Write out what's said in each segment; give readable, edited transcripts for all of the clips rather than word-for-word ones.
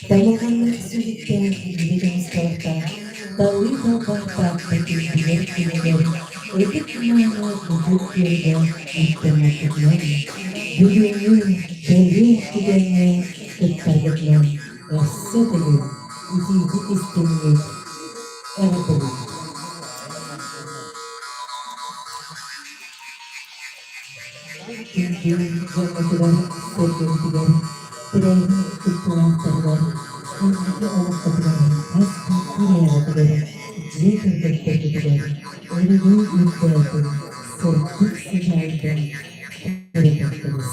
Taimakanlar sürekli bildiğimiz tarafta, Dalıyla bahta bilir bilir, ödük manı bulduk yolda ihtimatlar, Gülünün belli gidenle kırkarlıklar, Rassadırı, iziydik istemini, Erebelik. Çünkü cennetler sevgildiler, Direğini tutturanlar, Kendisi olaktadılar, Aslı bir yaradılar, Ciye kırdıktadılar, Ölümü yüklerdi, Korkut sıcağıydı, Kırdıktadılar.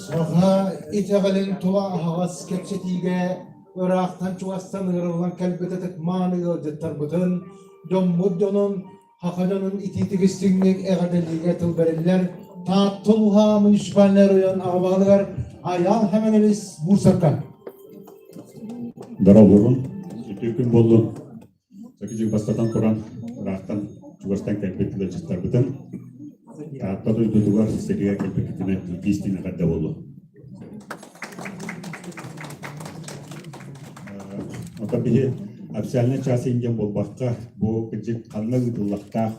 Saha itegelin tuva havas keçetige Irak'tan çuvastan ırılan kalbete tıkmanı jöttar bütün Dommuddonun hakadanın ititigistинник egadelige tılberiller Taatulha munisipalner uyan ağabalıgar ayal hemeneniz Bursaka. Darabırın, iki gün bollu. Sakıcı bastatan turan Irak'tan çuvastan kalbetiler çıttar bütün. Taatta duydular seriye kalbetine ilgisine kadar bollu. Tabii abselne çası ingen bolbakka bu kecik kanlı gıdıllakta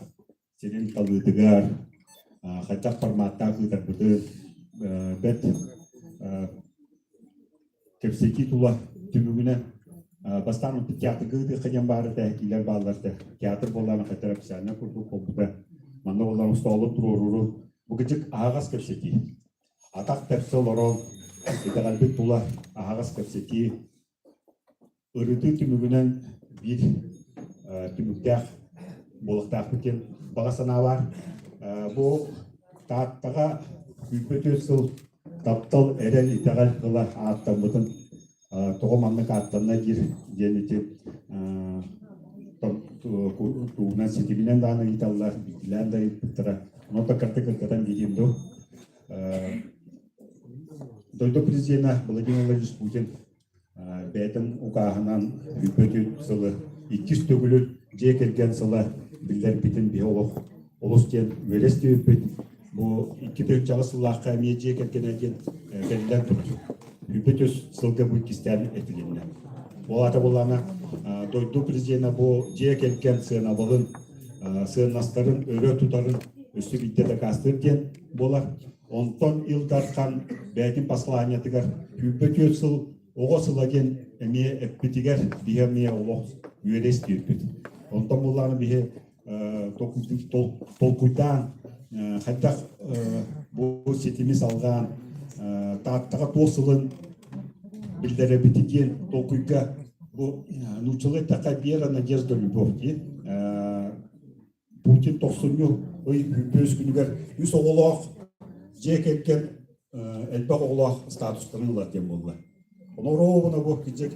senin kalıdıgar hatta formatta gıdıgar bet tepsiki tula tümüne bastan tiyatr gıdı kayan barı tehkiler bağlarda tiyatr bollarına hatta abselne kurdu kobuda manda bollar ustalı tururu bu kecik ağaz tepsiki atak tepsi loron itegalbet tula ağaz tepsiki Örüntü tümüğünden bir tümükler boluklar bütün bağısına var. Bu tahtaga hüpötüsül taptal eren itegal kılar attamıdın toğumanlık atlarına gir gemiti tuğunan sitibinen dağına itallar bilgiler de iptira nota kartı kırkatan gidimdi. Doydu prezidena Vladimir Vladimirovич Putin Beytin ukağından hüpötü sılı ikiz tögülü cekelgen sılı bilder bitin biyolog oluşken veresti hüpöt bu iki tök çağı sılı kamiye cekelgen eken gelden tuttu. Hüpötüs sılga bu ikizden etilinle. Bu ata bulana doydu prezidena bu cekelgen sığına balın sığınasların örü tutarın üstü bitti de kastırken bolar 10 yılдар kan beytin paslaniyatıgar hüpötü sıl Oğuzlagen emiye epitiger diyemiye oğuz üyeres diyepit. Ondan bunların bir tolkuydan hatta bu setimiz algan tahtaga tosılın bildere bitigen tolkuyga bu nuşçılık taka bir надежда любовь diye. Putin toksunu oy büyük günüger yüz oğulak ceketken элбэх оглох статустарын улар дем болла. Оноровна бо кижек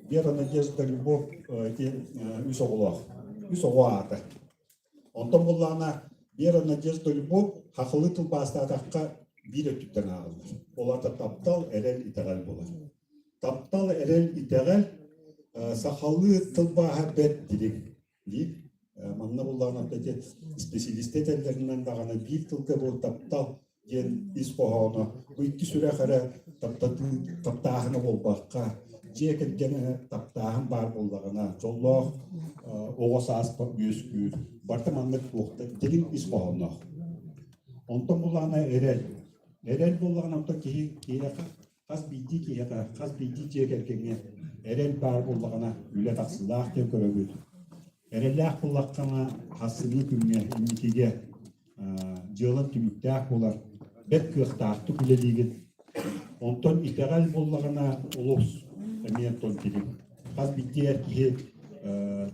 Вера Надежда Любовь үс оглох. Үс оглоата. Онтон боллана Вера Надежда Любовь хахылы тыл бастатакка бир өттүттен агылдар. Оларда таптал эрел итегал болар. Таптал эрел итегал сахалы тыл баха бет дирик. Манна боллана тете специалисттерлеринен дагана бир тылга бу таптал ген испохона бу икки сүрэ хара таптаахына болбакка жекергене таптаахан бар боллагына жоллох огосаас бүйөскү бартаманнык уукта дилин испохона онтон булана эрел боллагына онтон кийека каз бидди жекергене эрел бар боллагына үле таксылаах деп көрөгүт эреллаах буллаккана хасыны күнгө имникиге жылын түмүктаах болар бет кыахтаахты күлелигин онтон итегал боллагына улус мен тон тирим каз биттер ки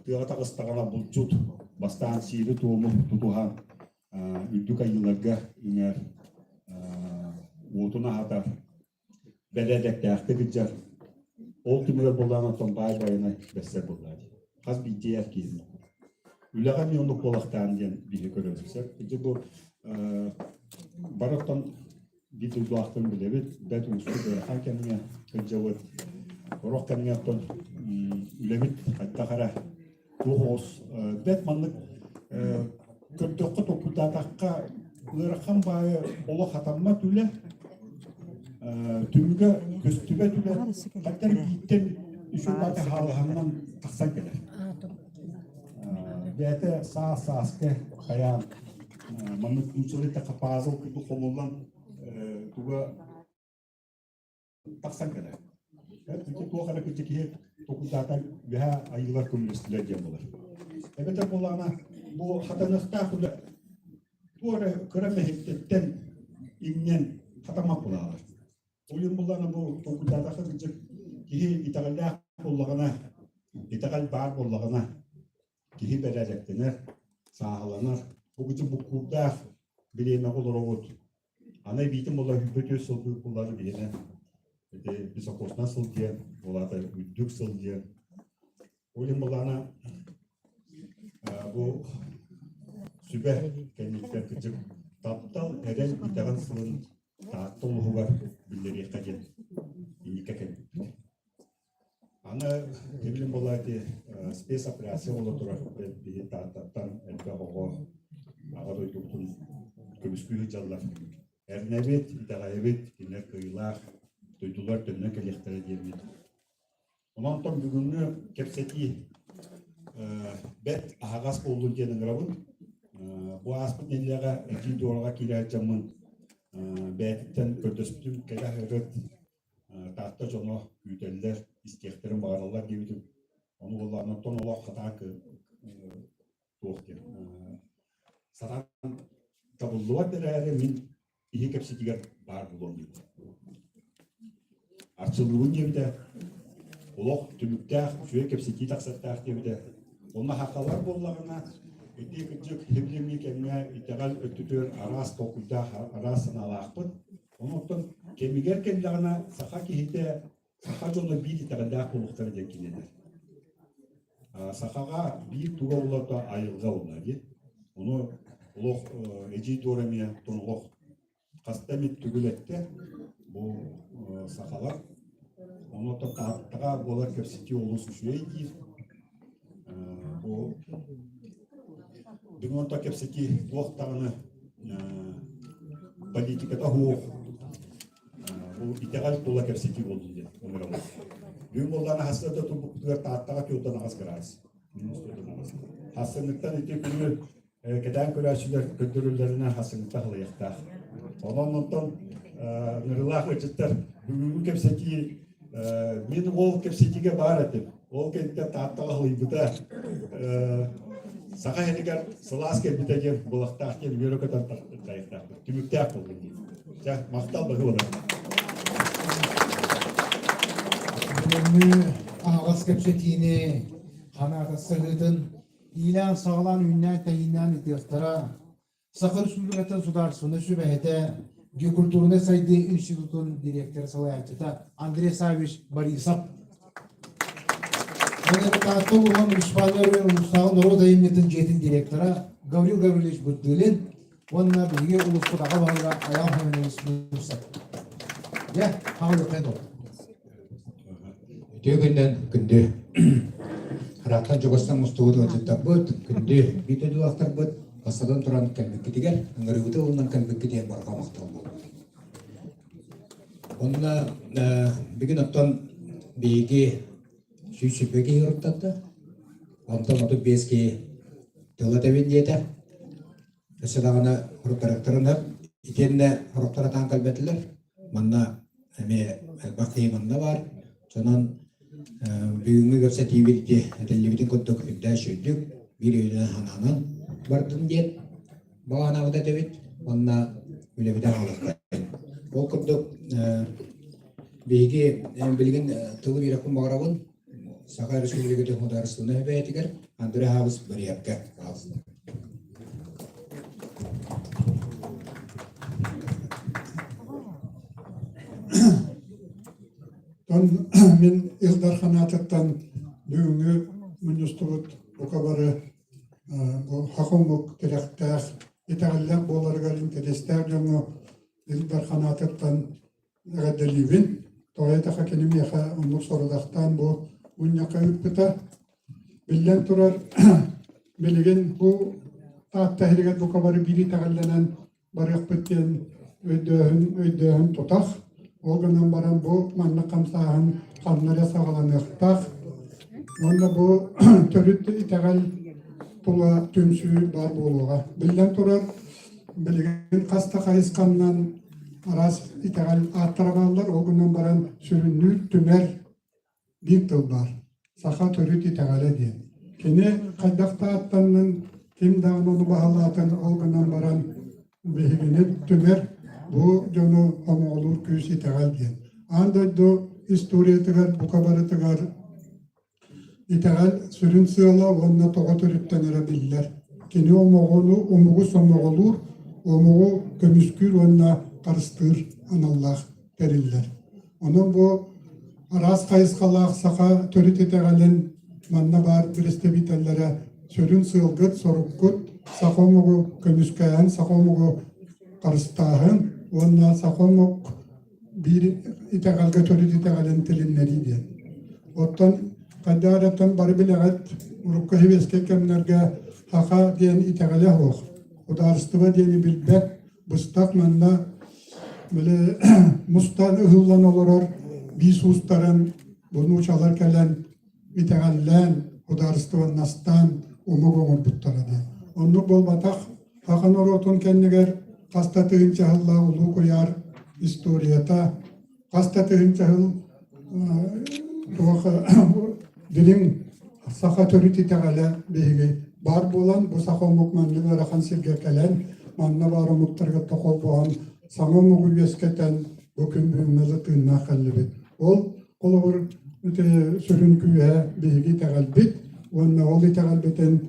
тыгата кыстагана булчут бастан сири тууму тутухан үдүк айыларга иңер утуна хатар бедедектаахты гыджар ол түмүгөр боллагына тон байына бессе боллады каз биттер ки үләгә мионлык болактан дигән биге көрөсөз. Иде бу бараттан бит уйлактан билебит, бет үсү хакемгә кыҗавыт. Рок кемгәтон үләбит хатта кара. Тугыз бет манлык көттөккө токутатакка ыракан бае оло хатамма түле түмгө көстүбө түле хатта биттен үчүн бата халыганнан таксан келер. Бәте сааске хаян манны күнчөлетте капазыл күтү комулдан туга таксан келер. Эти туга күтүки токутата беха айылар көмүлөстүлөр дем болар. Эбете болана бу хатаныкта куда туара көрөмөһөттен имнен хатама булалар. Улин болана бу токутата кыржык ки итагалда боллагана итагал бар боллагана кихи береректенер, сағаланар. Бұгыты бұққылда білеме олар оғыт. Анай бейтін болар үппөтө сылды бұлары білеме. Біз оқосына сыл ден, оларды үддік сыл ден. Олен болана бұл сүбе кәнеттер күтіп таптал әрен итаған сылын тағаттыл ұғығар білдері қаден. Индика кәнеттер. Аны кемлен болады спецоперация болу тұрар бейін тағаттан әлгі оғы ағадай тұқтың көміскүйі жаллар. Әрнәбет, итағайбет, кенер көйлар, тойдулар түнне кәлектері дермет. Онан тұн бүгінгі кепсети бәт ағас болуын денің рабын. Бұ аспыт неліға әжей дұраға келі әтжамын бәттен көрдөспітім кәлі әрет тағытта жоны үйтелдер, истектерін бағаралар дебетім. Оны оларынан тон олақ қатақ тоқтен. Сатан табылуа бір әрі мен ihe кәпсетігер бар болуын дебет. Арчылуын дебеті, олақ түміктәқ, жүйе кәпсеті тақсаттақ дебеті. Оны хақалар болағына өте күтжік хеблемге кәміне итеғал өттітөр арас тоқылдақ арасын алақпын. Онықтың кемігер кемдағына сақа кейті сақа жолы бір итағалдақ болуқтары ден келеді. Сақаға бір туға оларда айылға олады. Оны олық әжей дөрәме тұнғық қастамет түгілетті бұл сақалар. Оны тағаттыға болар көпсеті олысы жүйейді. Бүгін онта көпсеті оқтағыны политиката хуқ. Итеғал тола кәпсеті болды де. Бүгін болданы хасырда тұлбұқтығар тағаттаға кеудан ағыз қырағыз. Хасырнықтан өте күні кәдән көрәшілер көндірілеріне хасырнықта қылаяқтақ. Онан онтан нұрылақ өтіттер бүгінгі кәпсеті мен ол кәпсетіге бар әтім. Ол кәнттен тағаттаға қылайбыда сақа әнігер сылас кәлбіті ден болақтақ кен өрекөтен қайықтақ. Түміктәк болды. Мақтал бұғы олар. Ağız kepçetiğini, kanata sığıdın, ilan sağlan ünlän tayinlän itiqtara, Sakır Sülüqeten Sudarsını şübehete, Культурный сайды институтун директору Салаятчыта Андрей Савич Борисов. Тату Урман Муниципалдары Улустағы народа емнетін жетін директора Гаврил Гаврилович Буддылин, онна бізге Улуспутаға бағыға аял хемінеміз бұрсақ. Я, қағылы қайын ол. Тегеннен күнде Рақтан жоғастан мұстығыды ғыттап бұд, күнде бейті дуақтар бұд, Қасадан тұран кәлбекке дегер, аңырығыты олынан кәлбекке деген барға мақтал болды. Онына бүгін оттан бейге сүйсіпеге еріптатты. Онтан оты безге тылы тәбен дейті. Өсідағына ұрықтарықтарынып, икеніне ұрықтаратан кәлбетілер. Манна бақи манна бар. Сонан бүгінгі көрсет ебелде әтелебетін көттік үдді шөйдік. Bir öyle hananın bardın deyip, bağına da devit, onunla öyle bir de alıp. O kurduk, bilgi bilgin tılı bir akım bağırağın, Sakarya Respublika'da hudarısını hep etiker, Andrei Havuz bir yapka kalsın. Мен Илдар Ханатовтан бүгінгі Министрут Букабары хакымлык теректах итәгәлләр боларга интерестәр җаңы Илдар Ханатовтан гадәливин тоята хакимияха онлык сорудактан бу уйнакка үппета билен турар билеген бу тәһригат Букабары бири тәгәлләнән барык битен өйдәһен тотах Олганан баран бу манна камсаһын каннара сагаланыктах. Онда бу төрүт итәгәл тула түмсү бар болуга. Билен турар билген каста кайысканнан арас итәгәл аттарабалар олганан баран сүрүнүр түмәр бир тыл бар. Саха төрүт итәгәле ди. Кене кайдакта аттаннан ким дагы ону баһалатын олганан баран бигене түмәр bu jono amolur küsi tegal diyen. Anda do история tegar Bukabara tegar itegal sürün sığla onna toğa törüttenere biller. Kini omugu somoğulur, omugu kömüskür onna karıştır anallah deriller. Onun bu aras kayıskalak saka törüt etegalen manna bar biriste bitellere sürün sığılgıt sorukkut sakomugu kömüskayan sakomugu karıştahın Ondan sakomuk bir itegalga törüt itegalen tilinleri diyen. Ottan kadaratan barbilegat urukka hiveske kemlerge haka diyen itegale hoğ. Udarstıva diyeni bilbek bustak manna böyle mustan ıhıllan olurur. Biz ustaran bunu çalar kelen itegallen udarstıva nastan umuk omur buttara diyen. Onu bolbatak hakan orotun kendiger Kasta tığınçahılla ulu koyar istoriyata, kasta tığınçahıl dilim saka törüti teğale beygi bar bolan bu saka omukmanlı verakan silge kelen manna var omuktarga tokol boğan sana omugu yesketen bu kümbümeli tığınna kallibit. Ol kolubur sürün küye beygi teğal bit, onna oli teğal biten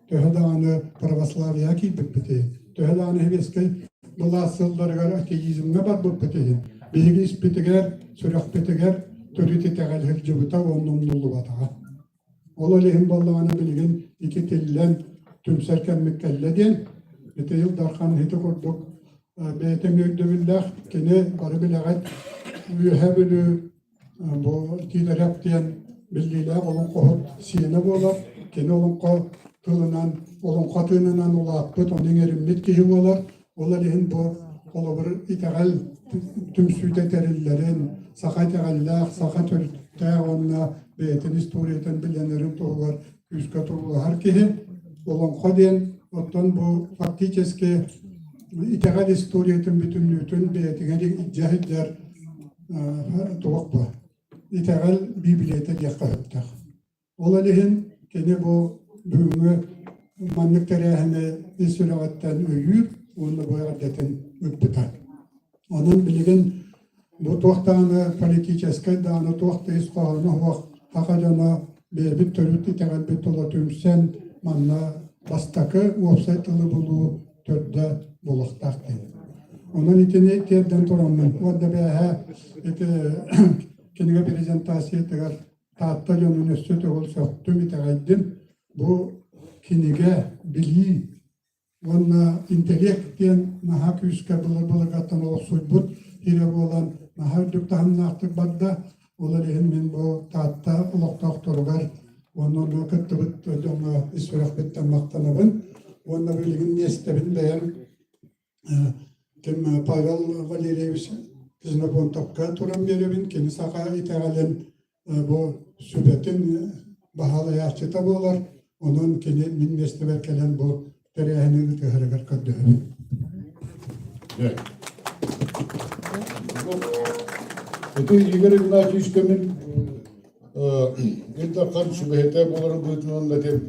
töhedağını pravoslavya ki bit biti. Töhedağını heveske Bulasıllargar ateizmne bar bu petehin. Bilgi ispiteger, sürak peteger, törüti tegal hırcıbıta onun nulu batağa. Ola lehim ballağına bilgin iki tillen tümserken mükkellediyen. Bete yıl darkan hiti kurduk. Beytem yögdübillah kene barı bilagat üyehebülü bu tiderap diyen bilgiyle olun kohut siyene bolar. Kene olun koh tığınan, olun katığından ula akbıt onun erimlit kihi bolar. Onların bu kolabır itegal tüm süte terillerin, sakat egaller, sakat örtüte onunla beytin istoriyeten bilenlerin toğular, yüzka toğular herkesin. Olan kodyen, ottan bu fakticeski itegal istoriyetin bütünlüğün beytine icahidler toğuk bu. Itegal bibliyete yakayıptır. Onların kene bu büyüğü manlık tereyhine istiravatten öyür, Onu boyardetin üptüten. Onun bilgin bu tohtağını politiçeske dağını tohta iskoğunu hoğ hakacana berbit törütü tegalbet ola tümsen manna bastakı offsaytılı bulu törde buluqtaq den. Onun itini tiyerden turamın. Orada bir ha kiniga prezentasiya tegar taatta yonun üstü togul soktum itagaydım. Bu kiniga bilgi Onna intellekt diyen naha küske bılı gatan o suybut hire olan naha düktanın artık badda olalehin min bu taatta ulak doktorugar onun kıttıbıt ödüğünü isfirak bitten maktanabın onna bilgin niyestabin beyan kim Pavel Valerievich Kızınapon turan beribin kini saka itagalen bu sübetin bahalı yaşçıta bolar onun kini min niyestaberkelen bu tereyağını tühregar kaddı. Evet. Itu Igor Ignatievich Kemin это kan şüphete boların buyutunun da tem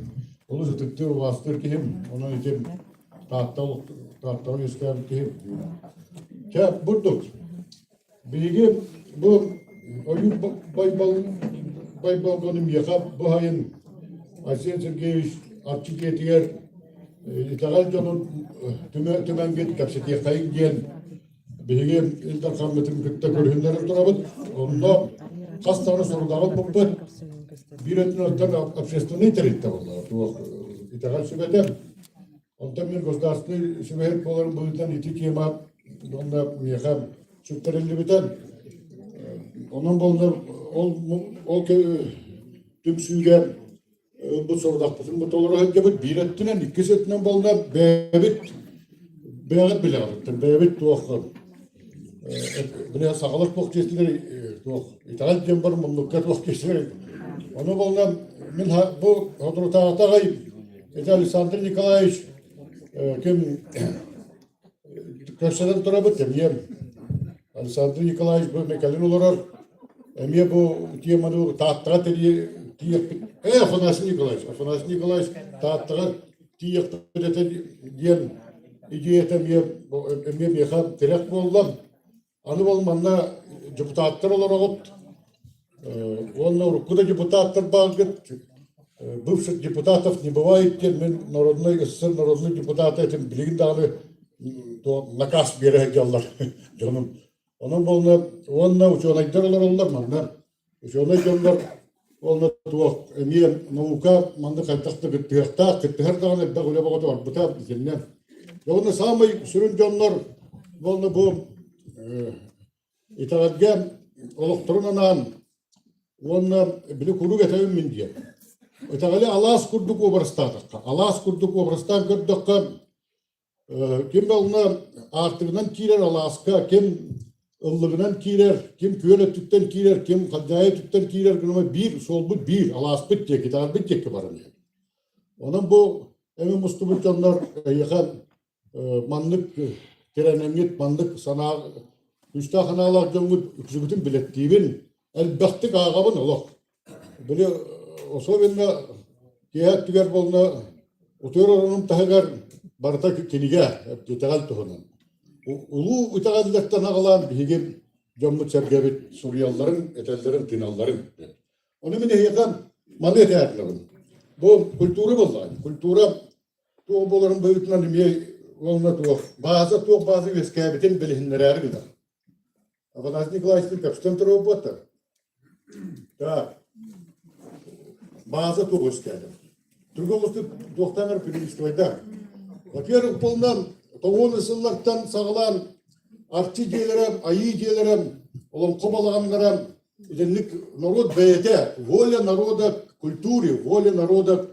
oluşu tıktır vastır ki hem onun için tahta yüzker ki hem ya bulduk bilgi bu oyun baybalgonum yakap bu hayın Arsen Sergeyevich Archiketiyer İtagal canın tümen git kapsetiye kayık diyen bilgi interkametin kütte görünleri durabıt onda kas tane sorudağı bu bir etnottan общественный территорий var. Bu İtagal sübeden onda bir государственный sübet boların boyundan iti kema onda yakam sütterelli biten onun bolunda ol tüm süge bu sorudaktısın bu tolara hep bir ettiğinden ikisi ettiğinden bolunda bebit bile alır. Bebit tuğakı. Bile sağlık bakçesileri tuğak. İtalyan cember mamlukat bakçesileri. Onu bolunda bu hodrotağıta gayip. Alexander Nikolaevich kim köşeden durabıt emiyem. Alexander Nikolaevich bu mekalin olur. Emiye bu tiyemadı tahtığa teriye Afanasy Nikolaevich tahtığa tiyek bedete diyen İdiyetem emiyem yakam terek boldum. Anı bolmanda депутаттар olarak onunla urkuda депутаттар bağıt. Бывших депутатов не бывает, мен народный СССР народный депутат этим билигин дагы наказ бере жаллар жаным. Onun bolna onna учонайдар олар манда. Учонай жондар олна туак эмием наука манда кайтакты гыттыакта кыттыхар дагы бөгөлө богото бар бута бизенне. Жогуна самый сүрүн жоннор болна бу итагатга олокторунан онна били куру гетебин мен диye. Ötegali Alas kurduk obrastadıq. Alas kurduk obrastan gördük ki kim balına artığından kirer Alaska, kim ıllığından kirer, kim köyletükten kirer, kim kadayetükten kirer. Bir, sol bu bir. Alas bitecek, gitar bitecek ki barın. Onun bu emin muslubun canlar yakan manlık, terenemiyet, manlık sana üstahanalar canlı küçübütün bilettiğin elbette ağabın olur. Böyle особенно кеят тигер болна утуранын тагар барта киниге тетагал тохонун улу утагаллаттан агалан бигем жомму чергебит сурьялларын этеллерин тиналларын onu mine yakan malı eterdilin bu kültürü bollan kültüra tuğ boların böyütünen niye olna tuğ bazı veskebitin bilihinleri gider Afanasy Nikolaevich kapstan turu botta ta bazı tuğuz geldi. Türkçe doktanlar pirinçtoyda. Во-первых, poldan toğun ısınlardan sağlan artçıcılarım, ayıcılarım, olan kobalağanlarım, idenlik народ бейте, воля народа культуре, воля народа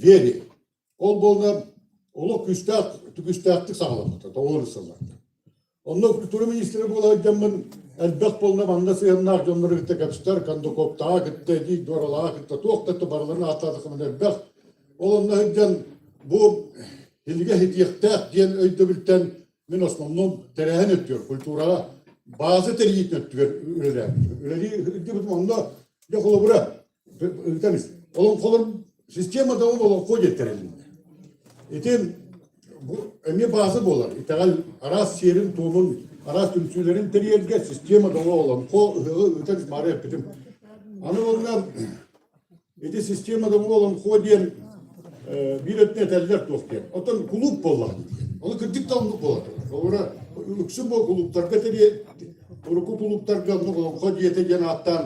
вере. Ol boldan olu küstahtık sağlamadı, toğun ısınlardan. Onun kültürü ministri bolacağımın elbette bolna banda sığınlar jonları gitti kapstar kandı koptağa gitti di doralağa gitti toqtatı barlarını atladık mı elbette olanda hıcan bu hilge hitiyakta diyen öydübilten min osmanlım terehen ötüyor kültüra bazı teriyit ötüyor öyle hıcı bu onda yakala bura öteniz olun kolur sistemada olan koy getirelim etin bu emi bazı bolar itagal aras şehrin tohumun aras tümsülerin teriyerge sistema dolu olan ko öteniz mare yaptım anı onlar eti sistema dolu olan ko diyen bir etne teller tohken otan kulüp bollar Onu kırdık tamlık oladı. Sonra üksün bu kuluklarga teri uruku kuluklarga onu diyete gene attan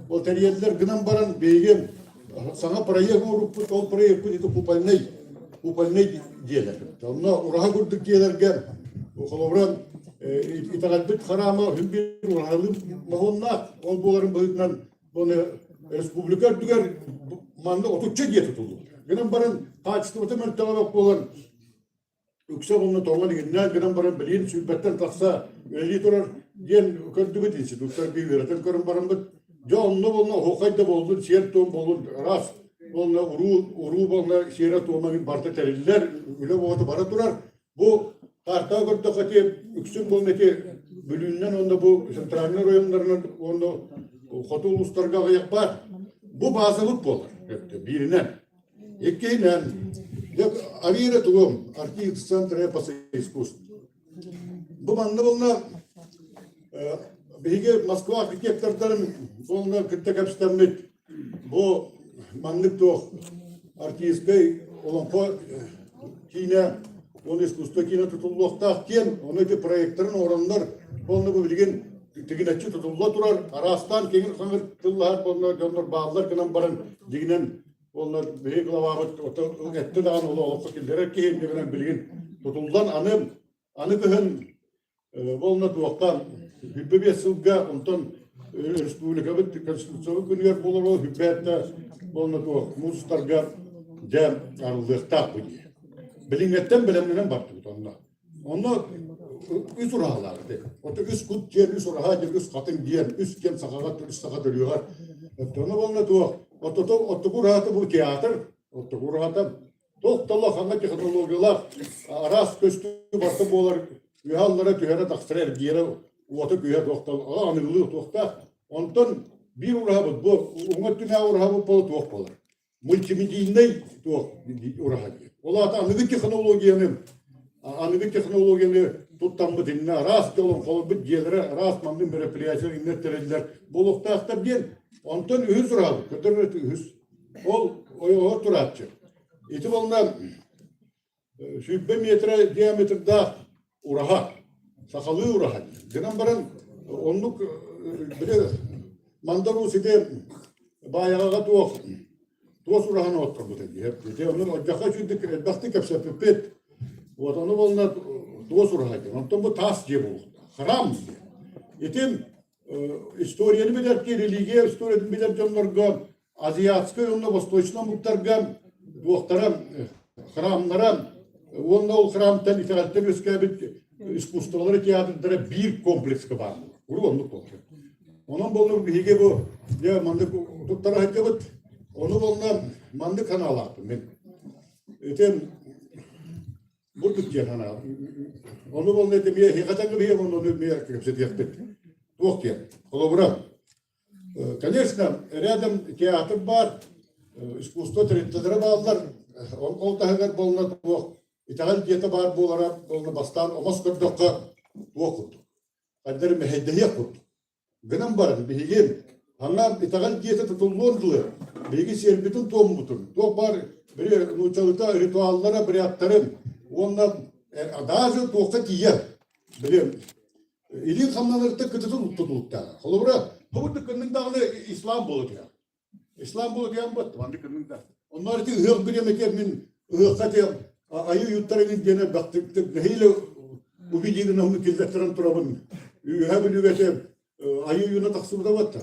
o teriyetler gınan baran beygim sana parayı vurup o parayı yapıp kupalney diyeler. Onunla uraha kurduk diyeler gel. O kolobran itakalbet harama hümbir urahalım mahonnak ol boların boyutundan bunu Respublika düger manda oturtça diye tutuldu. Gınan baran kaçtı otomen talabak bolan Yüksek onu torma diğerinden gelen barın bilin sübbetten taksa öyle durar diyen kördüğü dinsi doktor bir öğreten körün barın bu canlı bolna hokayda boldu şehir tohum boldu ras bolna uru bolna şehre tohuma bir barta teriller öyle boğdu bara durar bu karta gördü kati yüksek bolna ki bölünden onda bu sentralner oyunlarının onda kotu uluslarga ayak var bu bazılık bolur birinden ikinden Авире тугом, архитектура паса искусств. Bu manda bolna bege Moskva arkitektorların bolna kıtta kapsammet bu manlık to artistgay olan ko kina onu искусство kina tutulukta ken onu bir proyektörün oranlar bolna bu bilgin tiginatçı tutulukta durar arastan kengir sanır tıllar bolna jonlar bağlar kanan baran diginen onlar büyük lavabat o etti dağın oğlu fakirlere ki ne bilgin tutuldan anı kıhın bolna tuğaktan hübbe bir sılga ondan Respublika bit konstitusyon günler bolur o hübbette bolna tuğak mustarga cem arlıkta bu diye bilinmetten bilemlenen baktı onunla onu üç urahalardı o da üç kut diyen üç uraha diyen üç katın diyen üç kem sakagat üç sakat ölüyorlar onu bolna tuğak Otokur hatı bu tiyatr, otokur hatı. Tohtalla hangi teknolojiler, aras köstü bartı bolar, ühallara tüyere taksırar diye, otu tüyere tohtal, anırlığı tohta. Ondan bir urahabı, bu umatına urahabı bolu toh bolar. Multimediyinde toh urahabı. Ola ta anıgı teknolojiyanı tuttan bu dinle, aras yolun kolu bir diyeleri, aras mandın merepiliyasyon innet terediler. Bolukta aktar diyen. Ondan ühüz urahabı, kötürünet ühüz. O turatçı. İti bolundan şübbe metre diametrede uraha, sakalı uraha. Gınan baran onluk bile mandaru side bayağı tuğas urahana oturdu dedi. Hep dedi. Onun ocaka çünkü elbette kapsa pipet. Onu bolundan tuğas uraha. Ondan bu tas diye buldu. Haram diye. İtim историяны билер ки религия историяны билер жонлорго азиатский онда восточный муктарга дуактарам храмдарам онда ол храмтан итааттан өскөбүт искусстволор театрдары бир комплекска бар урундук болчу онун болду биге бу я мандык туттар айтыбыт ону болна мандык каналаты мен этем бурдук жана ону болна этем я хекатаңы бие ону мен кепсетиякпет Охтя, колобра. Конечно, рядом театр бар, искусство территория балдар, он тагар болна туох. Итагал где-то бар болара, болна бастан, омоскор докка туох. Кадер мехеддея курт. Гынан бар, бигем. Ханга итагал где-то tutulduğundur. Bilgi serbitin tombutun. Tuох бар, bir nuçalıta rituallara bir attarım. Ondan daha tuokta tiye. Bilem. İlin kamlanırda kıtıtın tutulukta. Kolubra, bu dıkkının dağını İslam buludu ya. İslam buludu ya mı? Dıkkının da. Onlar için hık bir yemek min hıkkat ya. Ayı yutlarının gene baktık. Neyle bu bilgiyi namlı killettiren turabın. Ühe bilüvete ayı yuna taksımda vatta.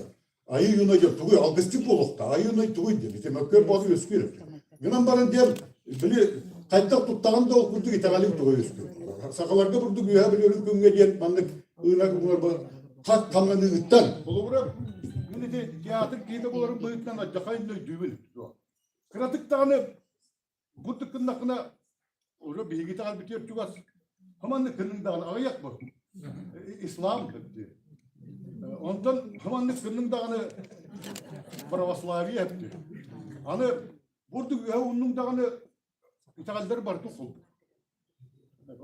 Ayı yuna gel. Tuğuy algıstık bulukta. Ayı yuna tuğuy diye. Bize mekkör bazı öskürür. Gınan barın diye bili kaytak tuttağında okurduk itegalim tuğuy öskürür. Sakalarga vurduk ühe biliyorum künge diyen mandık. Iğnak bunlar bu kat kamlanıgıttan. Kolubra, şimdi tiyatr kıyıda bunların bıyıktan acakayın da düğün. Kıratık tane bu tıkkın nakına o bilgi tal bitiyor çugas. Hemen de kının dağına ayak mı? İslam dedi. Ondan hemen de kının dağına Pravoslaviya yaptı. Hani burada ya onun dağına İtalyanlar bartu oldu.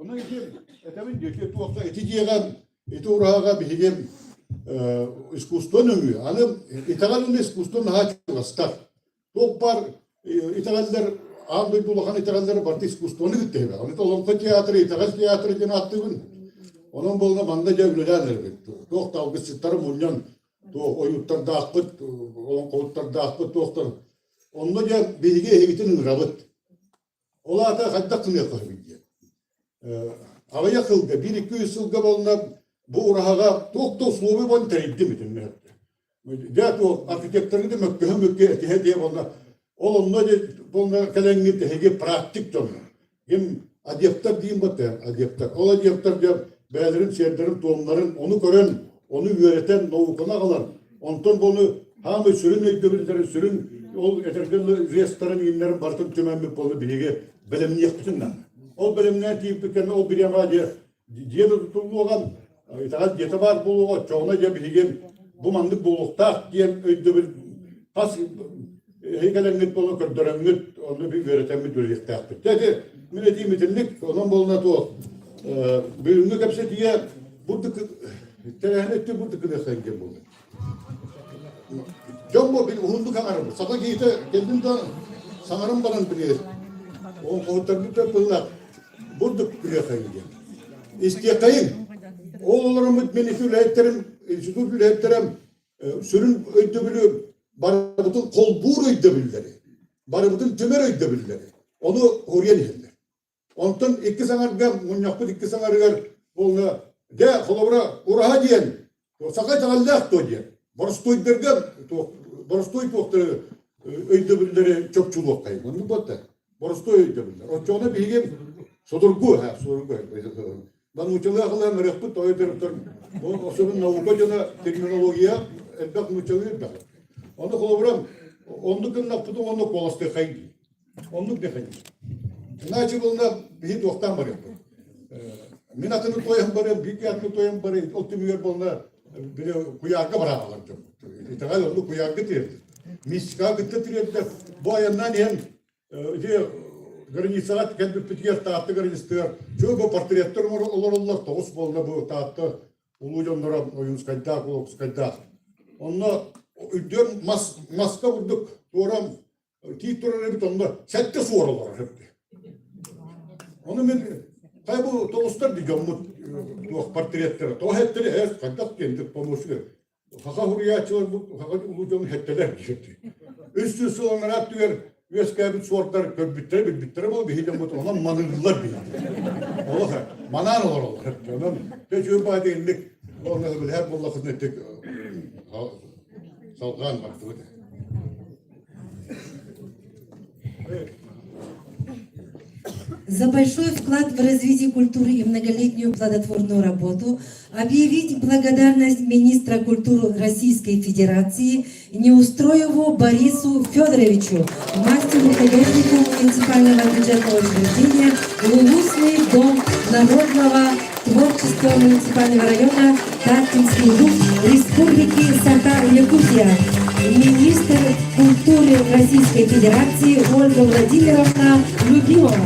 Onun için etemin diyor ki bu vakta eticiyegan itu urahaga bihigem iskusto nöngü. Anım İtalyanın iskusto naha çugastar. Çok par İtalyanlar андай дулахан итагаллары барты искусствоны гыттебе. Аны толонко театры, итагас театры ден аттыбын. Onun bolna manda jövlüler toqta algısıtları munyan to oyuttар daqpıt, olan qovuttar daqpıt toqtar. Onda ja bilgi egitin rabıt. Ola ata qadda qınıya qırbiye. Avaya qılga 1-200 yılga bolna bu urahaga toqta uslubi bon teribdi mitin. Ja to arkitektorun da mökke etihe diye bolna. Olonda ja bolna kalengi tehege praktik tonu. Hem adiyaptar diyeyim batı, adiyaptar. Ola adiyaptar ja Beylerin, şehirlerin, tohumların, onu gören, onu öğreten, novukuna kalan. Ondan bunu hamı sürün öydübülleri, sürün, o etergirli restoran yiyinlerin bartın tümenmek bolu bilgi, bilimini yakıtından. O bilimden tiyip tükenme, o bir yana diye tutulduğu olan, itaat diyeti var buluğa, çoğuna diye bilgi, bu mandık bulukta diyen öydübül, pas heykelengit bolu kördörengit, onu bir öğretenmi dürüyektaktır. Dedi, milleti mitinlik, onun boluna tuğ. Bölümlük hepsi diye burada telehenetti burada kıdırsan gibi oldu. Jombo bir uhundu kanarım. Saka giyte kendim de sanarım baran biliyor. O kohtarlı da pıllar. Burada kıdırsan gibi. İstiyakayım. Oğullarımı menüsü lehetlerim, enstitü lehetlerim, sürün öydübülü, barabıtın kolbuğur öydübülleri, barabıtın tümer öydübülleri. Onu oraya lehirler. Ondan iki sanarga, munyakpıt iki sanargar bolna, de kolabra uraha diyen, sakay tağallak to diyen. Borostoyderga, borostoy tohtları öydübülleri çok çuluk kayın. Onu botta. Borostoy öydübüller. O çoğuna bilgim sodurgu, ha, sodurgu. Ben uçalığa kılan merakpıt öydürüptür. O sorun navuka cana terminologiya, elbek uçalığı elbek. Onu kolabram, onlukun nakpıtın onu kolastı kayın. Onluk ne kayın. Naçı bulunda bir doktan var yapıyor. Min atını toyan var, bir atını toyan var. O tümüyor bulunda bir kuyarga var ağlardım. İtegal onu kuyarga tirdi. Miska gitti tirdi. Bu ayandan hem diye granitsaat kendi pitiyer tahtı granitstör. Çoğu portretler olur toğus bulunda bu tahtı. Ulucanlara oyunuz kaydak, ulus kaydak. Onunla üdür maska vurduk. Doğram titrere bir tonda. Sette sorular hepti. Onu ben kaybı toğustar diyeceğim bu portretleri. O hetleri her kaydak kendi pamuçlu. Haka huriyatçılar bu haka ulucanın hetteler diyecekti. Üstü onlara diyor. Üyeskabit sortlar bittere bu bir hidem bu ona manırlar bile. Allah manan olur. Canım. Peki bu indik. Onlar böyle hep Allah hizmetlik. Salgan var bu. За большой вклад в развитие культуры и многолетнюю плодотворную работу объявить благодарность министра культуры Российской Федерации Неустроеву Борису Федоровичу, мастеру-художнику муниципального бюджетного учреждения «Лулусный дом народного творчества муниципального района Таткинский Луг Республики Саха-Якутия». Министр культуры Российской Федерации Ольга Владимировна Любимова.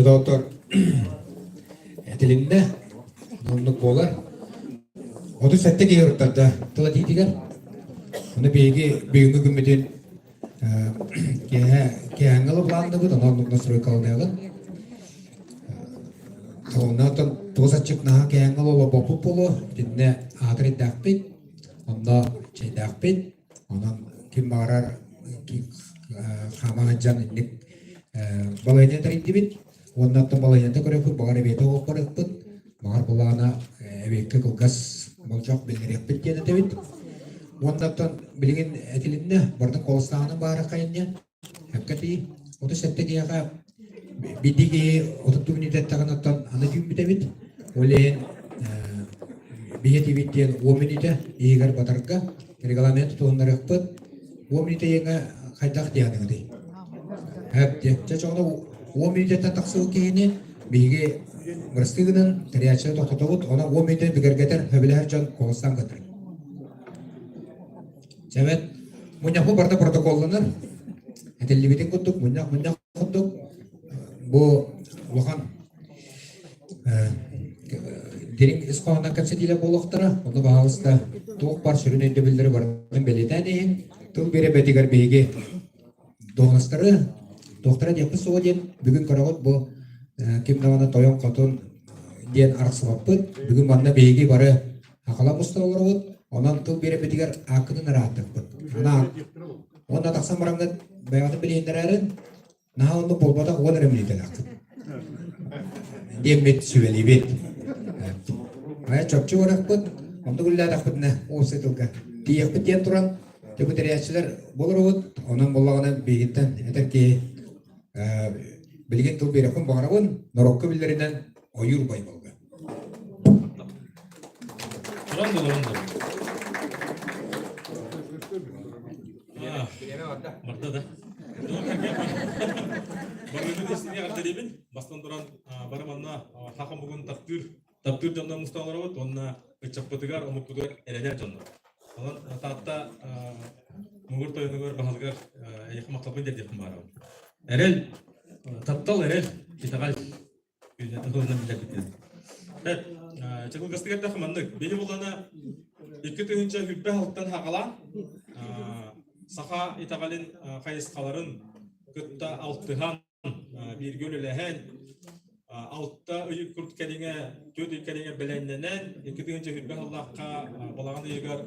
Doktор etilinde nonluk bolar. Odu sette geyortarda tala didigar. Onu beygi gümüdün kehangalı bulandı bu da nonluk nasıl kaldayalı. Ondan tozatçık naha kehangalı ola bopup bolu dinle adri dakpit. Onda şey dakpit. Ondan kim bağırar kamahancan indik balayına tarihti bit. Ondan da balayında görüp bağır bete okurak bit. Bağır bulana evekte kılgas bolcak bildirek bit diye de bit. Ondan da bilgin etilinde bardak kolstağının bağırı kayınca. Hakikati o da sette diyaka bidigi otutu unitetten anlatayım bite bit. Olen biheti bit diyen o minite iyigar batarga. Reglament tuğunları bit. O minite yenge kaydak diyanı di. Hep diye. Çocuklar o minite taksı okeyini биги мырстыгынан трияча тохтотот она о мете бигергетер хөбелер жан колостан гатыр. Жабет муняху барда протоколланар этеллибитин куттук мунях куттук бу лохан дерин исқоғана кәпсетиле болуқтара, оны бағалыста туық бар сүріненді білдірі бардың белетәне, тұл бере бәтігер бейге доғыныстары, тоқтара депі соға ден, бүгін қарағыт бұл кемнавана тойон қатон ден арқсыбаппыд, бүгін банна бейге бары ақала мұста оларғыд, онан тұл бере бәтігер ақыдын ұраттықпыд. Онда тақсан бараңғыд байғатын білейіндер әрін, наға онды болбадақ оған әрімлейтін ақыд. Деммет сүвели бет. Ая чөпчө баракпыт, онда гүлләдәкпыт не, осы тылга. Тиекпыт ден туран, депутариятчылар болырбыт, онан боллагана бейгиттен әтерки билген тыл берекун бағарабын, норокко билдеринен ойыр бай болга. Марда да. Багыды сине артелебин, бастан туран бараманна хакым бүгүн таптыр жондан мусталар вот, онна чаппатыгар, омукпудугар эрелер жондар. Алан таатта мугур тойнугар бахалгар яхмактабын деп барам. Эрел таптал эрел итагал үйдөн билет. Чакыл гастыгар да хамандык. Бени болана 2 тыгынча хүлбе халыктан хакала. Саха итагалин кайыскаларын кытта алтыхан биргөлөлөһөн алтта үйүк курт келиңе төт келиңе беленненен 2-нче хүлбе Аллахка балаган егер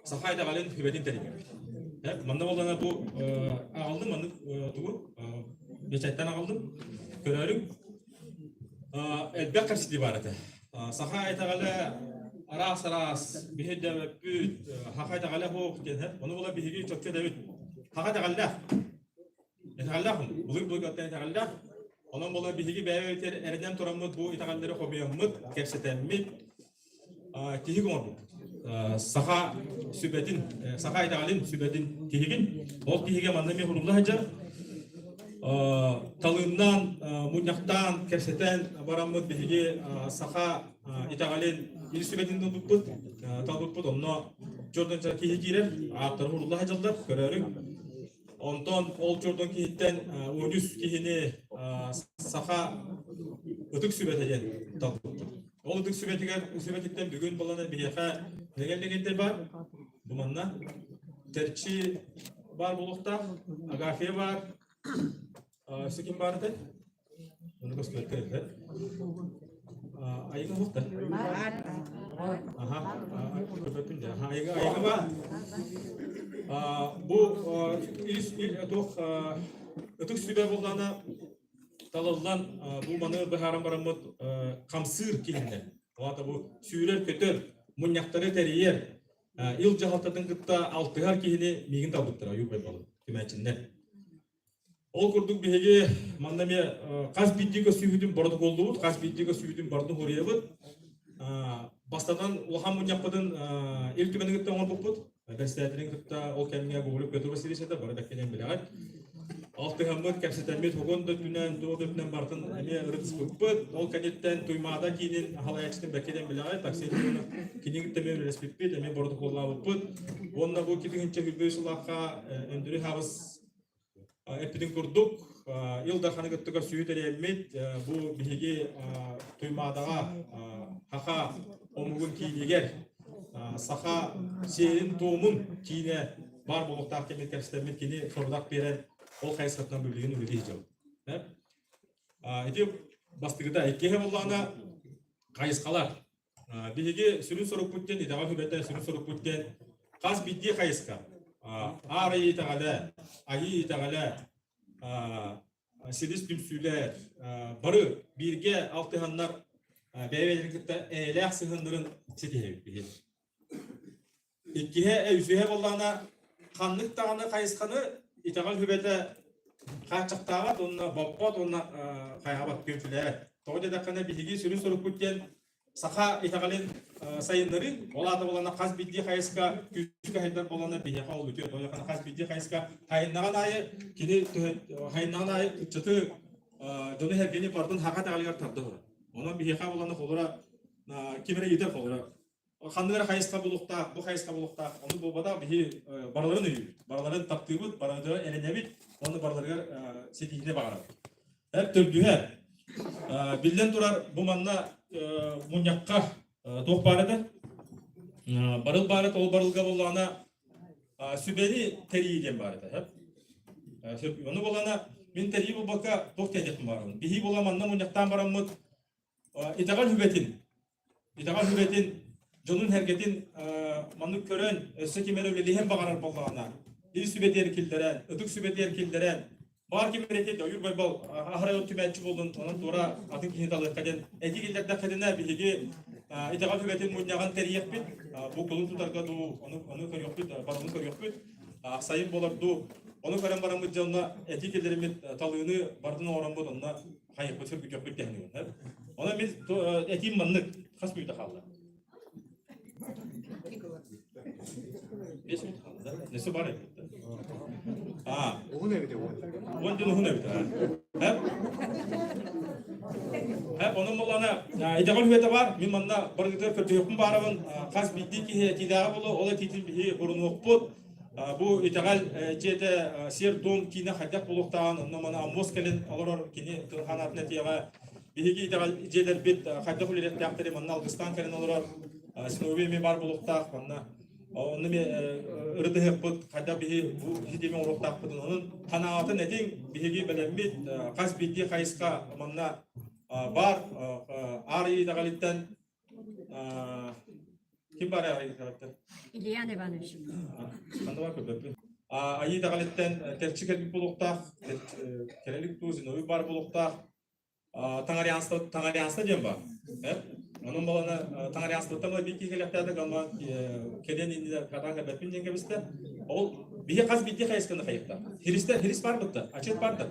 саха итагалин хүбетин териме. Мында болана бу агылдым маны тугу бечайттан агылдым. Көрөрүк элбек каршы дибараты. Саха итагалы арас бихедde büt hakayta gala hoq dedi. Onu bola bihigi çok da büt. Hakayta gala. Etagallahum. Bu gattan etagalla. Onun bola bihigi beyter erden turamut bu itagalları hobiyamut kepsetemit. Tihig oldu. Saha sübetin saha itagalin sübetin tihigin. O tihige mandami hurullahaca. Talından munyaktan kepseten baramut bihigi saha itagalin İlsübetinden tutput, talput onunla Jordan çarkı girer, ağıtları hurullaha çaldılar, görürük. Ondan ol Jordan kihitten ucuz kihini saha ıtık sübet eden talput. Ol ıtık sübetikten bugün balana bir yaka negenler var. Bumanla terçi var bulukta, agafe var, sıkım var da. Bunu göstereyim. Ayıga mı? Aha, köpekün de. Ayıga mı? Bu ötük sübe bulduğuna talılan bu manı baharam baramut kamsır kihinde. O da bu sürer kötür, munyakları teriyer. İl cahaltatın gıtta altıgar kihini migin talıktır. Ayıp balı. Tümeçinden. Ол курдук биһиги мандаме кас биддиго сүйүдүн бардык болдубут, кас биддиго сүйүдүн бардык хориябыт. Бастадан улахан муньякпыдын ил түбенигитте оңорбуппут. Гастатрин кытта ол кемге гулуп көтөрүп сирисете бара дакенен билегат. Алты хаммат кепсетемет хогондо түнөн доодотнан бартын эме ырытыспыппыт. Ол канеттен туймада кийин халаячтын бакенен билегат. Таксетин кинигитте мен респектпит, эме бардык боллабыппыт. Онна бу китигинче хүлбөсүлакка өндүрү хабыс Epidin kurduk, yılda kanıgıttıga süyütereyemmet, bu bihigi tuymadağa haka omugun kiyiniger, saha seyirin toğumun kiyine bar buluqta hakemet kersitemmet kini sorudak beren ol kayıskattan bölgeni ödeyeceğim. Eti bastıgıda ekkehe bollağına kayıskalar. Bihigi sürün soruk putten, idağa hübetten sürün soruk putten, kaz bittiği kayıska. Ağrı itağala, ayı itağala, sidis tümsüler, barı, birge altıhanlar, beyvelikte eylek sığınların setihe. İkihe, üsühe bollağına kanlık dağına kayıskanı itağal hübete kaçaktağat, onunla babbat, onunla kayabat tümsüler. Toğda dakana bilgi sürü soru kütten, Saha itagalin sayınları, olada bolana kaz biddi kayıska, küçük hayırlar bolana bir yaka oluyor. Olana kaz biddi kayıska, hayırnagan ayı, kini hayırnagan ayı çıtı Donu hergeni bardın haka tağaligar tardı hora. Onun bir heka olanı kolura kimere yeter kolura. Kandılara kayıska bulukta, bu kayıska bulukta, onu bu bada bir baraların uyuyor. Baraların taptığı baraları elenebit, onu baralarga setihine bağırır. Hep tördüğe. Bilden durar bu manna munyakka toq barıdır. Barıl barıt ol barılga bolana sübeni teriygen barıdır hep. Onu bolana min teriyi bu baka toq tejetim barın. Bihi bolamanna munyaktan baramut itagal hübetin jonun hergetin manuk körön sökimere öyle bağırar bolana. İl sübeti erkilderen, ötük sübeti erkilderen. Var ki mereket oyur bol ahara tümetçi bolun onun tora atın kini dalı kaden edigillerde kadına bilgi itagal hübetin munyagan teriyek bit bu kolun tutarga du onu körüyor bit barını körüyor bit sayın bolar du onu kören baramı canına edigillerimi talığını bardın oran bol onunla hayır bu tür bir tehniyor ona biz etim manlık kas büyüdü halda Beşinci kaldı. Nesi var ya? Onun evi de var. Onun evi de var. Hep onun olana ideal hüvete var. Mimanna barıgıtır kötü yokum barabın. Kas bitti ki tidağı bulu. Ola titil bir kurunu okput. Bu ideal cede sir don kine hadak buluktan. Ondan bana Moskel'in alır kini hanat netiyaga. Bihigi ideal celer bit hadak uliret yaptırı manna Algıstan keren alır. Sinovi mi bar bulukta. Onu mi ırdı heput kada bihi bu hidimi ortak budun onun kanaatı nedin bihigi belemit kas bitti kayıska manna bar ari dagalitten kim var ari dagalitten İlyan Ivanovic. Kanda var köpekli ayı dagalitten terçikel bir bulukta kerelik tuzin oyu bar bulukta tangari ansta diyen var onun balana tanrı yansıtımda bir kişi laftada kalma keden indiler kadar hep pinjenge biste ol bir kas bitti kayıskını kayıkta Hristiyan var bıttı açık vardı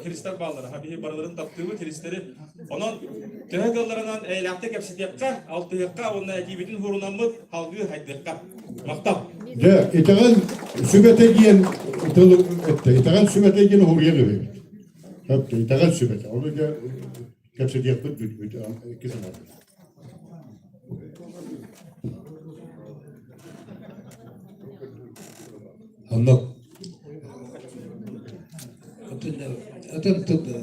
Hristiyan bağları ha bir baraların taptığı Hristiyanları onun tühegallarından eylakta kapsit yapka altı yapka onun ekibinin hurunamı halgı haydırka maktap De itagal sübete giyen itagal sübete giyen huriye gibi. Hep itagal sübete. Onu da kapsit yapıp ikisi var. Ondan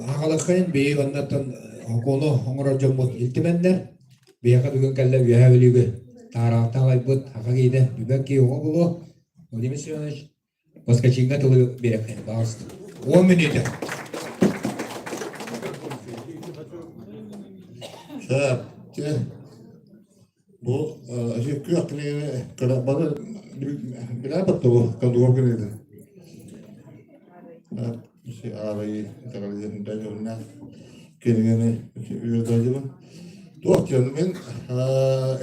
Haqalaqayın beyi ondan konu hoңора жоммут iltimenler beyaka bugün kelle üyeveligi tarafta bud haqagide bübekki oğa bulu Vladimir Semyonovich Воскочинга тылы берекен bağırstı 10 minute Bu şey kıyakını kadar bana bilen battı bu kandı organize. Şey arayı tekrar dönüyorlar. Kendine üyelerde Doğru canım ben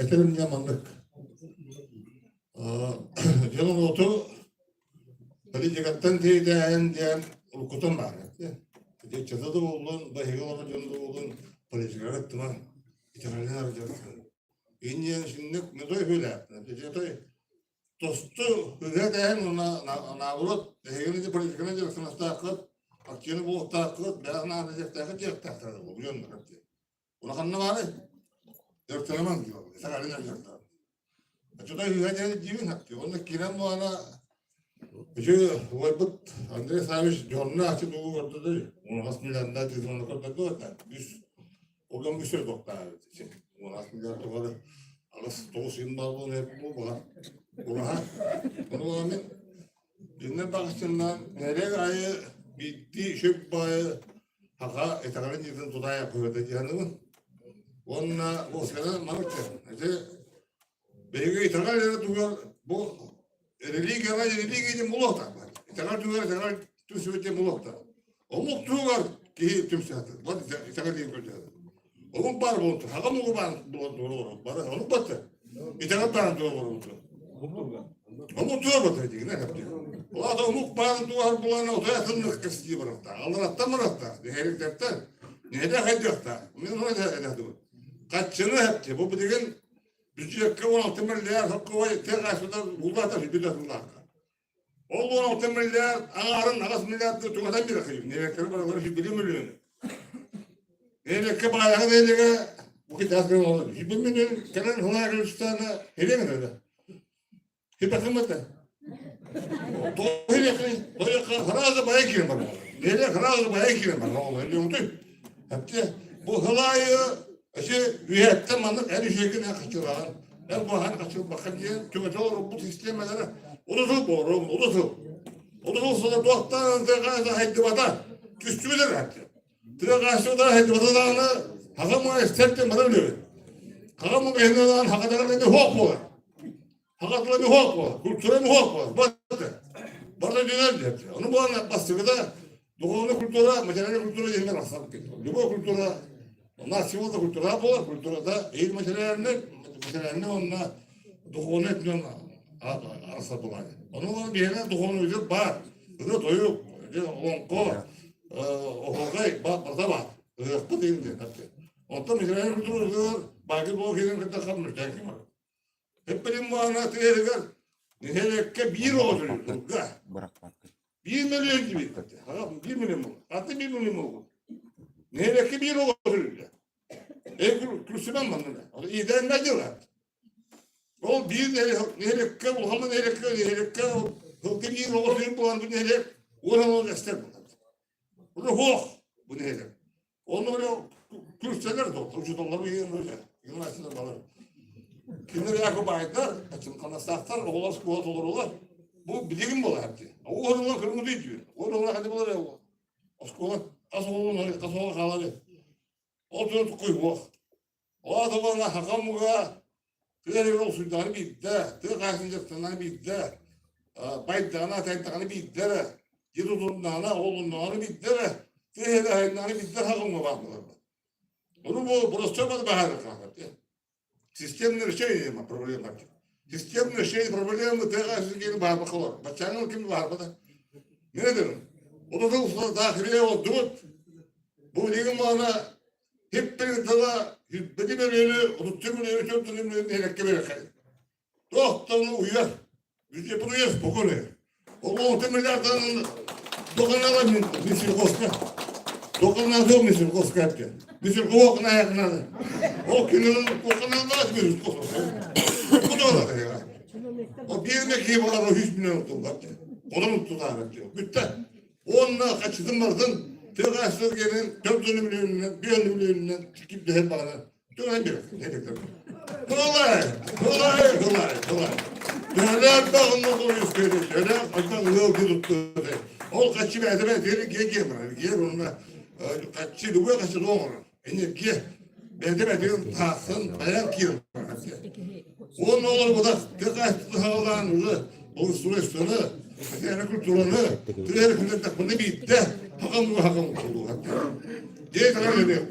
etelim yamanlık. Canım otu Hadi cekattan diyen okutan var. Çatıda oğlun, bahiga olan canında oğlun Palicikler ettim ha. İtalyan arayacaksın. İndiyen şimdi ne doy böyle yaptın. Toy tostu hüret en ona navrut. Hegeni de Palicikler arayacaksın. Hasta akıt. Akçeni bu hasta akıt. Biraz navracak takıt yok takıt. Biliyor musun? Ona kanına var ya. Dörtlenemem diyor. Sakarın arayacaksın. Çoğda hüret en cibin hakkı. Onda kiren bu ana Şu Vaybat Andrei Savic Jorna açıp o vardı da onu asmilanda dizmanı kadar da var. Yüz oradan bir sürü doktor var. Onu asmilanda var. Alas toğusun var bu ne bu var. Onu hemen dinle bakışından nereye ayı bitti şöp bayı haka etakalın yüzün tutaya yapıyor canımın. Onunla o sene mamıktı. İşte belki etakalın tutar bu Religiya mulokta. İtalyan tüver tüsüvete mulokta. O muktuğlar ki tümsatı. Var İtalyan değil böyle. O bar buldu. Haga mu bar buldu. Bar onu battı. İtalyan bar buldu. O muktuğlar battı diye ne yaptı? O adam bar duvar bulana o da yakınlık kesti bıraktı. Allah attan bıraktı. Her dertten. Ne de haydakta. Ne ne de kaçını hepti. Bu bilgin Bütçe 16 milyar hakkı var. Tek aşağıda bulata bir de bulata. Ол 16 миллиард, ағарын ағас миллиардты туғадан бері қиып. Нелектері баралары 100 миллион. Нелекке бағаяғы нейлігі, бұқы жазгырын олар. 100 миллион кәлін ғылай кілістаны елеңін өді. Хипақын бәтті. Тойыққа ғыразы бая келен бар. Неле ғыразы бая келен бар. Ол әлі ұмды. Әпте, бұл ғылайы, үйәтті маңық әлі жегін қачыраған. Әл бұған қачырып баққан дейін, түгетелер бұл системалары ұлысыл борым, ұлысыл. Ұлысыл сұлы доқтан ғайзы хайды бата, күстігілер әпте. Тірағашыда хайды батадағыны хағамға істерттен бата біледі. Хағамға енедағын хақадағын енді хоқ болар. Хақатылы хоқ болар, күлтүрені хоқ болар. Баты. Барды дөнер әпте. Оның бұған бастығы да духовный культура, материальный культура еңген асап кетті. Любой культура, у нас сегодня культура была, культура, да, и материальный, онна духовный этнен араса была. Onun birine dуховный üzeri бар. Üzeri toyup, onko, oğulgay, barda var. Üzeri deyince. Ondan materiyel kültürü üzeri, bakı bu gelin kıta kalmış. Hep benim bu ana teyirger, nihelekke bir oturuyor. 1 milyon gibi. 1 milyon mu? Hatta 1 milyon mu? Nihelekke bir oturuyor. Kürsümen bana. O iyiden ne diyorlar? O bir nehirlekke, ulhamın nehirlekke, hılkı bir oturuyor bu an bu nehirlek. Onun onu destek bunlar. Bu da hoş bu nehirlek. Onu böyle kürsüler de olur. Ucu doları yiyin öyle. Yılmazsınlar bana. Kimler yakıp ayetler, açın kanastaklar, oğlas kuvat olur. Bu bilgim bu hepti. O onunla kırmızı diyor. Onunla hadi bunlar ya. Askuvat, askuvat, askuvat kalalı. Oturup koyuyor. O adamına hakamıga tüyleri yol suydanı bitti. Tüy karşıncaktanı bitti. Baydağına taytağını bitti. Yedudundanı, oğlundanı bitti. Tüyleri hayırdanı bitti. Hakamıga baktılar. Onu burası çok adı baharı kalktı. Системное решение проблем. Системное решение проблемы тüy karşıncaktanı bahar bakalım. Başçanın kim bahar bakı? Ne dedim? O da da dahiliye o dut. Bu ligin bana hep birlikte Bedi böyle unuttum böyle çok dönem nelekke böyle kay. Doktorunu uyar. Biz yapıyoruz bu ne? O muhtemelerden dokanalar misil koska. Dokanalar misil koska yaptı. Misil kovakına yakına. O günün dokanalar misil koska. Bu da öyle ya. O bir mekiği var o 100 milyon tutuldu. Onu unuttular yaptı. Bitti. Onunla kaçırdın vardın. Tığaçlar gelin 4 milyonundan, 1 milyonundan çıkıp da hep bana. Dönem bir. Kolay. Dönem bağımlı oluyoruz böyle. Dönem akıllı yol tuttu. O kaçı bir edeme deri giyer onunla. Kaçı dubuya kaçı doğru. Yani giyer. Edeme derin tahsın bayan giyer. O ne olur bu da tığaçlı havalarını, o süreçlerini, yani kültürünü, tığaçlı kültürünü bitti. Hakam kurulu. Diye kadar ne yapıyor?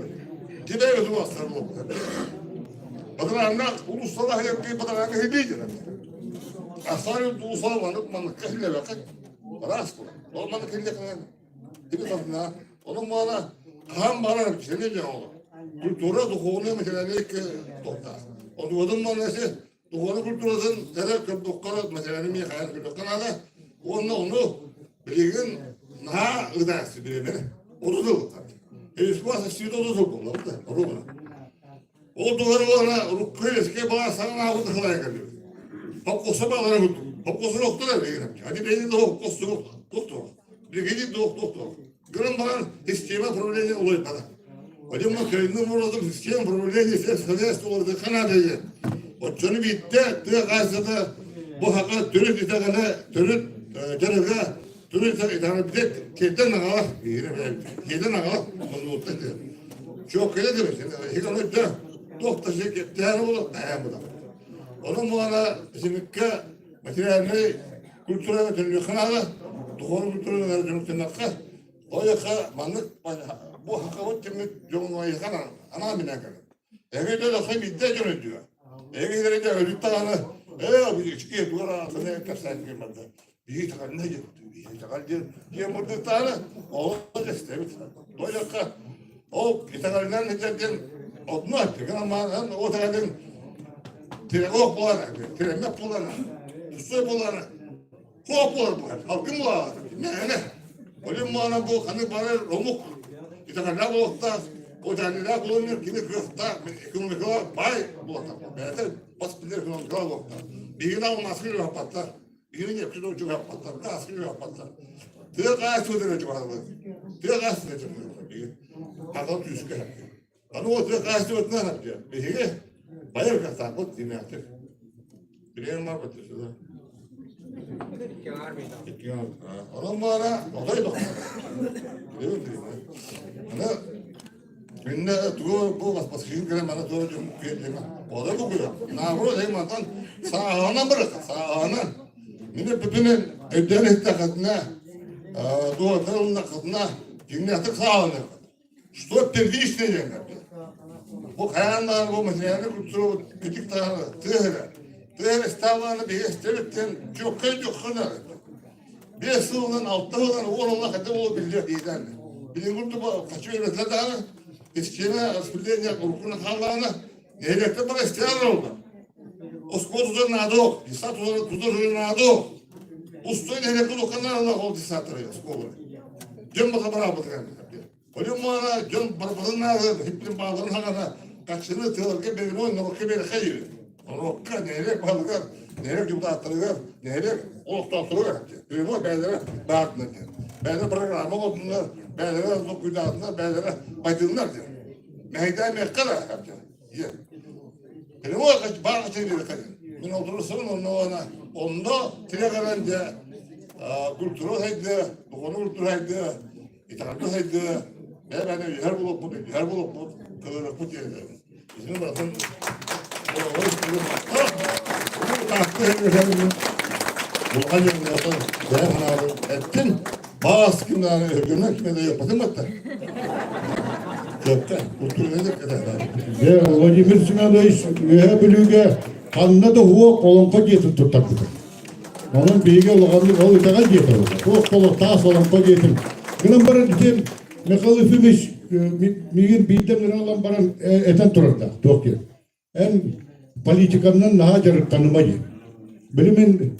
Dibe gözü bastırma oldu. Badanlarına uluslararası hayatı badanlarına hediydi. Asari ulusal varlık manlık kahille bakın. Rast bu. Olmadı kahille kadar. Dibe kadına. Onun bana kan bana bir şey ne diyor oğlum? Kültüre duhunu mesela ne ki dokta. O duhudun manası duhunu kültürasın terör köpdokları mesela ne hayal köpdokları onu bilgin na ıdası birbirine. Otudu. Eşkuası şiir otudu bunlar da. Orada. O duvarı bana rukkayla bana sana avut kılaya geliyor. Hapkosu bağlara vurdu. Hapkosu noktalar benim. Hadi beni de hapkosu doktor. Bir gidi doktor. Görün bana sisteme problemi oluyor bana. Hocam ben köyünden vururdum sistem problemi ise sırası olurdu Kanada'yı. O çönü bitti. Tığa karşıda bu haka dönüp itakana dönüp dönüp Turist idare bir de kedden ağlar. Kedden ağlar. Onu mutlaka. Çok öyle demiş. Hiç onu da doktor şirket yani bu dayanmadı. Onun bu ara şimdi materyalini kültüre dönüyor kanalı. Doğru kültüre dönüyor kanalı. O yaka manlık bu hakavet kimi jongoyu kana ana bina kana. Eve de lafı bitti dönüyor. Eve de öyle tane. Bir çıkıyor duvara sana tersen girmedi. Bir takal ne yaptı? Bir takal diye mutlu tane. O da istemiyor. Doyaka o İtalyanlar ne derken onu attı. Ama o takalın tren ok bulanı, tren ne bulanı, su bulanı. Hop olur bu. Halkım bu ağır. Ne? Olim bana bu kanı bana romuk. İtakalya bulutta. O canlılar kullanıyor. Kimi kıyafta. Ekonomik olarak bay bulutta. Belki bas bilir ekonomik olarak bulutta. Bir gün alın askeri yapatlar. Bir gün yapıcı ucu yapatlar. Bir askeri yapatlar. Tığı gayet söyleyecek varlığı. Tığı gayet söyleyecek varlığı. Hakan tüyüskü yapıyor. Ama o tığı gayet söyleyecek yapıyor. Bir gün bayır kastan kut dinle yapıyor. Bileğim var batıyor şurada. Onun bana odayı bak. Biliyor musun? Ana günde bu bas şiir gelen bana doğru cümle kuyuyor. O da bu kuyuyor. Nağru değil mantan sağına bırak. Sağına. Mine bütünün evden etti kadına. Doğru kadına. Dinletik sağına. Что перди işleyecekler. Bu kayanlar bu meseleleri kurtulup küçük tağını tığırı. Tığırı istavlarını bir istelikten çok kadar. Bir sığınan altta olan oğlunla kadar o biliyor diyden. Bilin kurtu bu kaçıyor mesela İskine asfilden ya kurkuna kalağını neylekte bana istiyorlar oldu. Osko tuzun adı yok. Disa tuzun adı yok. Ustoy neylekte dokanlarla oldu disatırıyor. Cem baka beraber yani. Olim bana cem barbadın adı hiplim bağların halana kaçını tığırge benim oyunla bakı beni kayıyor. Rokka neylek balıklar, neylek yumda attırıyor, neylek olukta attırıyor. Benim o beylere bağırtınlar diyor. Beylere programı oldular, beylere azlık güdadınlar, beylere baydınlar diyor. Meydan mekkala yapıyor. Benim o bağır kaçını bir kayıyor. Ben oturursun onda tilegarınca kültürü haydi, bu konu kültürü haydi, İtalyanı haydi. Ben her bulup bu, kılırık bu diye. İsmini bırakın. Bu acı yapın. Ben ettim. Bazı kimler öldürmek kime de yapmadım hatta. Köpte. Kültürü nedir kadar? Ve Vladimir Simenovich ve bölüge kanına da huo kolonka getir tutaklı. Onun bilgi olağanlık ol itağa getir. Bu kolon tas olonka getir. Günün barı ditim Mekal üfümiş migin bildiğimleri olan bana eten turarda. Tokyo. En politikandan daha jarık tanımayı. Bilimin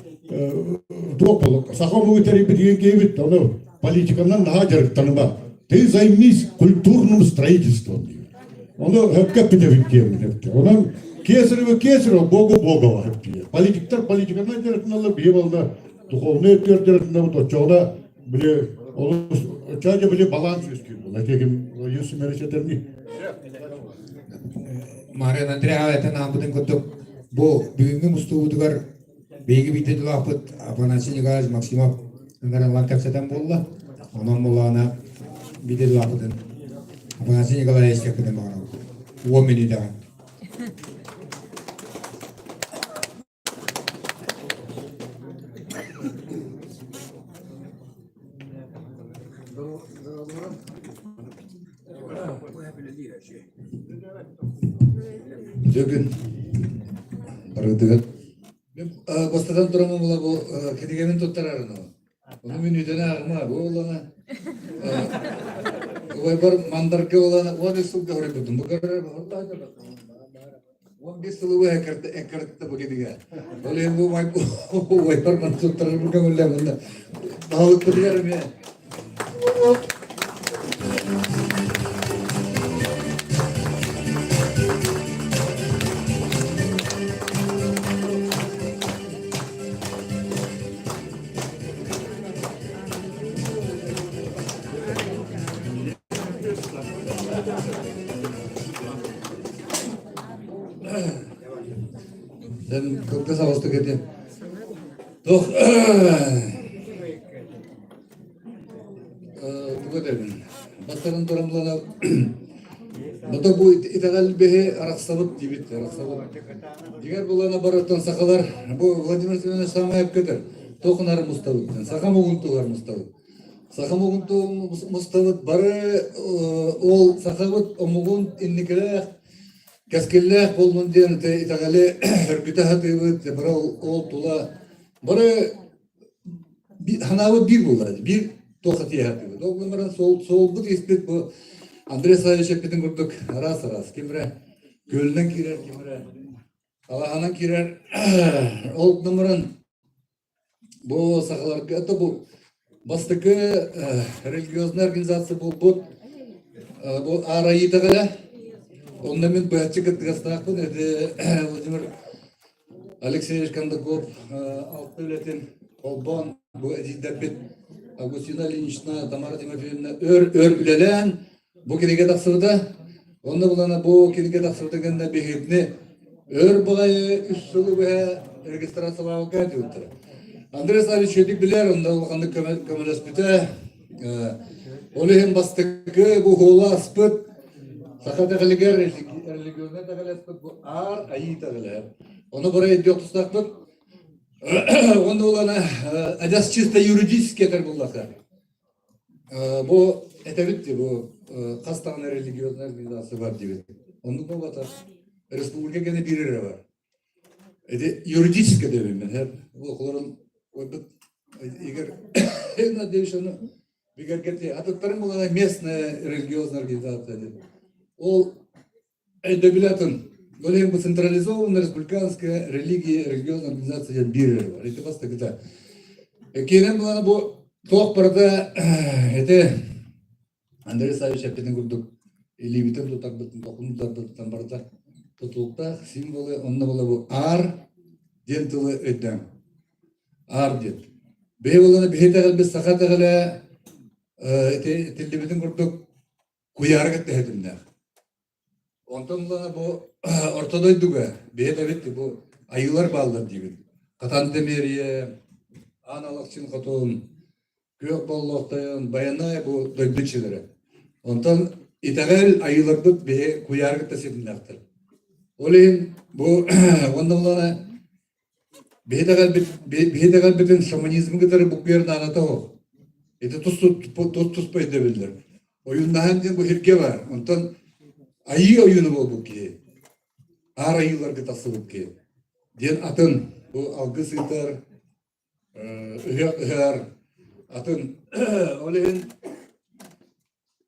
dokolu. Sakon bu teri bir diye gevit onu politikandan daha jarık tanıma. Te zaymis kulturnum строительство. Onu hep kapitavit diyelim. Onun kesri bogo var hep diye. Politikandan jarık nalı bir balda duhovne etler jarık bu çoğuna bile onu sadece bile balans istiyor. Lakin yüzü mereçeterni. Marian Andre aveten ambudun kutuk bu büyüğü mustuğudugar beygi bitti lapıt apanasını gaz maksimum ngaran langkap setan bolla onun bollana bitti lapıtın apanasını gala eski kıdım ara o menü daha Bugün arıdık. Bastadan duramam ola bu kedigemin tuttararın o. Onu minüdene ağırma bu olana. O var mandarke olana o ne sulga oraya buldum. Bu kadar Allah da bak. O bir sulu ekartta bu kediga. Öyle bu var man tuttararın bu kamulla bunda. Dağlık kedigerim ya. Dan kırkta savaşta gitti. Doch, bu dedim. Bastanın duramlarına, bu bu itagal behe araksalıp dibit, araksalıp. Diğer bulana baratan sakalar, bu Vladimir Simenovich sama hep gider. Tokunar mustavut, sakam oguntular mustavut. Sakam oguntu mustavut, barı ol sakavat omugun innikler. Kaskellah bolmun diyen te itagale hırgıta hatıyıvıt, bara ol tula, bara hanavı bir bular, bir toqatiye hatıyıvıt. O numaran sol bu ispet bu, Andrei Sayışep bidin kurduk, aras, kimre, gölden kirer, kimre, Allah'anan kirer, ol numaran, бу сакаларга это бу бастыкы религиозный организация бу АРАИ тагала. Онда мен бәтчик тыгастакпын. Это Владимир Алексеевич Кондаков алты өлетін Колбан, бу Эдидабет, Августина Ильинична, Тамара Тимофеевна өр үлелен бу кенеге тақсырда. Онда булана бу кенеге тақсырда генде бехетне өр бұғайы үш жылы бе регистрациялауға кәді өттірі. Андрей Савич өтік білер, онда олғанды көмелеспіті. Олеген бастықы бу хола аспыт, сақаты ғылігер религиозны тағылы аспыт, бу ар айы тағылы. Оны buraya идет устакпыт. Оны олана адас чисто юридически этер буллака. Бу это битти, бу кастагына религиозный организация бар дебет. Оны болата республика гене бирире бар. Это юридически дебем мен. Хеп окуларын ойбыт егер на девишаны бигер кетти. Атыттарын булана местная религиозная организация деп. Ол эдебилатын Голем бы централизованная республиканская религиозная организация Бирер. Это просто где-то. Кейнен была бу тох парада это Андрей Савич опять говорит, или битем то так битем тохун там парада тотулта символы онна была бу ар дентылы эдем. Ар дет. Беволана бехетагал без сахатагала это телебитем говорит куяргат тетимнах. Онтон бу ортодойдуга бетебетти бу айылар балдар дигин. Катан демерие, аналык чин котун, көк боллоктойон, баянай бу дойдучилери. Онтон итагел айыларды бе куяргы тасибинактыр. Олин бу ондолана бетагел битен шаманизм гытары букерин анатоо. Это тус пайда билдер. Оюндан бу хирге бар. Онтон айы ойыны болбук ки. Ар айыларга тасыбык ки. Ден атын бу алгы сыйтар ыгар атын олен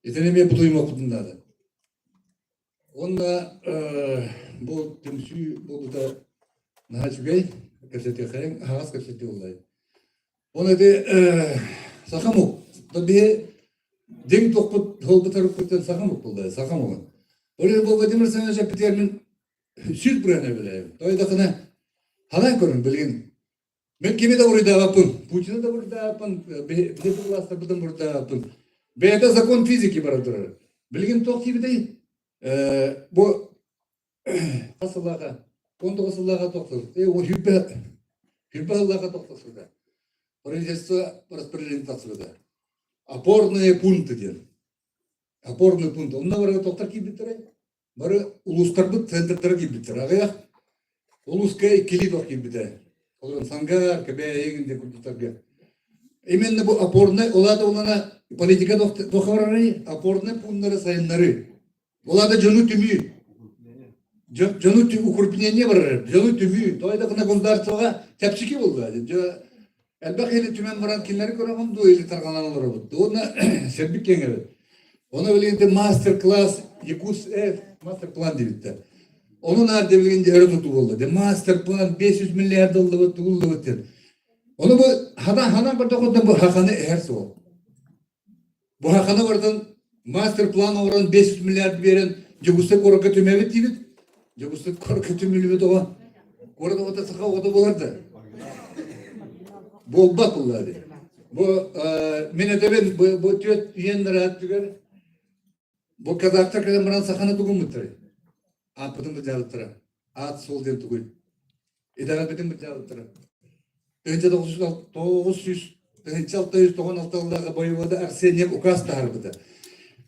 итенеме бутуймокутундады. Онда бу темсүй болута нахачугай касете хайын агас касете олай. Оны де сахамук. Табе ден токпут холбутарып кетен сахамук болду. Сахамук. Оле бу Владимир Семенович Петермин сүз бүрәне беләм. Тойда гына халай көрүн белген. Мен кеме да урыда апын, Путин да урыда апын, бе властта бутын урыда апын. Беда закон физики барадыр. Белген ток кибидей. Бу асылага, конто асылага токтор. О хүббе аллага токтосуда. Правительство распределение тасыда. Опорные пункты ден. Опорный пункт. Онда бара токтор кибитре. Бары улустарбыт центрдер кибитре. Агаяк улускай килидор кибитре. Олар сангар кебе егинде култарга. Именно бу опорный олада улана политика тохараны опорный пунктлары сайыннары. Олада жonu түмү. Жonu түмү укрупнение бар. Жonu түмү. Тойда гына государствога тепчики болду. Әлбәттә түмен баран килләр көрәгән ду или тарганалар булды. Оны сербик кеңе. Оны белгәндә мастер-класс Якутс мастер-план дибитте. Оны нәрдә белгәндә өрә туту булды. Мастер-план 500 миллиард доллар тулды бит. Оны бу хана бер токында бу хаканы әрсә. Бу хаканы бардан мастер-план орын 500 миллиард берен Якутска корка төмәбит дибит. Якутска корка төмәлебит ова. Корда ота сака ота буларды. Бу батуллады. Бу менә дәбен бу төт ендерат түгел. Бу казактар кадән баран сахана түгел мутыр. Апытын бит Ат сол деп түгел. Идара битен бит ялтыра. Önce 996 yıllarda boyunca Arseniyek ukaz tarihinde.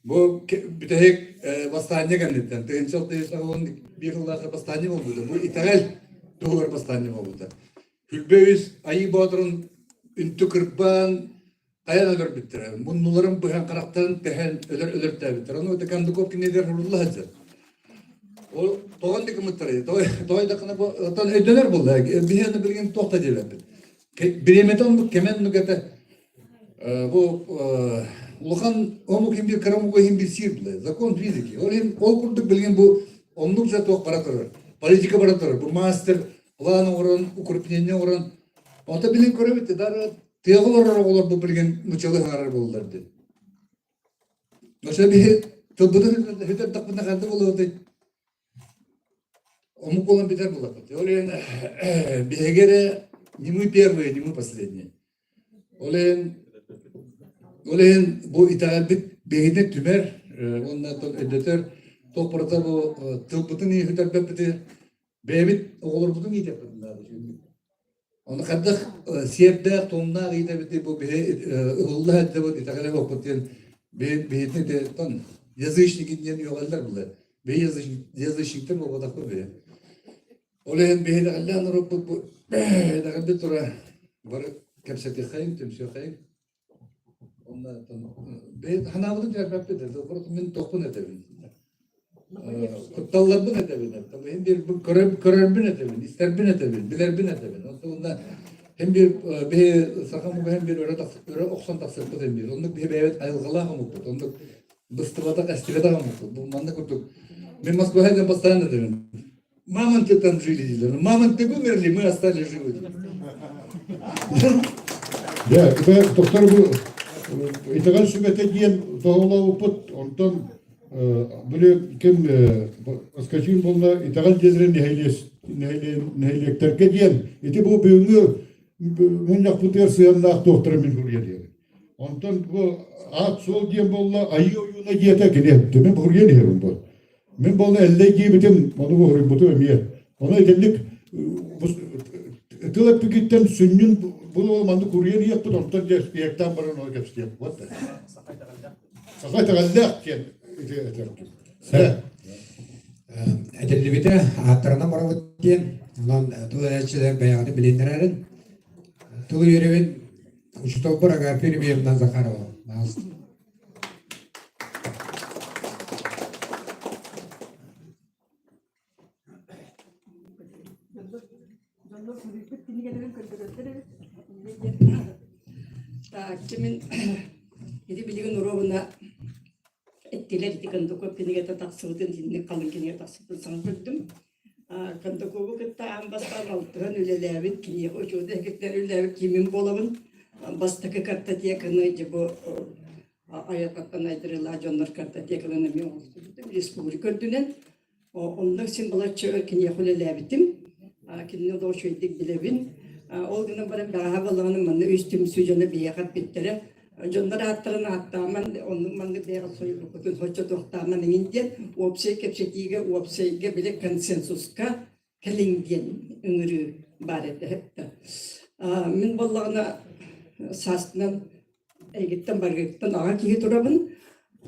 Bu bütehek bastaniye geldi. 991 yıllarda bastaniye oldu. Bu İtalyan doğru bastaniye oldu. Hülbeyiz ayı badırın üntü kırpan ayağına göre bitti. Bunların bu karakterin tehen ölür tabi. Onu ötekendi kopki nedir Allah hazır. O toğan dikkat mutları. Toğayda kana bu atan ödeler buldu. Bir yana bilgin tohta diyelim. Biremeton bu kemen nugata bu Лухан ому ким bir karamı him bir sirble. Закон физики. Ол курдук билген bu onlukça tok paratır. Politika paratır. Bu master plan oran, укрепление oran Ota bilin köröbütte dar tığılır olur bu bilgen muçalı harar bollardı. Oşa bir tılbıdı hütet takbına kaldı bolurdu. Omuk olan biter bulakıt. Olen бегере не мы первые, не мы последние. Olen bu itaat beyine tümer, ondan sonra editör toprakta bu tılbıtın iyi hütet bepti. Beybit olur butun iyi yapınlar. Onu kadar siyerde tonlar iyi de bu Allah da bu itaat okutuyor. Beyine de ton yazı işini gidiyor yollar bunlar. Bey yazı işini bu kadar böyle. Olen beyne Allah'ın Rabbi bu da bir tura var kapsati khayım temsil khayım. Ondan bey hanavudun cevap dedi. Doğru min topun edebin. Kuttallar bin edebin. Tabii hem bir körer bin edebin, ister bin edebin, biler bin edebin. Ondan hem bir sakamı hem bir öyle oksan taksır kudem bir. Onu bir evet ayrılağı mutlu. Onu bıstıvada estivada mutlu. Bu manda kurduk. Ben Moskva'da bastan edebin. Мамонты там жили, мамонты вымерли, мы остались живы. Ya, doktor bu itagan sübete diyen doğula uput ondan böyle kim askacıyım bununla itagan cezre nehilekterke diyen iti bu büyüğü münyak puter sıyanlak doktora min hurya diyor. Ondan bu at sol diyen bununla ayı oyuna diyete gine demin hurya diyorum bu. Men bunu elde gibidim, onu bu hırım butu ömüye. Ona edelik, tılak tükitten sünnün bunu olmandı kuruyen yaptı, ondan yekten barın onu kapsıtı yaptı. What the? Sakay takallak diyen. Edelli bite atlarına maravut diyen, ondan tulu elçiler beyanı bilindirerin. Tulu yürüvün, uçtu bırağa firmiyemden Zakarova. Kimin idi bilgin urobuna ettiler idi kandıko pinigete taksıdın dinle kalın kineye taksıdın sana gördüm. Kandıko bu kıtta an bastan altın ülelevin kineye koşuyordu. Ekekler ülelevin kimin bolavın bastaki karta diye kanayıcı bu ayak attan aydırıla canlar karta diye kanayıcı mi oldu. Respublik gördüğünen ondan simbalar çöğür kineye ülelevitim. Kineye doğuşuyorduk bilevin. O günün bana daha balığının bana üstüm sücünü bir yakat bittere. Jonlar atlarına attağımın, onun bana bir yakat soyup bütün hoca doğtağımın indiyen, opsey kepçetiğe, opseyge bile konsensuska kelindiyen ünürü barede hep de. Min balığına sasından, gittim bargıttan ağa kiye durabın.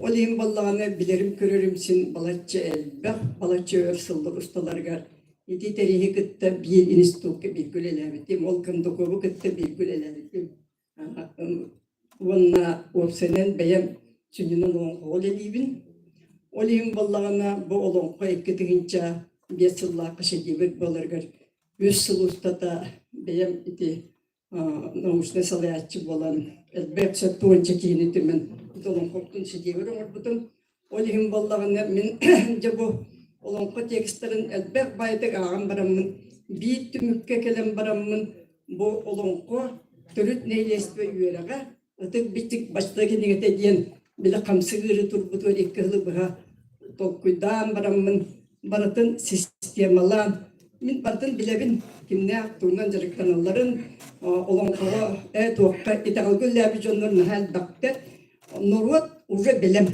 Olayım balığına bilirim körürüm sin balatçı elbek, balatçı örsıldır ustalargar. İdi terihi kıtta bir institutka bilgülelevitim, olkanda kovu kıtta bilgülelevitim. Vonna opsenen beyem sünnünün oğul elibin. Olayım ballağına bu olun koyakıtığınca bir sılla kışı gibi bolırgar. 100 yıl ustada beyem iti namusne salayatçı bolan elbek sattuğun çekini tümen. Olun korktun şediği bütün. Olayım ballağına min bu Olonko tekstlerin elbek baydık ağam baramın, bir tümükke kelen baramın bu olonko törüt neylespe üyeraga, ıtık bitik baştaki nigete diyen bile kamsıgırı turbutu ekkıhlı bıha tolkuydağım baramın baratın sistemalan, min baratın bilevin kimne aktığından jarık kanalların olonko okka itagalgülle jonların hal bakte norvat uğra bilem.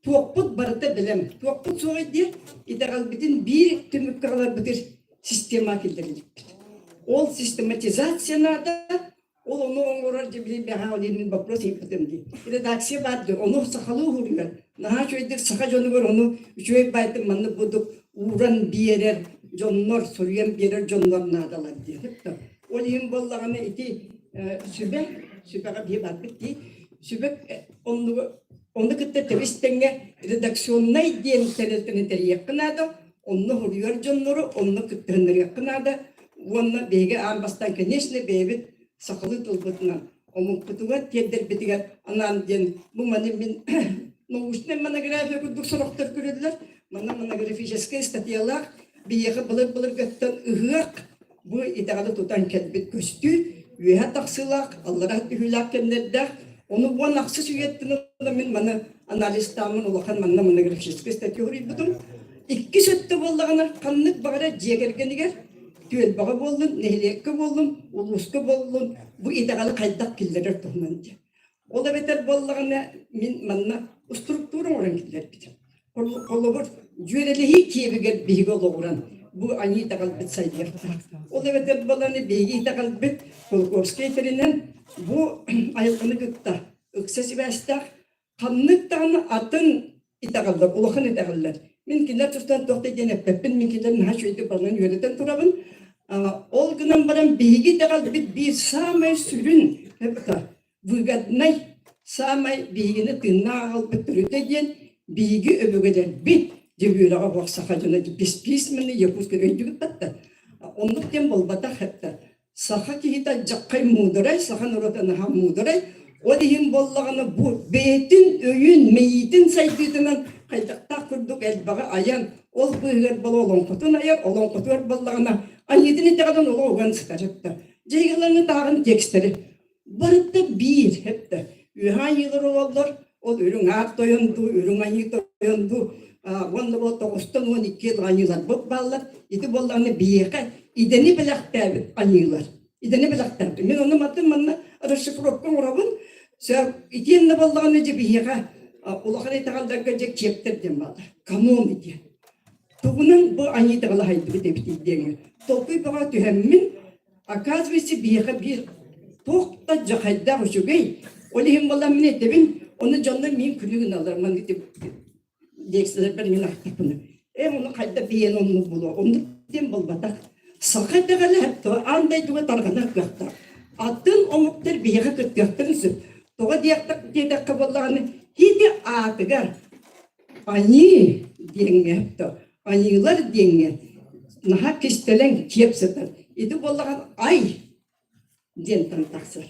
Tuakput barıta bilem. Tuakput soğuk diye ideal bütün bir tümükkalar bitir sistema kildirilip. Ol sistematizasyona da onu oğurarca bilin bir havalinin bakros yapıdım diye. Redaksiye vardı. Onu sakalı vuruyor. Naha şöyledik saka jonu var onu. Şöyle baytım manı buduk uğran bir yerer. Jonlar soruyan bir yerer jonlar nadalar diye. Olayım bollağına iti sübeka bir bakıp diye. Sübek onu kıtta tevistenge redaksiyonuna diyen teretini yakınada, onu huruyor canları, onu kıttırınır yakınada, onu bege ambastan kenesle bebet sakalı tulbutuna, onun kutuğa tedder bitigar anan diyen bu mani bin noğuşne monografiya kurduk soruqtar körediler, monografiyeske statiyalar bir yakı balık gıttan ıhık bu itağı tutan kelbet köstü, üye taksılak, Allah'a tühülak kenderde, onu bu naksız üyettini min bana analiz tamın olakan manna manna grafisik statüori butum. İki sötte bollağına kanlık bağıra ciğergeniger, tüel bağı bollun, nehliyekki bollun, uluska bollun, bu itağı kaydak killerer tohmanca. Ola beter bollağına min manna strukturun oran killer bitir. Kolobur jürelehi kiyebiger bihigo oğuran. Bu ani takalbet sayıyarlar. Ola beter bollağına bihi takalbet Kolkovski terinden bu ayakını gıtta. Öksesi bestak. Kanlıktan atın itakallar, ulakın itakallar. Minkiler tutan tohta deneppeppin, minkilerin haşveydi balın yöneten turabın. Ol gınan baran bihi takalbet bir samay sürün. Hepta. Vıgadnay samay bihini tınna ağalbet türüte diyen bihi öbügeler bit. Cebürağa baksa hacına pis mini yapus görüntü batta. Onluk den bol batak hatta. Saha ki hita jakkay muduray, saha nuratan ha muduray. O dihim bollağını bu beytin, öyün, meyitin saydıydığından kaydakta kurduk elbağa ayan. Ol bıyıgar bol olan kutun ayar, olan kutuar bollağına. Anyedini teğadan ola oğan sıkarıpta. Ceygalarını dağın tekstleri. Barıtta bir hepte. Ühan yılır oğullar, ol ürün ağır doyandu, ürün ayı doyandu. Onda bu 9-12 yıl anyılar bu ballar. İdi bollağını biyeka. İdeni bilak tabi anyılar. İdeni bilak tabi. Men onu matın manna arşifrokkan urabın. Sen itiyen de bollağını cebiyeka. Ulağın itakaldan görecek çeptirdim bana. Kamuğum iti. Tuğunun bu anyı tağla haydı bir tepti iddiğini. Topuy bağa tühemmin. Akazvesi biyeka bir tohta cahayda hoşugay. Olihim bollağın min etebin. Onu canlı min külüğün alır. Man gidip dekseler ben min ahtapını. Onu kayda biyen onu bulu. Onu dem bol batak. Sakay dağılı hepto. Anday tuğa targana kıhta. Atın omukter biyeka kıhtiyakların süt. Toğa diyaktak diyedak kabalağını. Hidi atıgar. Ani diyenge hepto. Anilar diyenge. Naha kistelen kiyepsetar. İdi bollağın ay. Diyen tantaksır.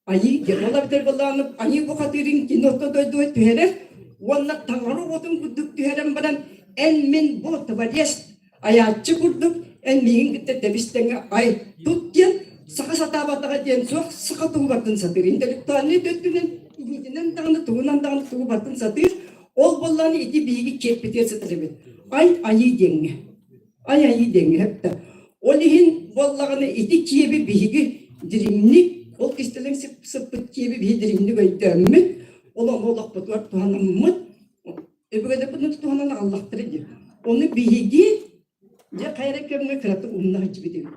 Ani gerala biter bollağını. Ani bu katirin kinoto doydu tüherer. Wanna tangaru otun kuduk tüherem badan. En min bu tabariyas. Ayatçı kurduk. En mingin gitte tebistenge ay tutken. Saka satabataga diyen sok. Saka tuğu batın satır. İntelektualini döttünen. İdinen dağını tuğunan dağını tuğu batın satır. Ol bollağını iti bilgi keppetir satır evet. Ay ayı denge. Ay ayı denge hep de. Olihin bollağını iti kiyebi bilgi dirimlik. Ol kistelen sıppıt kiyebi bilgi dirimlik öydemmit. Ola olak batuar tuhanamıt. Öbürde bunu tuhanan Allah'tır diyor. Onu bilgi ya kayrak görme kıratı onunla hiç bir değil.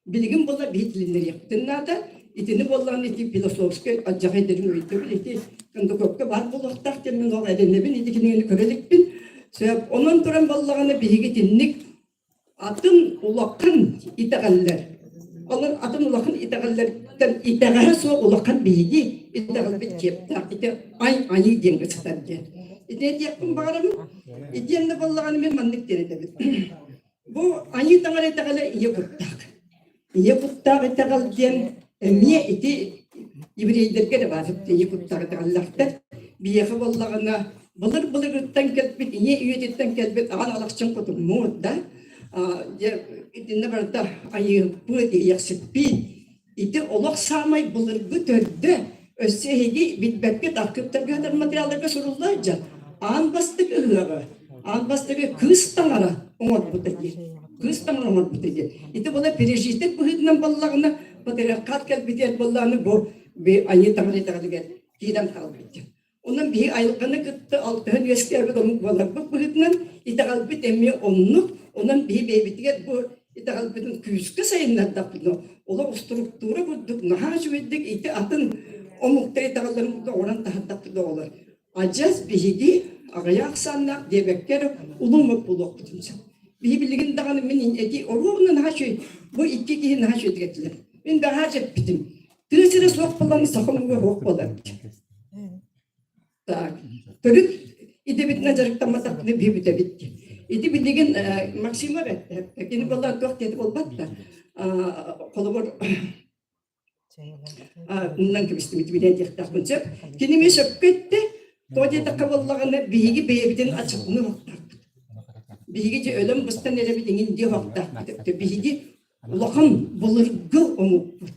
Bilgin bolla bihitlинleri yaptığında da itini bollan iti filosofske acayip ederim öyle iti kandı kokka var bolaktak demin o edene bin itikini körelik bin. Sebep onun turan bollağını bilgi tinnik atın ulakın itagaller. Onun atın ulakın itagallerden itagara so ulakın bilgi itagal bit kepta ite ay denge çıtar diye. İte diyakın bağırım. İtiyende bollağını ben mandık denedi. Bu ayı tangara itagala iya kuttak. İyi kuttak itagal diyen niye iti İbreylerge de var. İyi kuttak itagallardır. Bir yaka bollağına bılır ırttan kelbet, iyi üyetetten kelbet ağan alakçın kutum muğda. İtinde barda ayı bu eti yaksıppi. İti olak samay bılırgı tördü. Össehegi bitbekke takıptar kadar materyallarga sorullayca. Ağan bastık ıhıra. Ağan bastık kız tangara. Umar bu teki. Kız tangara umar bu teki. İti bola perejistek bıhıdından bollağına materyal kat kelbet bollağını bu. Bir ayı tangara itagali gel. Kidam kalbet. Onun bir aylıkını kıttı altın yesker bir omuk bolar. Bu bıhıdından itagalbet emmi onluk. Onun bir bebetiger bu itagalbetin küskü sayınlar da bunu. Ola struktura kurduk. Naha şüveddik iti atın omukta itagallarımızda oran tahaddaklı da olur. Acaz bihidi ağaya aksanlar debekker ulumuk buluk bütünse. Bihi bilgin dağını menin eti oruğunun naha şüy. Bu iki kihi naha şüy edgettiler. Ben de harcap bitim. Tırısırı soğuk bulanı sakımı hoğuk bular. Tak. Törük ide bitine jarıktan matakını bir bite bitti. İdi bilgin maksima vetti. Kini vallahi dört dedi olmadı da. Kolabor bundan kibistim iti bilen diyektak bunca. Kini mi sökketti. Toje takavallağını bihigi beyebiden açıklığını hoktak. Bihigi ölüm bıstan erebidin indi hoktak. Bihigi Улахан булыргы омукпут.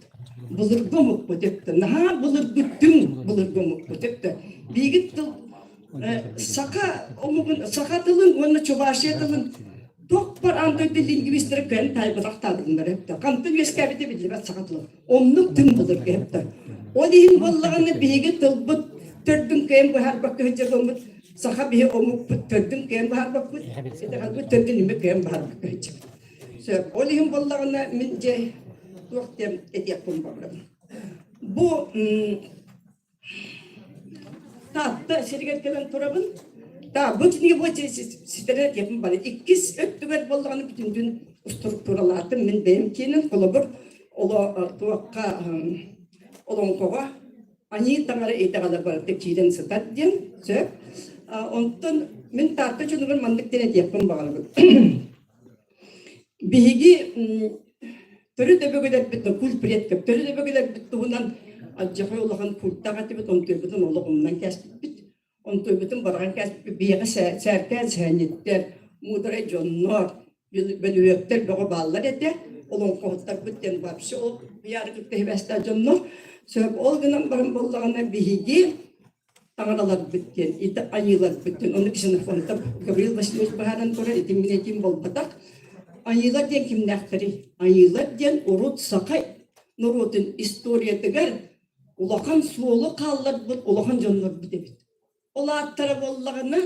Булыргы омукпут депті. Наха булыргы омукпут депті. Бейгіт тыл сақа тылын, оны чувашия тылын тоқ бар андойды лингвистері кән тайбырақтадыңдар депті. Қанты вескәбеті білдібәт сақа тылын. Омнық тым булыргы депті. Ол дейін болағаны бейгіт тыл бұт төрдің кән бұхар бақы хүтер болмыд. Сақа бейі омукпут төрдің кән бұхар бақы хүтер. Төрдің үмі кән бұхар бақы хүтер. Олihim bollağına mince tuğdem ediyapım bağırım. Bu tahta şirket gelen turabın ta bu çünkü bu sizlere yapım bana ikiz öttüver bollağını bütün gün strukturalatım min benimkinin kolabur ola tuğka olan koğa ani tangara etagala var tekçiden satat diyen söp ondan min tahta çünkü mandık denet yapım bağırım. Bihigi törü de böyle bitti kul priyetkep törü de böyle bitti bundan acaba olahan kultağa tipi tontuyubun olağımdan kestik bit ontuyubun baran kestik biye serkez henetler mudre jonlar belüyekler böyle ballar ede olan kohtar bitten vapsi o bir yargı tehvesta jonlar sebep olgunun baran bollağına bihigi tangaralar bitten ite ayılar bitten onu kişinin fonda Gabriel Vasilievich baharan kora ite minetim bol batak Ayılar diyen kimdekleri? Ayılar diyen urut sakay. Nurutun istoriyatıgar. Ulakan suolu kallar bud, ulakan canlar bidebit. Ola attara bollağına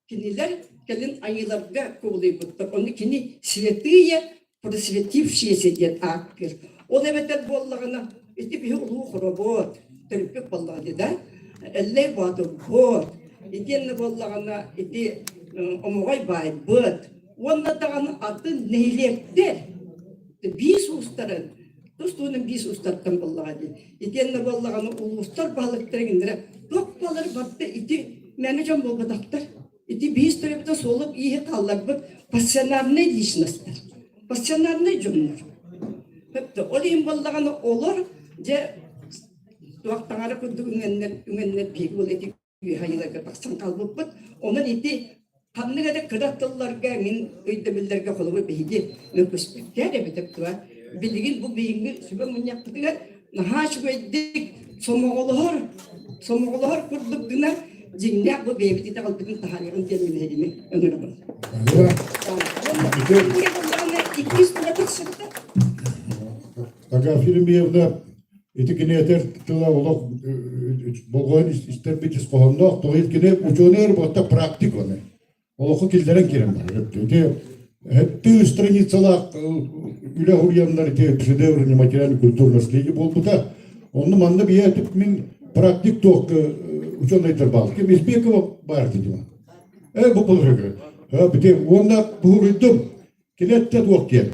kiniler gelin ayılarga kovuluy buddur. Onu kini svetiye, prosvetiv şiyesi diyen akir. O demeter bollağına iti bir ulu kurabot. Törpük bollağı dedi. Elle badı bot. İtiyenle bollağına iti omugay bay bot. Onlardan adı neylekler. Biz ustaların, dostluğunun biz ustalardan vallahi. İtiyenle vallahi uluslar balıklarına dokpaları battı iti menajan bolgadaklar. İti biz tarafta solup iyi kallar bu pasyonlarına ilişnaslar. Pasyonlarına cümler. Hep de olayım vallahi olur. Ce vaktanlara kurduk üngenler pek ol eti hayırlar baksan kalbuk bud. Onun iti Hamnegede kıratıllarga min öydemillerge kolumu beygi öpüspükke de bitektuwa. Bilgin bu beyingi sübe munyaktıgar. Nahaş beydik somoğuluhor kurduk dına jinnek bu beybiti de kalbidin tahaniyarın temini hedimi öngürümün. İki üstüne tıksıktı. Aga film bir evde etikini yeter tıla olak bolğan ister bitis kohandak toğit kine uçoner botta praktik onu. Олоху килдерен керем бар. Хетти страницалар үле хурьяндар те шедеврный материальный культурный наследие болбута. Онны манда бия тип мин практик ток ученый тербал. Кем Избекова бар дидим. Бу полрыгы. Бите онда бурдум. Келетте ток кен.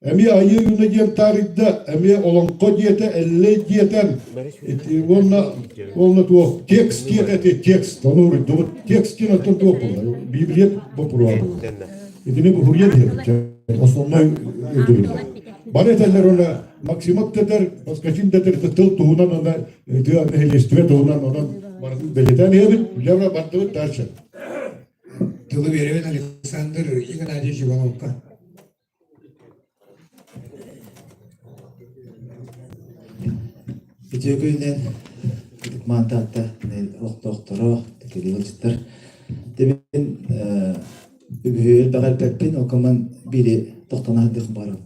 Эми айы юна дем тарихда эми олонко диете элле диетен. Онна ток текст диете текст. Онур ду текст кина ток болду. Библия популар. Идине бу хурья диет. Основной ödüller. Bareteller ona maksimum teter, başkaçın teter tıl tuğunan ona diyor helestire tuğunan ona beleten evet, levra battı terçe. Tılı vereven Alexander Ignatyevich Ivanovka. Videogönden mandatta doktora teknolojistler demin ügüyel bagal pepin okaman biri toktana hadik barım.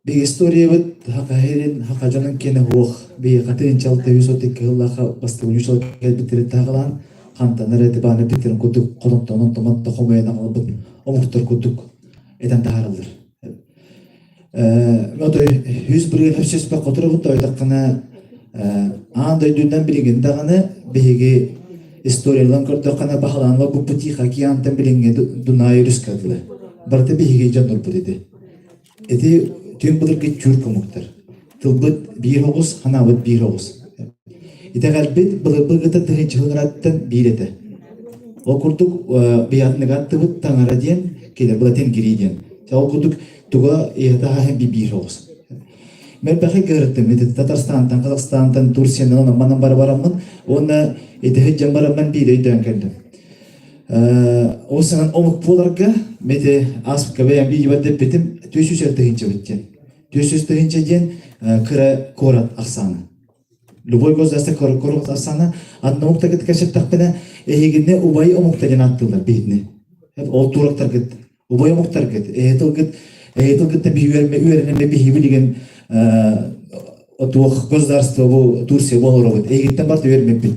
Bir istoriya bit hakahirin hakajanın kene hoğ bir katirin çaltı yüsotik hıllaha bastı unyusal gelbitirin tağılan kantanır etibane bitirin kuduk koduntonun toman tokumayın ağabıt omuktur kuduk eden taharılır. Oto 101 yıl hepsiz bak oturup da oydakına anda dünden bilgin dağını bihigi istoriyalan kordakana bahalanla bu puti hakiyantan bilinge dunayı rüskadlı. Barda bihigi canur budidi. Eti tüm budur ki çürk omuktur. Tılbıt bir hoğuz, hanabıt bir hoğuz. Ite galbit bılgıta tıhı çıhırattan bir ete. O kurduk biyatını gattıbıt tangara diyen kelir bulaten giri diyen. O kurduk tuga ihta hem bir hoğuz. Ben bakı gördüm. Tatarstan'dan, Kazakistan'dan, Türkiye'den ona manam barbaramın. Ona ete hıccam baramın bir öydüğün kendim. Осынан омук боларга мете аспка бәян бии бат деп битим 400 тыгынча биттен. 400 тыгынча ден кыра корат аксаны. Любой государство корат аксаны адна мукта кет кешеттак бена эгине убай омукта ден аттылар битне. Ол турактар кет убай омуктар кет этил кет үйренме бии билген отух государство бу Турция болоробут. Эгиттен бар үйренме бит.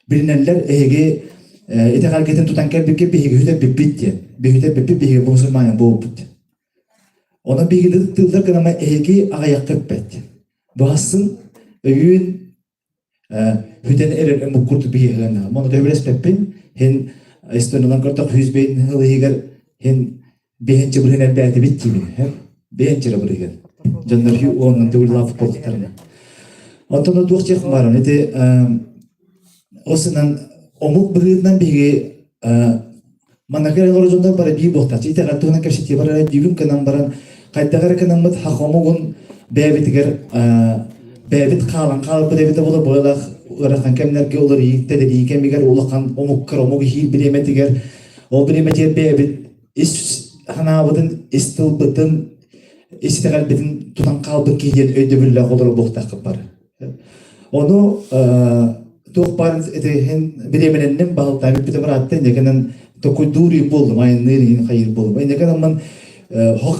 Билинелер эге ite harketin tutan kelbeke bihiga hüte bibitti. Bihüte bibitti musulmanen boğuput. Ona bilgilik tıldır kanama egi ağayak köppet. Bu hasın öğün hüten erer ömü kurtu bihigana. Monu dövres peppin hen istonulan kortak hüzbeyin hılıhigar hen bihençe burhin elbette bitti mi? Bihençe burhigar. Canlar hü onun dövüla futboluklarına. Ondan da çek varan ite osnan omuk bıgıdan biri manakere horizonda para bir bohtaç. İte kartuna kaşıtı para divim kanam baran kaydagar kanam mat hakomugun bebetiger bebet kalan bebet bola bola orakan kemler ki olur iyi tederi kemiger ulakan omuk kar omuk hi bilemetiger o bilemetiger bebet is hanabıdın istil bıdın istegal bidin tutan kalbın ki yen ödebülle olur bohtaç kapar. Onu Tuh parents itu hen bilemenenim bahal tabi pita meraten jangan toko duri bol main neri khair bol main jangan man hok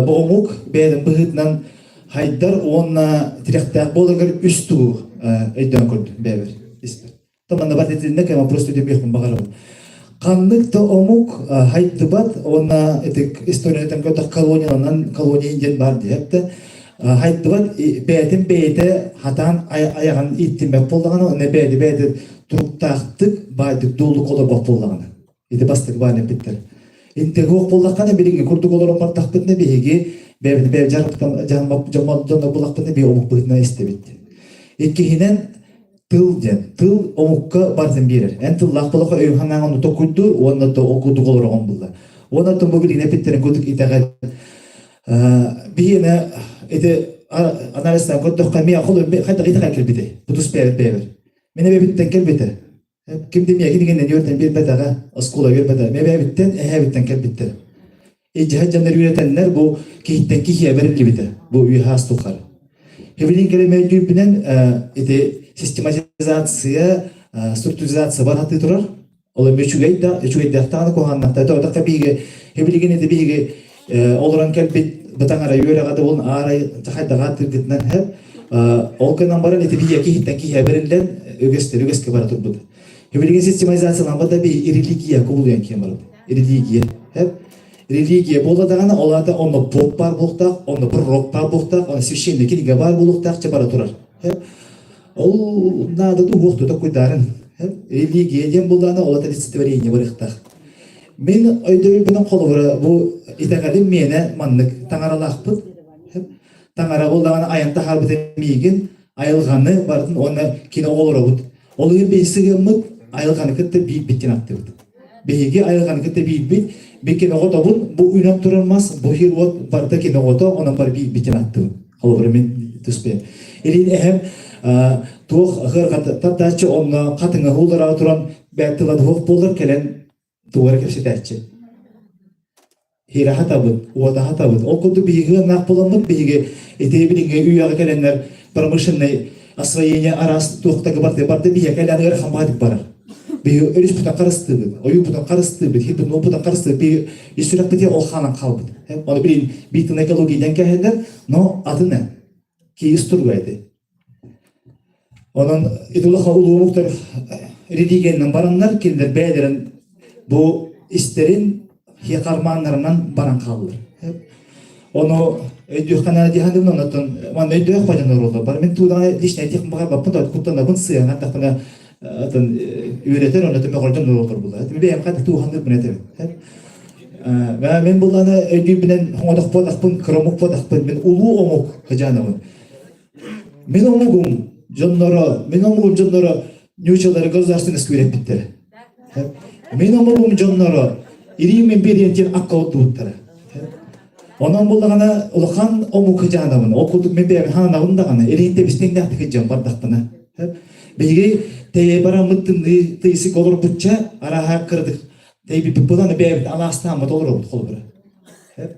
bohomuk beden behit nan haydar ona direktak bol agar üstü edan kod beber ister. Teman dapat itu nak yang prosto dia biar bakar. Kandik to omuk haydbat ona itu istorya tentang kota koloni jen bar dia. Haydbat bete hatan ayagan ittimek bolğana ne bete turuktaktık baydık doluk ola bak bolğana. İti bastık bana bitter. İnte hok bolğana bilinge kurduk olarak partak bitne bihigi bebe jarıptan jamaldan bolak bitne bir omuk bitne istebitti. İkihinen tıl omukka barzın birer. En tıllah bolaka öyhanağın onu tokuydur, onu da okuduk olarak on bulda. Ona da bu biline bitterin koduk itagal bihine ite analizden koduk kamiya kolu hayda gita kelbide. Putus beber. Mene bebitten kelbite. Kim demiye gidingen yörten bir betaga askola bir betaga. Me bebitten bitten kelbitte. Cihat üretenler bu kihitten kihiye verir bite. Bu üye hastukar. Hebilin kelime bilen ite sistematizatsiya, strukturizatsiya var hattı durar. Ola meçhuleyda, meçhuleyda kohannatta da tabii hebilin ite bihige oluran kelbit batangara yöre gada bolun aray tahayda gatır gitnen hep olkanan baran ite bihi kihitten kihiye verilen ögeske bara turbudu. Hebilin sistematizatsiya lambada bir iriligiya kubuluyan kiyem var. Iriligiya hep Religiya boladağına olada onu pop var buluktak, onu prorok var buluktak, onu священники liga var buluktak çabara turar. Ol nada du voktu da kuydarın. Religiya diyen boladağına olada listveriyeni varıktak. Men ödevi bunun kolu var bu itagalim mene manlık tangaralakpıt. Tangara boladağına ayanta harbit emigin ayılganı bardın ona kino olur obut. Oluyor besigimit ayılganı kıtta bir bitin attı. Behigi ayılganı kıtta bir bit. Bikin oğuta bu ünem turulmaz, bu hirvot bardaki oğuta ona bar bir bitin attı. Alvaramin tüspe. Elin ehem tuğ hırgat tataçı onunla katına hulara oturan bettilat huk bulur kelen tuğara kepsi terçi. Hira hatabın, uada hatabın. O kudu bihigi nak bulamın bihigi ete bilinge üyağı kelenler paramışınla asvayenya aras tuğta gıbartı bardı bihiye kelen yer hamadik barar. Bir öyle putan karıştı, oyu putan karıştı, bir hipin o putan karıştı, bir istirak bitiyor o kanan kaldı. Onu bir tane ekologiden kehenler, no adı ne? Ki isturgaydı. Onun idullah ulu muhtar religiyenin baranlar kendiler beylerin bu isterin hikarmanlarından baran kalır. Onu ödüyor kanal dihandım anlatın, man ödüyor pajanlar oldu. Bar men tuğdan lişne etik bakar bakın da kuttan bun sıyang hatta bana atan üreter onu tüm kordan olur buldu. Tabii benim kadar 200 bin etem. Ve men bulana ödü bilen hodak podak pun kromuk podak pun men ulu omuk kajanamın. Men omugum jonnora nüçaları gözlersin esküret bitti. Men omugum jonnora irimin bir yentin akkavut tuttar. Onun bulana ulakan omuk kajanamın. Okuduk men benim hanavında kana elinde bistengde atı kajan bardak bana. Begi teye bara mıttın teysi olur butça araha kırdık. Tey bir bulanı bir alastan mı olur bu kol bura.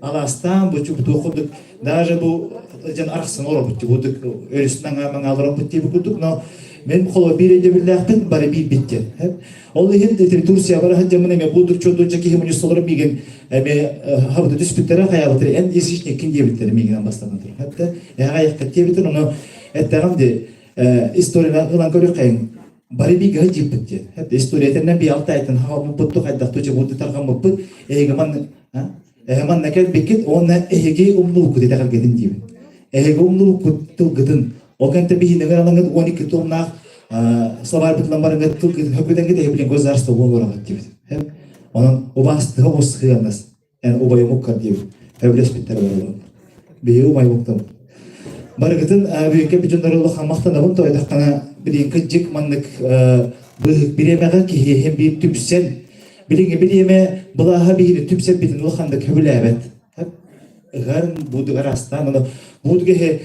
Alastan bu çubuk okuduk. Даже bu can arasın olur bu çubuk ölüsünden alır bu tipi kuduk. No men kolu bir ede birlekten bari bir bitti. Ol hem de Tursiya bara hacamına me budur çodur çeki hem uluslar bilgin me havada dispütlere hayalatır en izişne kin diye bitir migen başladan dur. Hatta ya hayat diye bitir onu ettiğim de istoriya ulan görüyorken bari bir gajip bitti. Hatta istoriyatından bir altı aydan hava mutlu kadar tuğçe budur tarkan mutlu egeman Hemen nakal bekit ona ehege umlu ku tidak gedin gibi. Ehege umlu ku tu gedin. O kan tabi negara langat oni kitu nak sabar bit lambar ngat tu gedin. Hakikaten kita hebling gozar sto bu orang gibi. Hem onun obas tu os khiyanas. Yani obay mukkar gibi. Hebles bitter var. Biyu may muktam. Baragatin büyük bir cundarlı hamakta da bunu toyda kana bir kıcık manlık bir yemeğe ki hem bir tüpsel bilime bulaha bir tüpsel bitin ulxanda köbülevet. Hep garın budu garastan onu budu ge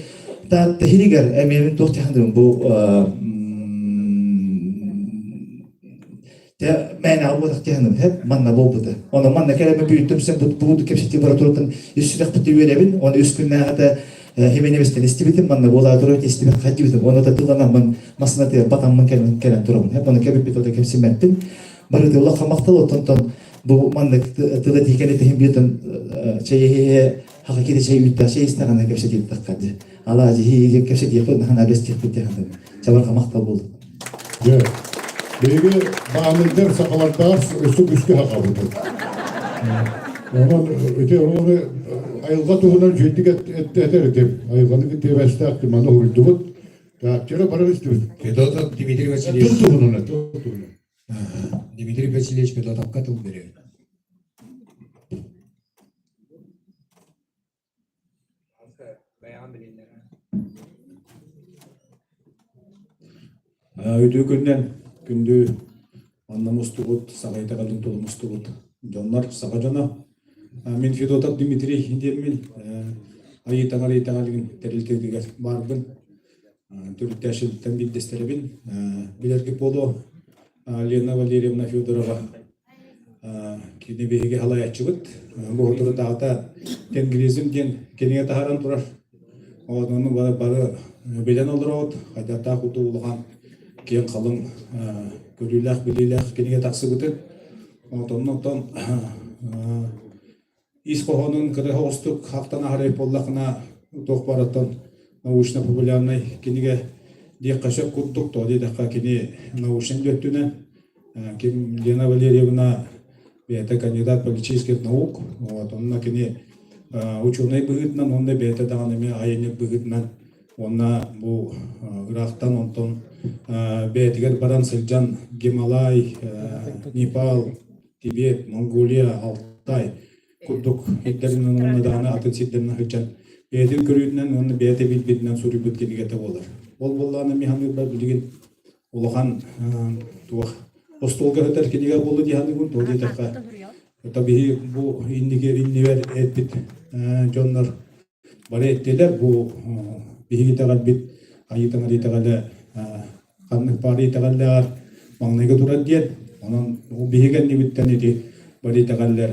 ta tahirigar ememin tohtihandım bu te mena bu tohtihandım hep manna bobudu. Onu manna kelime bir tüpsel budu kepsi temperaturdan üstüne pıtı verebin onu üstüne hatta hemen evisten istibitim manna bola duru istibit kaçıbitim onu da tullanan man masna te batamman kelen turun hep onu kebip bitoda kepsi mettim. Baru Allah kamaktal otonton bu manlık tıda dikene tehim biyotun şeyi hakiki şey ütta şey isteğine kepse diye takkadı. Allah acihi kepse diye falan hana bes çıktı diye hanım. Çabar kamaktal buldu. Evet. Begi bağımlılar sakalarlar üstü üstü hakabudu. Ama öte onu ayılga tuğunan jöydük eterim. Ayılganı ki teveste aktim anı huruldu bu. Takçere para istiyoruz. Федотов Дмитрий Васильевич. Tuğunan. Дмитрий Васильевич Федотов katıl veriyor. Ödü günden gündü anlamıştık, sağayda kalın tolmuştuk. Canlar sağacana. Men Fedotov Dmitri diyemin ayı tangalıyın teriltediği vardım. Türk yaşlıktan bir desterebin. Bilerki polo Lena Valerievna Fyodorova kini bege halaya çıkıt. Bu oturu dağıta tengrizim den keniye taharan turar. Onun barı bilen olur ot. Hayda ta kutu ulgan kiyen kalın görüylek bililek keniye taksı bütün. Ondan İskohonun kırı hostuk haftan aharayıp ollakına tohbaratan научно популярный книга декашак курдук то дедaka кини научный леттүнен ким Лена Валерьевна это кандидат политических наук вот он на кини ученый быгытнан он да бета даганы айнек быгытнан онна бу грахтан онтон бетигер баран сылжан Гималай Непал Тибет Монголия Алтай курдук хиттеринен онна даганы атын ситтеринен хычан Beydir körüğünden onu beyte bilbirinden soru bütkeni gete olur. Ol bollarına mihanı bilgin olahan tuğ postolga öter keniga bolu dihanı gün toğdi takka. Tabii bu indiver etbit jonlar bare ettiler bu bihi tagal bit ayı tangali tagala kanlık pari tagala mangnega durar diye onun o bihigen nibitten edi bare tagaller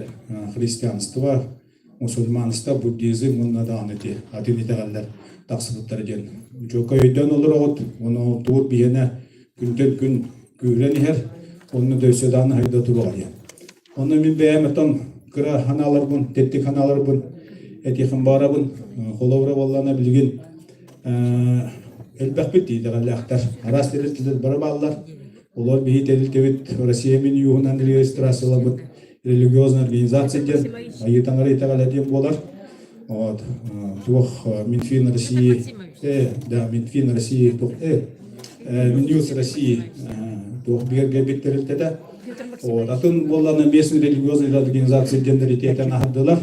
Hristiyanlığı Musulmanlısta Budizm onunla da anıtı. Adını dağlar taksıbıtları diyen. Çok öğüden olur oğut. Onu tuğut bir yana günden gün güğreni her. Onu dövse dağını hayda tuğu var ya. Onu min beğemeton kıra hanalar bun, tettik hanalar bun. Etikin bara bun. Kolovra vallana bilgin. Elbek bitti dağlar aktar. Aras delirtiler bara bağlar. Olur bir delil tevit. Россия min yuhunan registrasyola bun. Религиозная организация дед, а и там говорит болар. Вот. Тух Минфин России, да, Минфин России, тух, Минюс России, тух бирге биттерилтеде. Вот. Атын боллана местный религиозный организация дендеритета нахаддылар.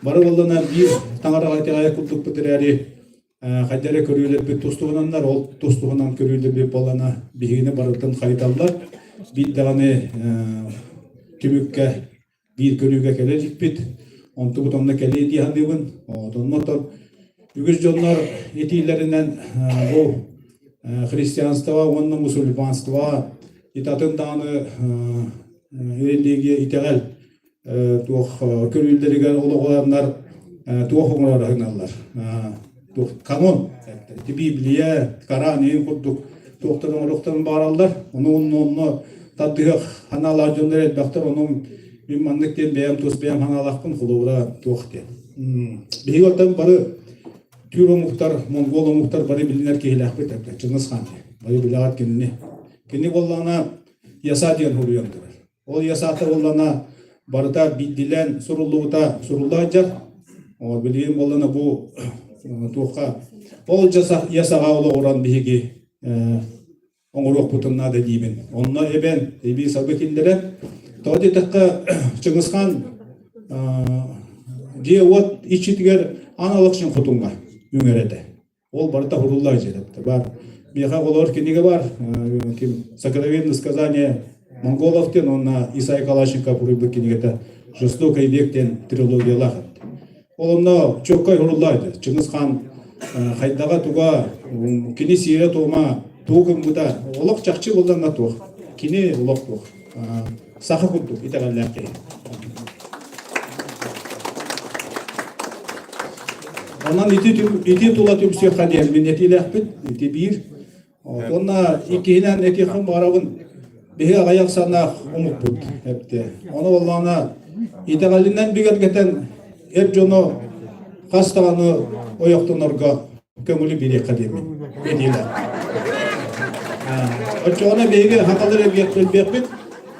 Бары боллана бир таңарага тегая кулдук биттерери. Хаддере көрүлөр бит тустугунандар, ол тустугунан көрүлөр бит боллана бигине барытын кайталдар. Бит даганы tümükke bir körüge gelecek bit. Ontu butonda keledi handigun. Ondan motor yüz jonlar etillerinden bu христианство, онна мусульманство, итатын даны религия итегел туох көрүлдеригер ологоларнар туох оңорарыналар. Туох канон, Библия, Коран, ең курдук туохтарын орухтарын баралдар. Onu таддыгы ханалар жөндөр эдбактар, onun мен мандыктен бәям тус бәям ханалақпын құлуыра туохте. Биги оттан бары Тюро мухтар, монголо мухтар бары билинер кейләк бит әпте, Чыңгыз хан. Бары билағат кенне. Кенне боллана яса диен хуруяндыр. Ол ясаты боллана барыта биддилен суруллуыта сурулла жар. Ол билген боллана бу туққа. Ол ясаға олы оран биги оңыруқ бұтынна да дейбін. Онна эбен, эби сабекіндері. Тоди таққа Чыңгыз хан де от ичитігер аналықшын құтынға үңереті. Ол барыта хуруллай жерепті. Бар. Меха олар кенеге бар. Сокровенное сказание монголовтен, онна Исай Калашников бұрыбы кенегеті жестокой вектен трилогия лақыпты. Ол онна чөккай хуруллайды. Чыңгыз хан хайдаға туға кене сире тума туғым бұда. Олық чақчы болданна туғы. Кене олық туғы. Сақы күндік итағалләке. Ondan iti tula tümsüye kadar minneti ilahbit, iti bir. Ondan ikihinen ekihim barabın bihi ayak sana umuk bud hepte. Onu Allah'ına itagalinden bir gergeten hep jonu hastağını oyaktan orga kömülü bir kademi. Ediler. Ona bihi hakaları bekbit.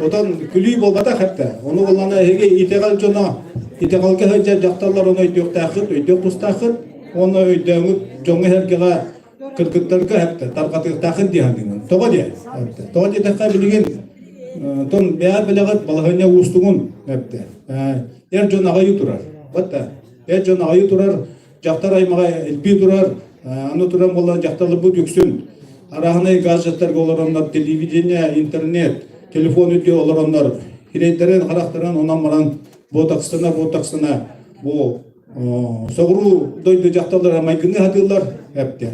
Odan külüyü bolbata hepte. Onu Allah'ına itegal jona итегалга хәҗә жактарлар оны өйдәк тахыр, өйдәк тустахыр, оны өйдәңү җоңы һәргә кыркыттарга хәтта таркатык тахыр дигән. Тога ди. Тога ди тәкә билген тон бәя беләгәт балагына устугун хәтта. Жонага ютурар. Бата. Жонага ютурар, жактар аймага элби турар, аны туран болар жактарлы бу үксүн. Арагына газеттарга оларындар телевидение, интернет, телефон үтө оларындар. Хирейтерен характаран онан маран Ботакстана, бу соғыру дойды жақталар майкынны хатылар әпте.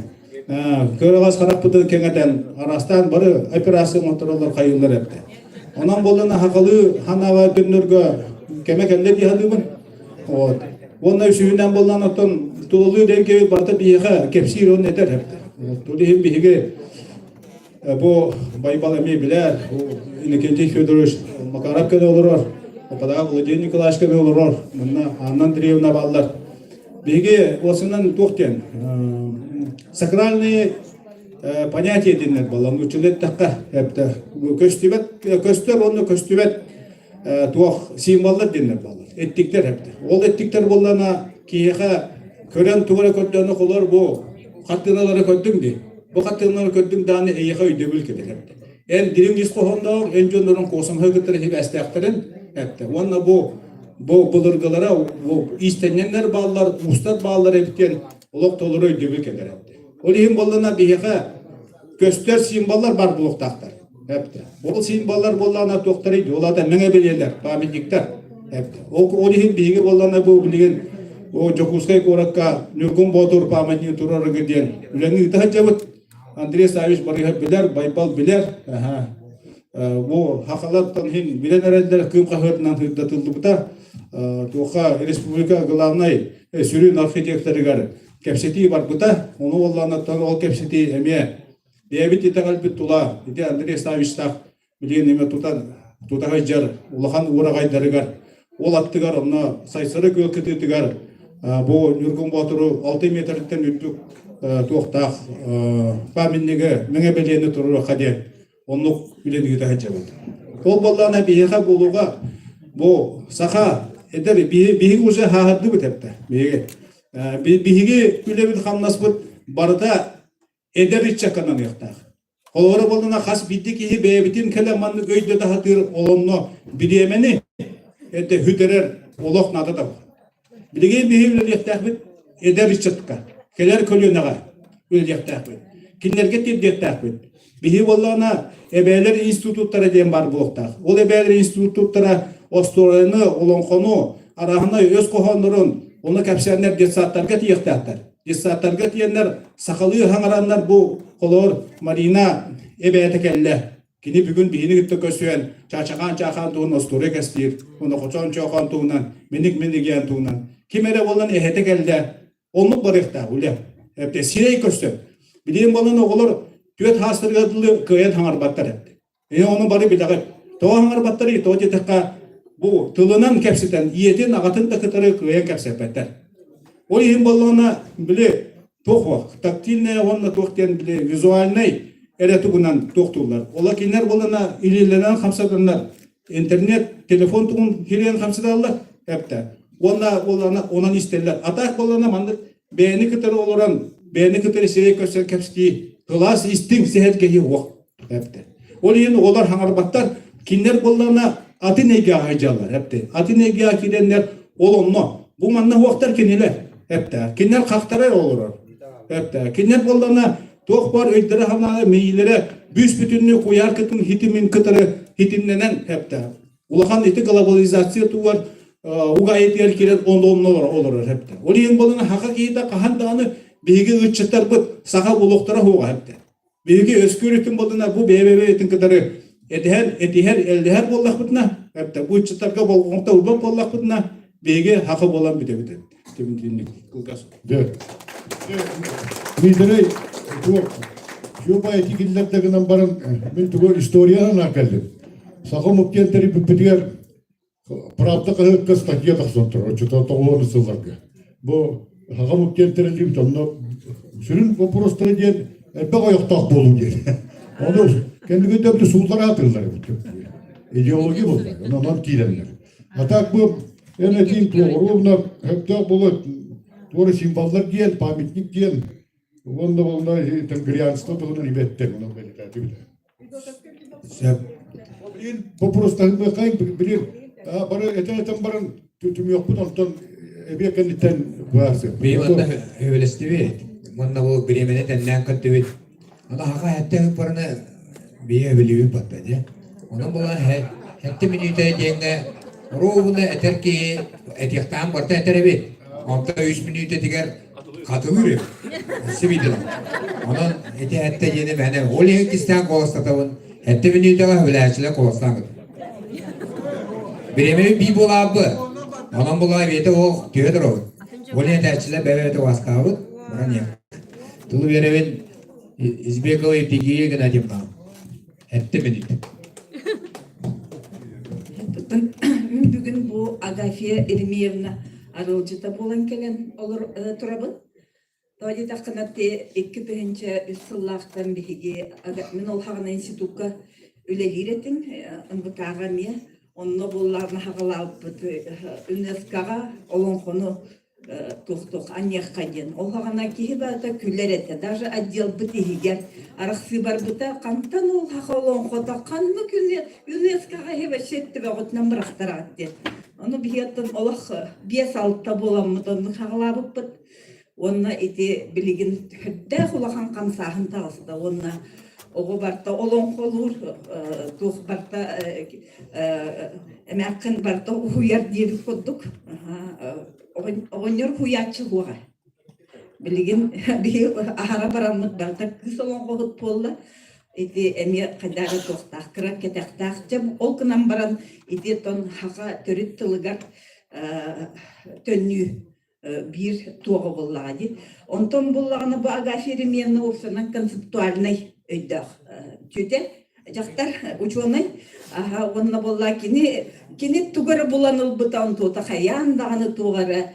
Көрағаз қарақпыды кеңеден арастан бары операция моторлар қайылар әпте. Онан болдана хақалы ханаға дүннерге кемекенлер дихадымын. Онна үшігінен болдан оттан тұлылы денге барты бейіға кепсир он етер әпте. Тұлығын бейіге бұ байбал әме білер, инекенте Федорович Макарап кәді олырар. Опада Владимир Николаевич кеме олорор, мына Анна Андреевна баллар. Беге осынан тоқтен сакральные понятия динер баллар. Училет такка хепте көстер оны көстүбет туох символлар динер баллар. Эттиктер хепте. Ол эттиктер боллана киеха көрен тугара көттөөнү колор бу каттыналары көттүң ди. Бу каттыналары көттүң даны эйха өйдөбүл кетер хепте. En dirin iskohonda en jonların kosum högütleri hep esteklerin hepte. Onunla bu bulurgalara bu istenenler bağlar, ustad bağlar hepten oluk toluru ödübük eder hepte. Olihim bollarına bihiqa göster simbollar var buluktaktar hepte. Bol simbollar bollarına toktarıydı. Olarda mene belirler, pamitlikler hepte. Olihim bihiqi bollarına bu bilgin o Jokuskay korakka nürgün bodur pamitliği turarı gidiyen. Üleni daha cevit Andrei Saviç barıha biler, Baypal biler. Bu hakalattan hin bilen erenler kıyım kahırından hırdatıldı bu da. Tuğa Respublika Gılavnay sürün arxitektori gar kepseti var bu da. Onu olanattan ol kepseti emiye. Diyabit itegal bit tula. Ite Andrei Saviç tak bilen eme tutağa jar. Ulahan uğrağayları gar. Ol attıgar ona saysarı gölketi gar. Bu Nürgün Baturu 6 metritten üttük. Туқтақ паминнеге меңе белені тұру қаде онлық үйленігі де хәджабады. Ол боллана бейіға болуға бұл сақа әдір бейігі уже хағадды бұд әпті. Бейігі үйлебіл қамнас бұд барыда әдір итчаққанан еқтақ. Олғыры болдына қас бидді кейі бейбітін кәлеманны көйді де хатыр олонны бідемені әді хүдерер олық нады да бұл. Біліге бейігі еқтақ бұд әдір итчаққа. Keler kölünaga öldüktük. Kinlerge tebdektik. Bihi vallana ebeler institutlara diyen bar buluktak. Ol ebeler institutlara ostorunu, olonkonu, arahına öz kohonurun, onu kapsayanlar desatlarga tiyektaklar. Desatlarga tiyenler sakalı hangaranlar bu kolor Marina ebete kelle. Kini bugün bihini gitti kösüyen. Çaçakan tuğun ostore kestir. Onu koçon çoğan tuğunan. Minik yan tuğunan. Kimere olan ehete kelle. Onluk barıkta ule. Hep de sirey köstü. Bileyim olan oğulur. Tüet hastırgadılı kıyan hangarbattar hep. Onun barı bir dakika. Toğa hangarbattarı toğa jetekka bu tılınan kepsiten iyetin ağatın da kıtarı kıyan kepsepetler. O yihim balona bile toğuk. Taktilne onunla toğukten bile vizualnay. Eretugunan toğturlar. Ola kinler balona ililenen hamsadanlar. İnternet, telefon tuğun hileyen hamsadallar. Hep de. Ondan isterler. Atak balona mandık. Beğeni kıtarı oluran. Beğeni kıtarı sirey köster kepsiti. Kılas istin sehet gehi vok. Hep de. O yihim olar hangarbattar. Kinler balona atı nege ahaycalar. Hep de. Atı nege ahidenler olonno. Bu manna vaktar kiniler. Hep de. Kinler kaktarar olur. Hep de. Kinler balona toq var öydere hamana meylere büsbütününü koyar kıtın hitimin kıtırı hitimlenen hep de. Ulakan eti globalizasyon tuvar ugayet yer kiren onda olur hep de. Oliyen balına haka kiyide kahan dağını bilgi ıççıtlar bıt sağa buluqtara hoğa hep de. Bilgi özgürlüktün balına bu BBB etin kıtırı etiher eldeher bollak bıtına hep de. Bu ıççıtlarga bolğunqta urbap bollak bıtına bilgi haka bolan bide. Temin dinlik kılgas. Evet. Midere şu bayaki gillerdekinden barın ben tuğu istoriyanın akıllı. Sağ muktenteri bipitiyer pravda kahır kız takiye taksontur. O çıta toğunu sıllarga. Bu haga muktenteri lim tanına sürün bu prostları diyen elbe koyak tak bolu diyen. Onu kendi gündemde suğulara atırlar. İdeoloji bu. Ondan tirenler. Hatta bu yani din doğru hep de bu doğru simbollar diyen, pamitlik diyen. Onda tengriyansta bunu ribetten onu belirtti bile. Bu prostan bakayım bilir. Bana eten barın tüm yok bu ondan bir kenditen varsa. Bir anda öylesti bir. Manda bu biremene tenden kattı bir. Ana haka hatta parana bir biliyor patladı. Onun bulan hatta minüte jenge ruhunda eter ki etiktan barta eter bir. Hatta 3 minüte diğer katılır. Sividiler. Onun eti hatta yeni bana olay kistan kostatavın. Hatta minüte var öylesine kostan. Biremene bir bulabı. Onun bulabı eti o diyordur o. Olay terçile bebete vaskavı. Bana ne? Tulu verevin izbekoy tigiye gına dipna. Hatta minüte. Bugün bu Agafiye Ermiyevna aralcıda bolan gelen olur turabın. Doğru da kanatte 2000 yıllardan beri men ol hagana institutka ülelir etin ımbıtağa miye. Onunla bollarına hagalayıp UNESCO'ga olan konu tohtok anyakka den. Ol hagana kihi bata küller ete. Даже отдел бытыгер араксы бар быта кантан ol haga olan koda kanlı külle UNESCO'ga hebe şetti ve otnan bıraktara etti. Onu biyetten olaq bies altta bolan mıdan hagalabıp bıt. Onna eti biligin hüdde kulakan kamsahın tağısıda. Onna oğu barta olan kolur, tuğ barta emekken barta huyar diye bir koduk. Oğunyor huyatçı huğa. Biligin bir ahara baramık barta kıs olan koğut polla. Eti emi kadara tohtaq, kırak ketektaq. Ol kınan baran eti ton haqa törüt tılıgar tönlü. Bir tuğu bulladı. Ondan bullağını bu Agafiye Ermiyevna olsanın konceptualnay öydüğü. Tüte, jaktar uçuanay. Aha, onunla bullağı kini tuğarı bulanıl butan tuğda kayan dağını tuğarı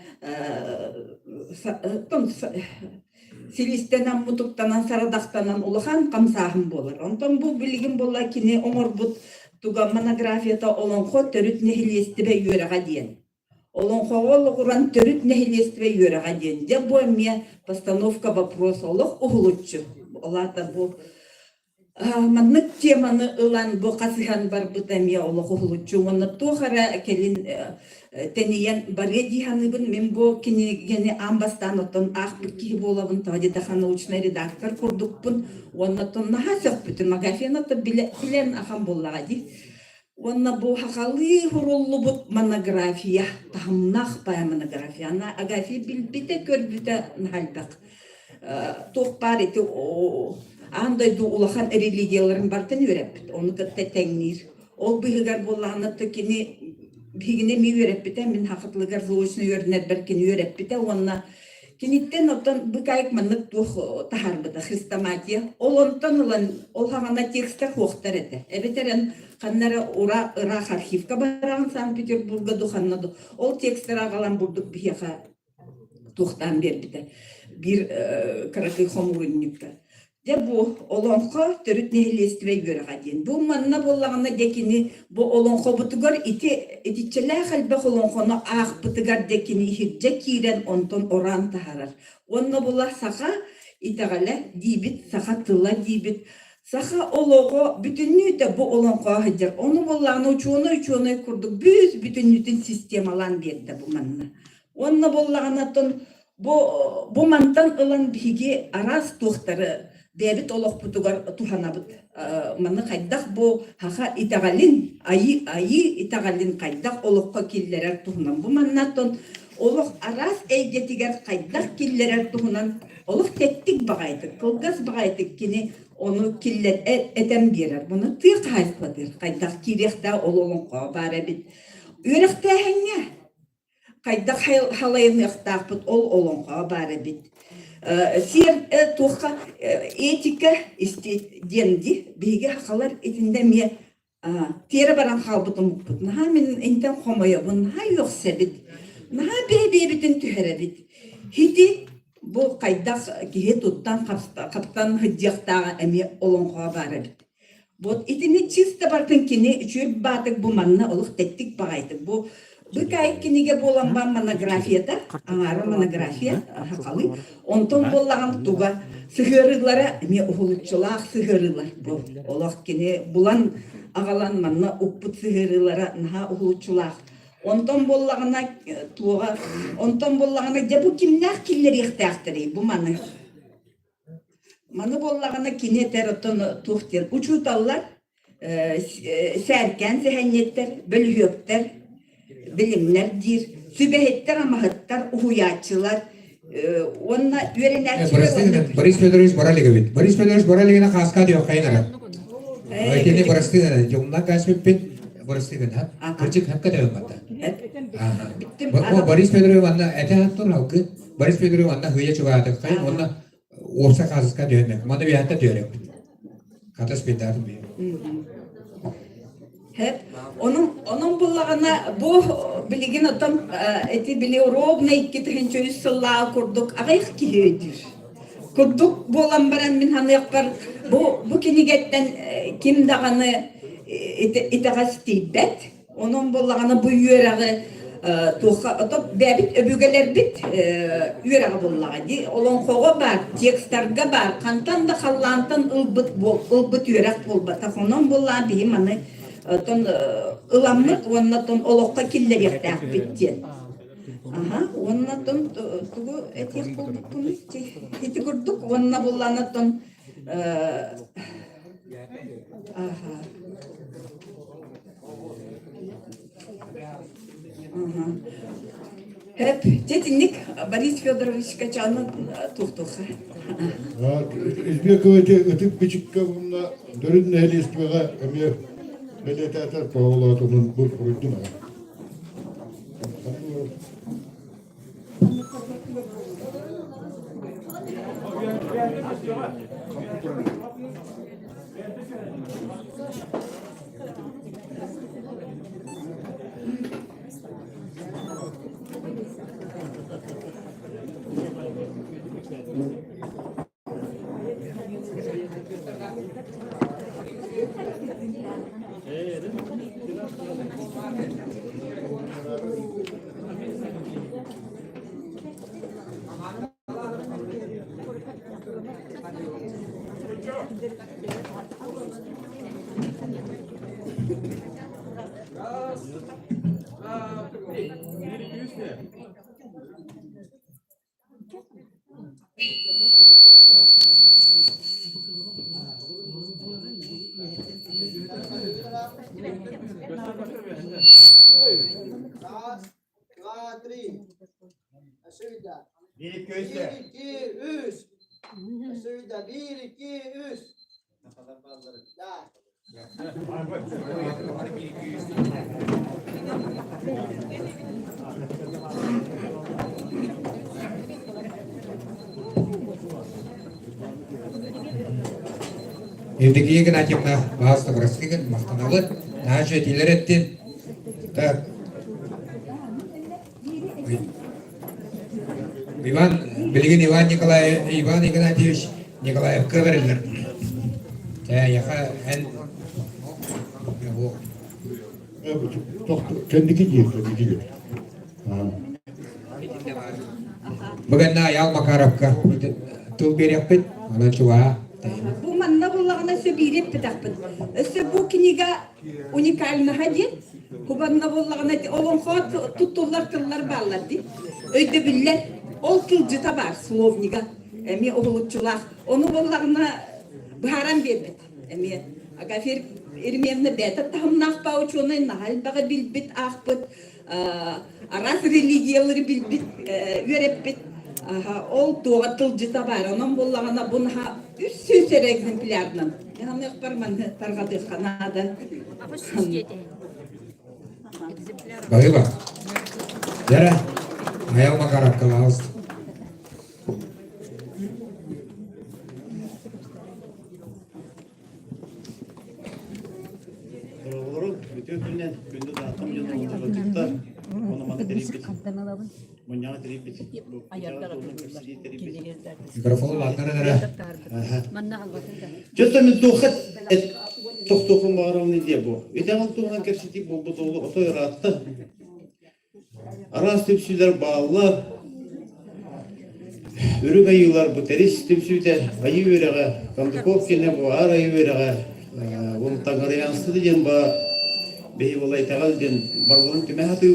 Silistenen, mutuktanan, saradaktanan ulakan kamsahın bolur. Ondan bu bilgin bullağı kini oңор but tuğan monografiyata olan ko törüt nehiliyesti ve yöreğe diyen. Олон хоол гуран төрүт нехилестиве юрага денде бу эме постановка вопроса олох угулучу. Олата бу маннык теманы ылан бу касыхан бар бутамия олох угулучу. Оны тохара келин тениен бареди ханыбын мен бу кинегени амбастан отон ах бики болабын тади да научный редактор курдукпун. Оны тон нахасак бүтүн магафена то билен ахан боллагади. Онна бу хакалы хуруллу бут монография, тамнах пая монография. Ана Агафия билбите көрбүтө нахалбак. Тохпар эти андай улахан религияларын бартын үйрәппит. Оны кытта тәңнир. Ол быһыгар боллағына токини бигине ми үйрәппите, мен хақытлыгар зоочны үйрәнер беркен үйрәппите, онна киниттен оттан быкайык маннык тух тахарбыта хрестоматия. Ол онтан улан ол хагана текстер хуохтар эте. Эбетерен ханнара ура ырах архивка бараган Санкт-Петербурга духаннаду. Ол текстер агалан бурдук бияха тухтан бербите. Bir каракай хомурунникка. Де бу олонхо төрүт нехилестибе görөга ден. Бу манна боллагана декини бу олонхо бутугар итичеле халбе олонхоно ах бутугар декини хидже кирен онтон оран тахарар. Онна була саха итагале дибит саха тыла дибит. Саха олого бүтүннүтө бу олонхо хидер. Ону боллагана учуну курдук бүз бүтүннүтүн системалан берди бу манна. Онна боллагана тон бу мантан ылан биги арас тухтары Бәбит олох путугар туханабыт. Маны кайдах бу хаха итагалин, айы итагалин кайдах олохка киллерер тухнан. Бу маннатон олох арас эйгетигер кайдах киллерер тухнан. Олох теттик багайтык, кылгас багайтык кини onu киллер этем берер. Буны тык хайспадыр. Кайдах кирехта ололонко бара бит. Үрехтәһәңгә. Кайдах халайын яктапыт ол олонко бара бит. Сер туха этика денди биге хакалар этинде ме тере баран халбытым бут. Наха мен энтен хомоя бун наха yok себит. Наха бебитин түһәре бит. Хити бу кайдак кие туттан каптан хыдьяктагы эме олонга бара бит. Бот этини чисто бартын кини чүр батык бу манна олук теттик багайтык. Бу Быкайык кинеге болан ба монографията, аңары монография, хакалы, онтон боллаган туга сыгырылары, эме ухулуччулах сыгырылар бу. Олах кине булан агалан манна уппут сыгырылары наха ухулуччулах. Онтон боллагана туга, онтон боллагана де бу кимнах киллер ихтяхтыры бу маны. Маны боллагана кине теротон тухтер учуталлар, сәркен сәһәннеттер, бөлһөктер bilimler dir, sübehetler ama hattar uhuyatçılar, onunla öğrenenler. Boris Fedorovich Boraligovich. Boris Fedorovich Boraligovich kaska diyor kaynara. Öyle Boris Fedorovich. Jumla kasmipin Boris Fedorovich. Kırcık hakka diyor hatta. Boris Fedorovich vanda ete hattın halkı. Boris Fedorovich vanda hıya çıkıyor hatta. Kayın onunla orsa kaska diyor. Manda bir hatta diyor. Katas pindarım diyor. Hep onun bullagana bu bilgin adam eti biliyorum ne ikitihin çöz sılla kurduk ağayık kihidir. Kurduk bolan baran min hanı yapar bu kinigetten kim dağını itagas tibet onun bullagana bu yüreği tuha atıp bebit öbügeler bit yüreği bullaga di olan koğa var tekstarga var kantan da hallantan ılbıt yüreği bulbata onun bullaga bihim hanı ton ılamlık, onunla ton olokka killer yaktak bitti. Aha, onunla ton tuğu etek bulduk bunu, eti kurduk, onunla bullana ton aha. Hep tetinlik Boris Fedorovich kaçanı tuhtuğa. Özbekovete ötüp biçikka bununla dörün nehli istivaga ömür Belediyeler Pavlova'nın bu kurulduğuna. Bir, iki, üç. 1, 2, 3. Evdeki gana çekna bazı kırastıgın mahkanalı. Naşı etiler ettin. Tak. Иван Игнатьевич Николаев Коверлер. Kendiki diyor, kendiki diyor. Бүгін аял Макаровка тыл берек бит, ана чуа. Bu manna bullağına söbirep bitakpın. Bu kiniga unikalna hadi. Kubanna bullağına olon xot tutullar kıllar bağladı. Öyde biller ol kılcı tabar slovniga. Emi oğulutçular. Onu bullağına baharan berbet. Emi agafer Ermevne beta tam nahpa uçunu nahal baga bilbit ahbet. Aras religiyaları bilbit ürebit. Ol doğatılcı tabar. Onun bullağına bunha üst egzemplardan. Yani ekberman targadı kanada. Bagi bak. Jara аял Макаровка лаус. Bütün günden gündüz atam yanında olacaklar. Onu bana teripit. Manyana teripit. Mikrofon latlara dara. Just min toxat toxtoxum baramni diye bu. İdeal tuğan kersiti bu dolu oto yarattı. Aras tepsiler bağlı. Ürük ayılar bu teris tepside ayı verege. Kandıkovkine bu ar ayı verege. Bunu tangarıyansı diyen ba beyi olay tagal diyen barların tüme hatı.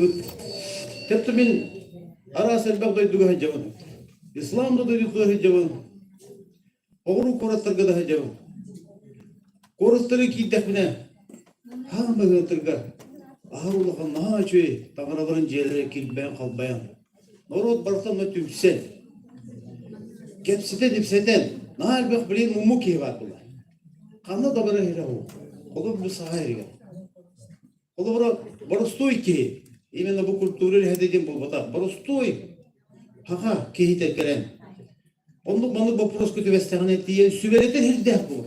Tepti min Aras elbaq doyduğa hacavın. İslam'da doyduğa hacavın. Oğru koratlarga da hacavın. Koratları ki defne. Hamma gıtırga. Ağırlığa naha çöy. Tağıraların jelere kilbeyen kalbayan. Norot barıqtan tümsen. Kepsiden ipseden. Naha elbaq bilen mumu keyvat bular. Kanna da bara hira o. Oğlu bu sahayırga. Oğlu bara barostoy ki. Именно bu kültürü hededin bu bata. Barostoy. Haha kehit etkilen. Onluk manlık bu proskütü vestihane diyen süvereten her deh bu.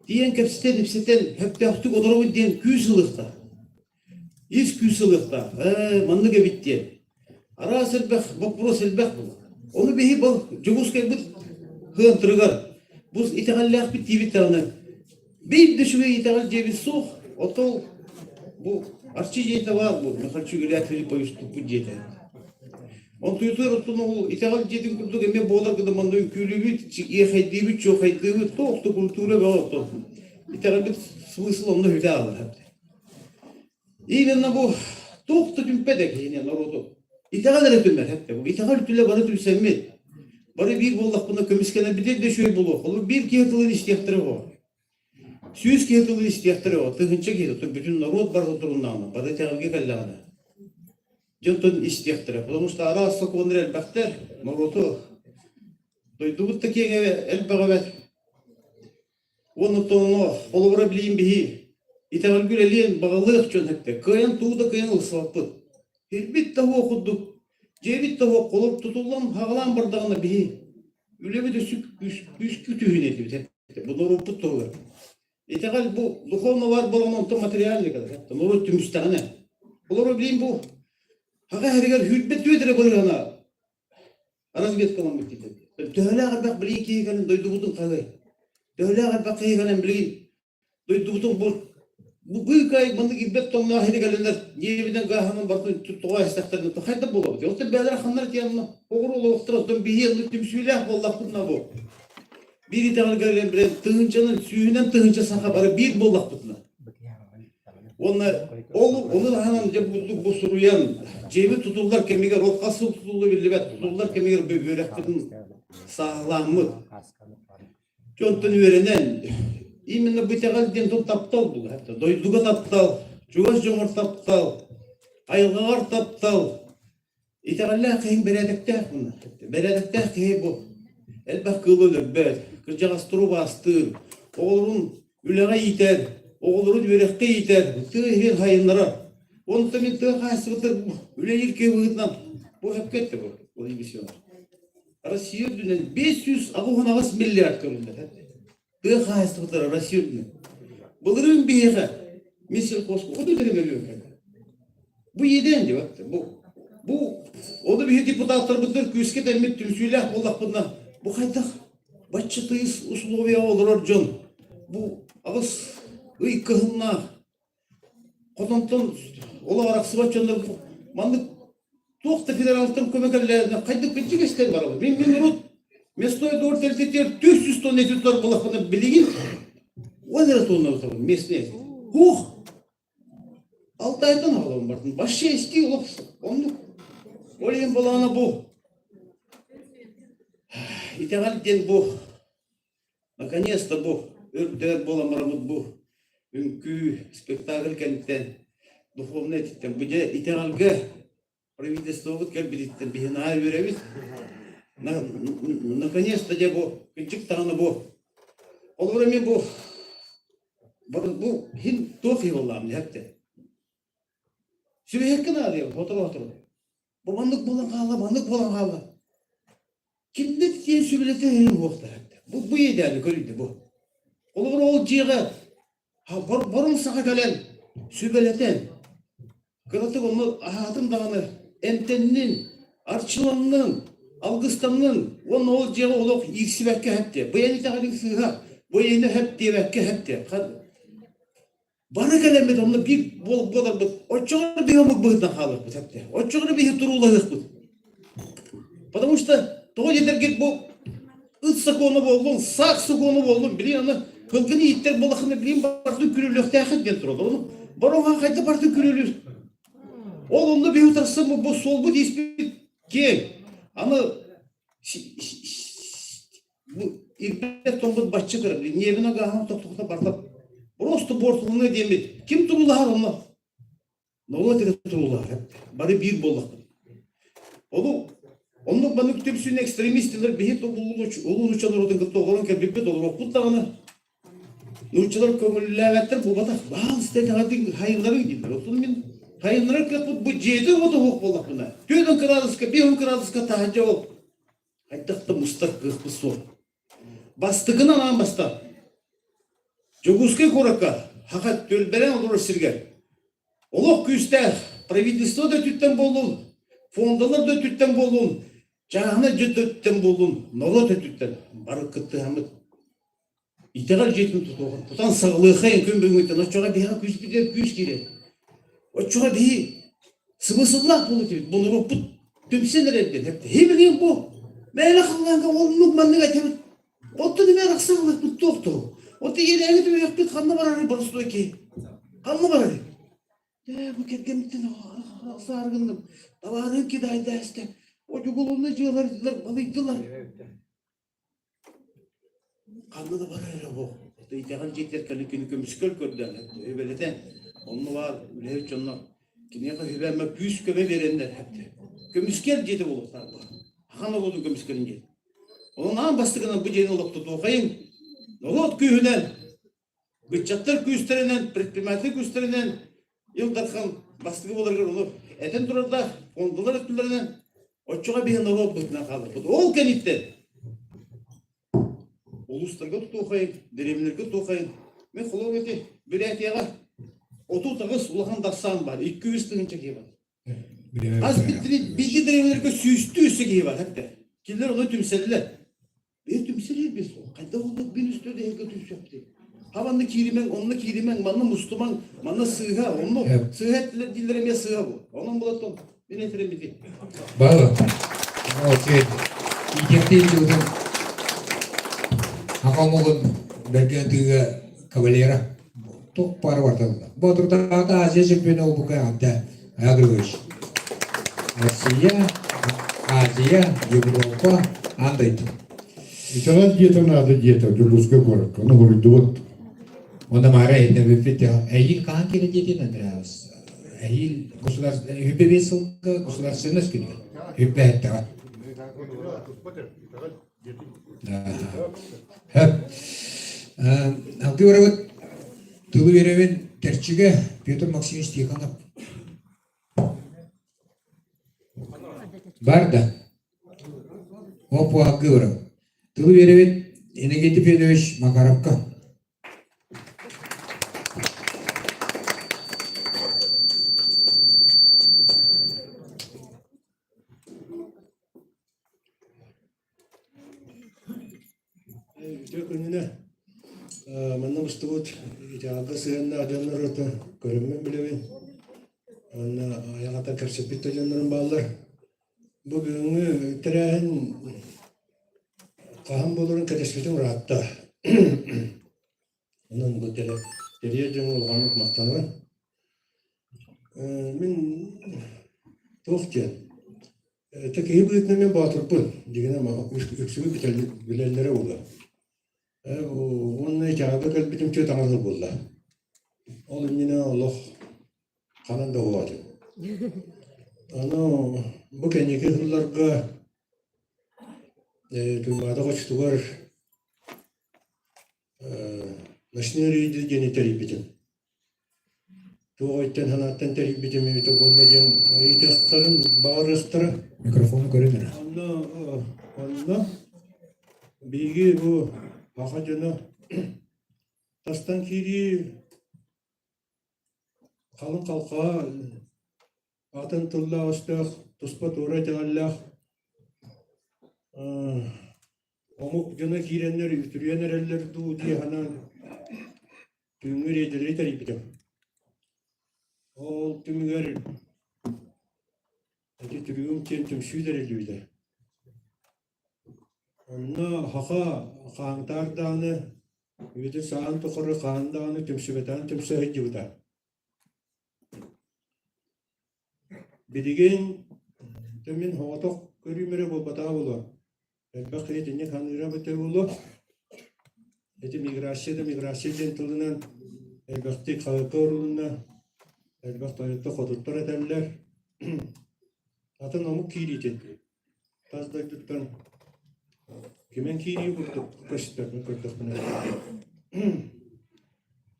Diyen kepsiten ipseten hep dehtuk odaravı diyen küsılıkta. İz küsılıkta. Manlık evit diyen. Ara selbek, bu pros selbek bu. Onu behi bal cubus kelbit hığın tırgar. Buz iteğallak bit divit tanı. Bir düşüge iteğal cebi soğuk. Otol bu arçı jeyte var bu. Mekhalçı Gülyat Filipoviç tupu jeyte. Он туйтур отуну итагал жедин курдук эме болар кыда мандой күлүбү ехайдыбы чохайдыбы токту культура болот. Итагал бит смысл онда хүлэ алар. Именно бу токту түмпедек эне народу. Итагал эрөтүмөр хепте. Бу итагал түлө бары түлсемет. Бары бир боллак буна көмүскенен бидер де шөй боло. Ол бир кетилин иштектири бо. Сүйүз кетилин иштектири бо. Тыгынча кетип бүтүн народ бар отурундан. Бары итагалга келганы. Жонтон истехтер, потому что арас соконрел бахтер, молото. Дойдут такие эльбагавет. Он тоно, половра блин бихи. И там гулелен багалых чонхте. Каян туда каян усапы. Хербит того худду. Жебит того колоп тутулам хагалам бардагына бихи. Үлебе де үс күтүгүн этип. Буну рупут тогар. И тагал бу духовно бар болгон то материальный када. Норот түмүстагына. Половра блин бу Haga herger hübbet tüydere koyana. Aras get kalan bitti. Töhle bak bilin ki gelen doydu butun kagay. Töhle bak ki gelen bilin doydu butun bu kay bandı gibbet tonla heri gelenler yebiden gahanın bartın tuttuğa istaklarını tohayda bulup. Yoksa beler xanlar tiyanma. Oğru oluqtırasdan bir yıllık tümsüyle bollak bunna bu. Bir itagal gelen bilen tığıncanın suyundan tığınca sağa bara bir bollak bunna. Onu da hemen bu soruyan cebi tutullar kemiğe rokası tutuldu bilibet tutullar kemiğe böreklerin sağlamı. Jonton öğrenen iminne bu tegal den ton taptal bu hatta doyduga taptal, çuvaş jomor taptal, ayılgar taptal. İtegaller kayın beredekte bunu. Beredekte ki bu. elbette kılı bet, kırcağastırı bastır, oğlun üleğe iter, oğlun yürekte iter, tığ hayınlara. Onu da ben tığ hayısıdır, üle ilke bığından. Bu hep gitti bu emisyonlar. Rusya dünden 500 milyar körünler. Tığ hayısıdır Rusya dünden. Bunların bir yere, misal kosko, o da benim veriyor. Bu yeden diyor. O da bir deputatlar bunlar küske denmek tümsüyle Allah bundan. Bu kaydak başçıtıyız uslubiya olur John. Bu ağız ıykıhınna Kotonton olarak sıvaçonda mandık tohta federaltın kömekellerine kaydık bitçi geçler var. Ben rot mestoya doğru tertetiyer 400 ton netütler bulakını bilgin. O nere tonla oturun mesneye. Altı aydan alalım vardı. Başı eski olup onluk. Oraya bulana bu. İtehalden bu. Наконец-то bu. Örgütler bulamaramız bu. Ünkü spektakl kentten. Духовный титтен. Bu da itehalge. Правительство kelbiditten. Bir hınayı verebiz. Наконец-то de bu. Küçük tane bu. Olur mu bu? Bu hin tofi olam hepte. Sürekli ne arıyor? Otur. Bu bandık bulan hala. Kimde diye sübülete herim vakti hepte. Bu yeterli görüldü bu. Olur ol ciğe. Barın sağa gelen sübületen. Kıratık onu ahatın dağını. Emteninin, Arçılanının, Algıstanının, onun ol ciğe oluk ilksi vekke hepte. Bu yeni tağının sığha. Bu yeni hep diye vekke hepte. Bana gelemedim onu bir bolar bu. O çoğunu bir yamuk bığından halık bu hepte. O çoğunu bir hiturulahık bu. Потому что то yetergit bu ıtsak onu boldun, saksı onu boldun. Biliyor musun? Kılgını itler bolakını bileyim bardı kürülük tehit getir onu. Baron'a kaydı bardı kürülük. Oğlumda bir utarsa mı bu sol bu ismi gel. Ama bu İrpet tombul başçı kırır. Niye bana gaham toktukta bardak. Просто bortluğunu diyemedi. Kim turulahar onu? Ne olur turulahar hep. Bari bir bolak. Onu bana kütüpsün ekstremistler bir hit ulu uçalar odun kıtta oğlan kerbipet olur. Okut dağını. Uçalar kömürlülevetler bu bada. Bağıl istedi hadi hayırları gidiyor. Otun bin hayırları kapıp bu ceyde o da hok bolak buna. Tüyden kıralıska, bir hon kıralıska tahacca ol. Haydakta mustak kıspı sor. Bastıkına lan basta. Joguskay koraka. Hakat tölberen olur sirger. Olok küste. Правительство da tütten bolun. Fondalar da tütten bolun. Çağına tütten bolun. Nora da tütten. Barı kıttı hamit. İtegal jetin tutuğun. Tutan sağlığı kayın kön bölümünden. O çoğa bir ha küs gider küs gider. O çoğa bir sıvısızlak bulu gibi. Bunu ruput tümseler edin. Hepiliyim bu. Meyle kıllanka olunuk manlık etemit. Otu ne merak sağlık bu doktu. Otu yeri de yok bir kanlı var arı barısı ki. Kanlı var arı. Bu ketgemitten sargındım. Davarın ki dayda işte. O çukulunda cığalar balıydılar. Kanlı da var öyle bu. İtihan ceterken günü kömüskül gördüler. Öyleden onu var. Öyle hiç onlar. Kine hübemme büyüs köme verenler hepti. Kömüskel cedi oluklar bu. Hanı oldu kömüskelin cedi. Onun an bastıkından bu cedi oluktu doğayın. Nolot köyünden. Gıçatlar köyüsterinden, предприниматель köyüsterinden. Yıldarkan bastığı olarlar onu. Eten durarlar, ondular ettilerden. Oçuğa bir nolot bütüne kalır. Ol kenitten. Uluslarga tutuqayın, deremlerge tutuqayın. Men kulak eti, bir etiyaga 30 tağız ulahan dassan var, 200 tığın çekiyi var. Az bittiri, bilgi deremlerge süstüyse giyi var hatta. Killer onu tümseliler. Bir tümseliler biz o. Kayda olduk bir üstüde heke tüs yaptı. Havanlı kirimen, onunla kirimen, manlı Müslüman, manlı sığha, onlu. Sığha ettiler, dillerime sığha bu. Onun bulattım, ben etirem bitti. Bağlı. Okey. İkemde yıldım. Hakamog'un bergantiga Cavalera. Tok para vardı. Bu turda Asya şampiyonu bu kayakta ayagırmış. Asya, Avrupa, Andaydı. İtalyan diyeten adı diyeten, Joguskay koraka. Onu görüldü bot. Onda mara etne bifite. Eğil kan kere diyeten andras. Eğil hüppe vesıl, guslarçınız kini. Hüppe hatta. Höp. Algı varabat tılı vereven terçige Pyotr Maximovich Tikhonov. Var da. Опу algı varabat. Tılı vereven Энергетий Федорович Макаровка. Önüne manna mustubut itaga sığınna adamlar orta görünmem bilemin. Anna ayakata karşı bitojanların bağlar. Bugün tren kaham bolurun kadesbitim rahatta. Onun bu teriye cümle olganlık maktanı. Min tohçen. Tek iyi büyütme men batırpın. Digine ama üksübü bilenlere oldu. Onun icabı kalbitim çok tanrı buldu. Oğlum yine Allah kanında ovadı. Ano bu kenyeki hırlarga duymada koçtu var. Naşneri geni terip bitim. Tuğayten hanattan terip bitim evite bollacağım. İtastarın bağırıstarı. Mikrofonu görünür. Anna bilgi bu bakacağına tastan kiri kalın kalka atan tulla ustaq tuspa tura jallah omuk jana kirenler ütürüyenler eller du diye hanan tümür edeleri tariptim. O tümür eti türüyüm kentim şüder elüyde. Anna haka kantardanı üyde sağın tukarı kandanı tümsübetan tümsühecci buda. Bidigin temin hotok körümere bol bata bolu. Elbette etini kanıra bata bolu. Eti migrasiyeden tılınan elbette kağıkırlığına elbette ayette kodutlar ederler. Atın amuk kiriyecek. Tazda tuttan kimen kiriyi kurduk. Kaşıtlarını kurduk buna.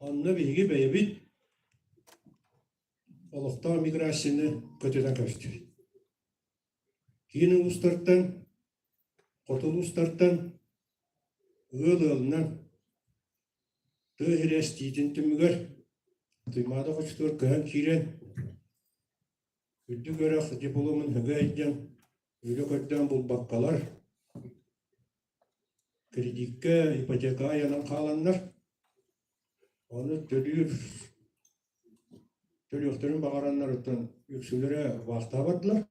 Anna bilgi beyabit Allah'ta migrasyonu kötüden kaçtı. Yeni uluslardan, kotul uluslardan, ığıl-ığılından tığ-hires diyecin tümüger, duymada koçtuğur kıhan kiren, üddü görek dipolomun hıgı edeceğim, öyle kötüden bul bakkalar, kredikke, ipoteka yanan kalanlar, onu Tölüktörün bağıranlar ötten yüksülere vakta vardılar.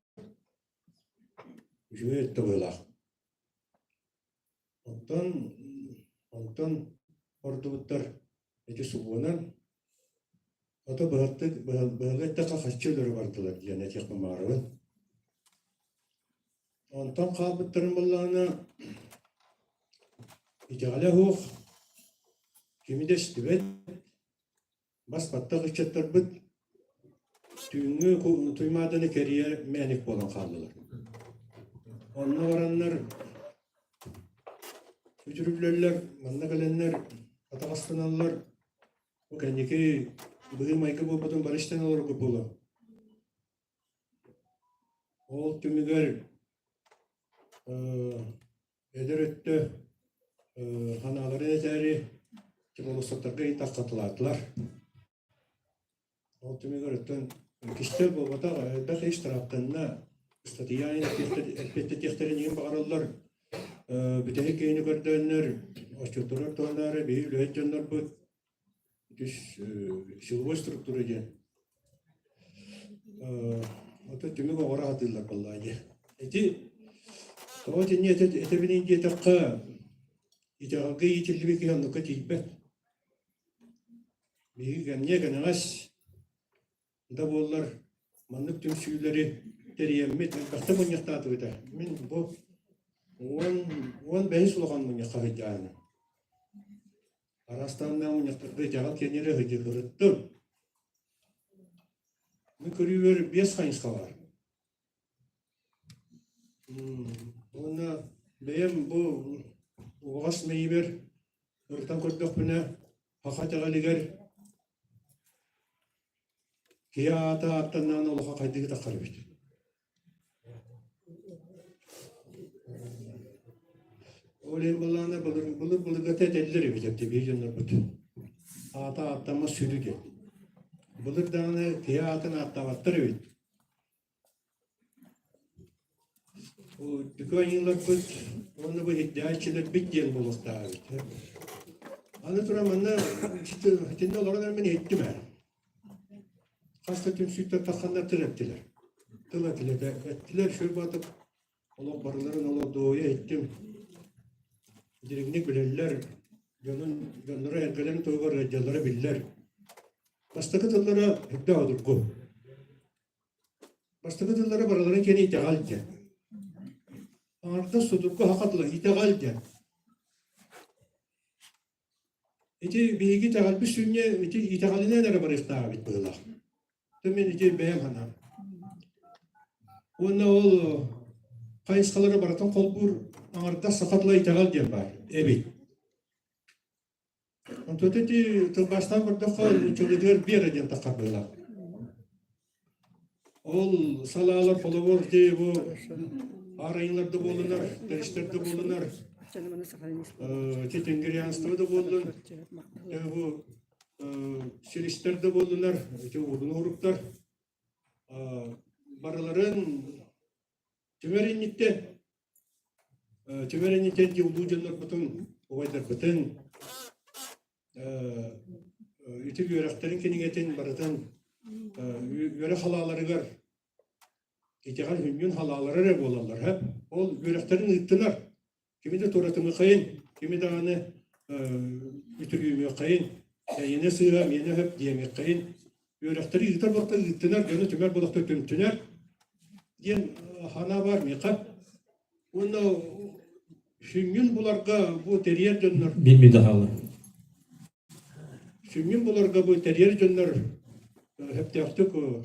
Şöyle etti böyle. Ondan ordu butlar eti subuğunan ota bağıttı kakasçıları vardılar diye ne tekme mağarabın. Ondan kalbıttırın bullağına icale hoğ kimi de istibet bas batta kıçatlar bıt tüyünü tuymadığını keriye menik bolan kaldılar. Onunla varanlar,ücürüblerler, manna gelenler, atakastınalılar, o kendiki bıgı maykı bulmadığın barıştan olur kupulu. O tümüger eder öttü, hanaların eteri, çıbalı satarga itak katıladılar. O tümüger öttün kişisel bulmada da hiç taraftanına statiyayın elbette tekterin yeni bağırırlar. Bütehik yeni gördüğünler, açıktılar tonları, bir lühet canlar bu. Şılva strukturu gen. O da tümük oğra hatırlar vallahi. Eti, o teni ete binince takka, itağı yitildi ki yanlıkı tiybe. Bir gemye kanağız. Da bollar manlık tüm süyleri teriyemmet bakta manyaktatı bita. Min bu on behis olgan manyak hajjana. Arastan manyaktırdı jagat kenere hajjı kırıttım. Min körüver 5 hayınska var. Ona Beyem bu oğas meyber ırtan kördük bine hakat ağaliger kiyata attandan oluğa kaydığı takar bit. Olayım bulana bulur gata telleri bicekti bir jönler bit. Ata attama sürüge. Bulur dağını kiyatın attavattır bit. O dükkan yıllar bit. Onu bu hidayetçiler bitken bulukta bit. Anı turamanda içinde olanlar beni ettim ben. Hasta tüm sütte takanlar tıreptiler. Ettiler şöyle batıp ola barıların ola doğuya ettim. Dirigini bilirler. Gönlere ergelerin toygar recalları bilirler. Baştaki tıllara hep de adurgu. Baştaki tıllara baraların kendi iteğalken. Arda sudurgu hakatla iteğalken. İti bilgi teğal bir sünye iteğaline nere barış davet böyle. Demin iki beyem hanım. Onda ol kayıskaları baratan kolbur arda sakatla iteğal diyen var. Evet. Untuk itu terbastan berdekal çocuklar bir yerden takar böyle. Ol salalar follower diye bu arayınlarda bulunar, derslerde bulunar. Çetengiriyanstı da bulun. Bu sirişlerde bulunar. Uzun uruklar. Baraların tümerinlikten yolu canlar bütün olaylar bütün ütü yöreklerin kendigetin baratan yörek halaları var. İtiqal hünyün halaları rep olanlar hep. Ol yöreklerin ıttılar. Kimi de toratımı kayın, kimi de anı ütülüğümü kayın. Yine sığam, yine hep diyemek kayın. Yörekleri ıttar bakta ıttılar, gönü tümer bulakta tümtüner. Diyen hana var mı kap? Onda hünyün bularga bu teriyer dönler. Bilmi daha alın. Hünyün bularga bu teriyer dönler. Hep de yaptık o.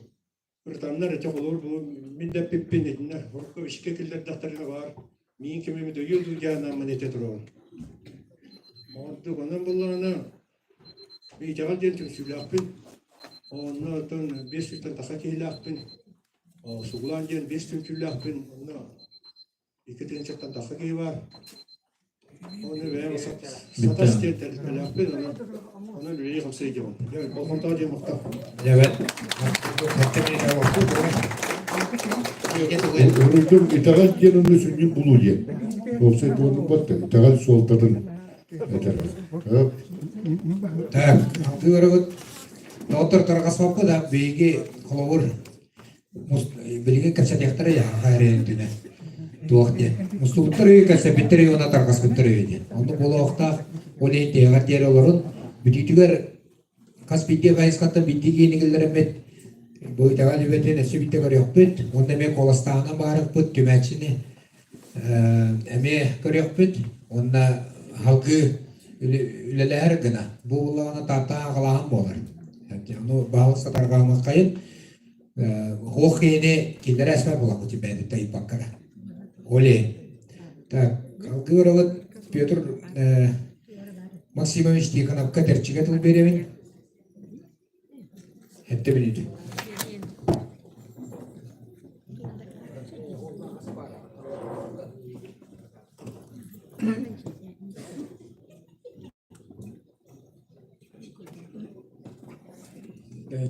Hırtanlar çok olur bu. Minde pippin edinler. Horka işke killer dahtarına var. Min kimi de yıldı gana manete durur. Ordu bana bulana bir cevap dentim sülahpin. Ondan ton 5 yıldan daha kilahpin. O sugulan gen 5 yıl kilahpin. Ondan 2 tençaktan daha ki var. Onu veya satas diye telefon onu bir yıl hamsi gibi. Yani balkon tacı muhtar. Evet. Örüldüm itagal geninde süngün bulu diye. Yoksa bu onun battı. İtagal soltadın. Так, говорят, доктор Таргасмаппа да биги коловор билги качатяктар я хайрентине. Туахте. Мустуктары качабиттери она Таргасбиттери иди. Онда болохта олей тегат жер олорун бүтүтүгөр каспитте байскатта биттигенигилеремет бойтагал бетен эсибитте көрөкпүт. Онда мен коластаана барыппыт түмәчини эме көрөкпүт. Онда halkı üleler gına bu ulağına tata kalan bolar. Yani onu bağlısı targamak kayın hoş yeni kinder esmer bolar bu tipe de tayip bakara. Ole. Tak halkı oravat Piotr Maksimoviç Tikhanov katerçiga tul beremin. Hette bildi.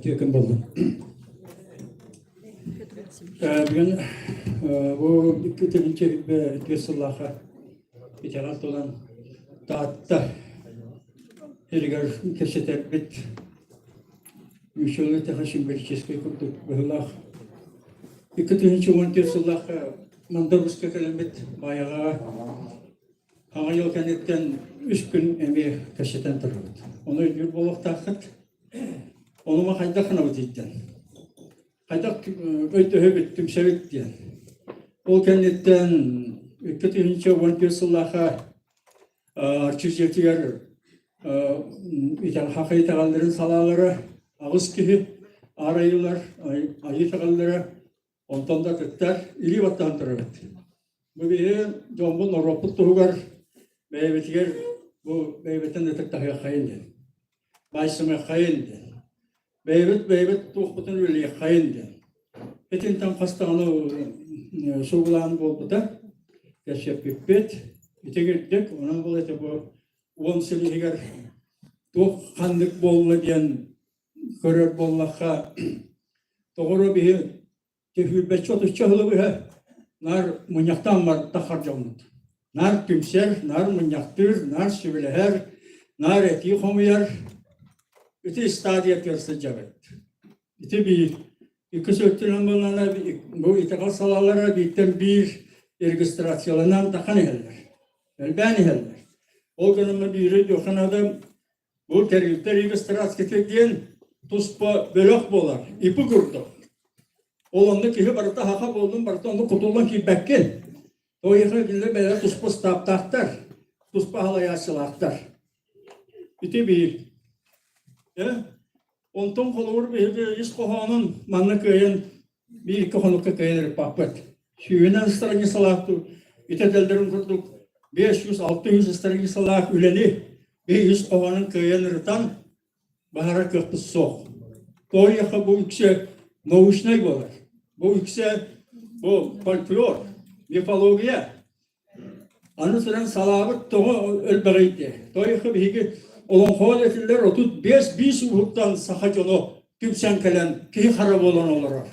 Yakın buldum. Bugün bu kötülükçe bir Allah'a itaat olan taatta herger keseter bit müşavir tahaşim bir çeşke kurduk Allah kötülükçe olan bir Allah'a mandar uska kelimet bayağı hayal kanetten 3 gün emeği keseten tarafı. Onu yürü bolak takıt. Onuma kaydak kanav diyden. Kaydak öyle höbüttüm sevit diyen. O kendinden kötü hince vantiyosullaha arçıcetiyer ital hakayı tagalların salaları ağız kihi arayılar ayı tagalları ondan da kıtlar ili vattan tarafı. Bu bir Jombul Norroput tuğgar beybetiger bu beybetin de tıktahıya kayındı. Başıma kayındı. Beybet tuğbutun öyle kayındı. Etin tam kastanı soğulan oldu da yaşayıp bipet. İte girdik. Onun dolayı bu 10 silihiger tuğ kandık bolla diyen görür bollaka doğru bir tühülbet çotu çahılı bir nar munyaktan var takar camut. Nar tümser, nar munyaktır, nar sübüleher, nar eti komuyar. Öte stadiyet yarısı cevap. İte bir iki söktüren bunlarına bu itikal salalara bitten bir registrasyonlanan takan eheller. Elbani eheller. O günümü biri yokan adam bu terörlükte registrasyon diyen tuspa bölük bolar, ipi kurdu. Olanda ki barıta haka boldum, barıta onu kutulan ki bekken. O yıkı günde böyle tuspa staptaktar, tuspa halaya silahtar. İte bir. Ondan kolur bir iş kohanın manna köyün bir iki konukka köyleri papet. Şuyunan ıstıranı salahtı. İte delderim kurduk. 500-600 ıstıranı salah üleni. Bir iş kohanın köyün rıtan bahara köpü soğuk. Doğru bu ikisi novuşnay bolar. Bu ikisi bu folklor, mifologiya. Anı sıran salabıt toğu ölbeğiydi. Doğru bir olan kovaletiller otut 5-20 uhuktan sakacını tümsen kelen ki harap olan olarak.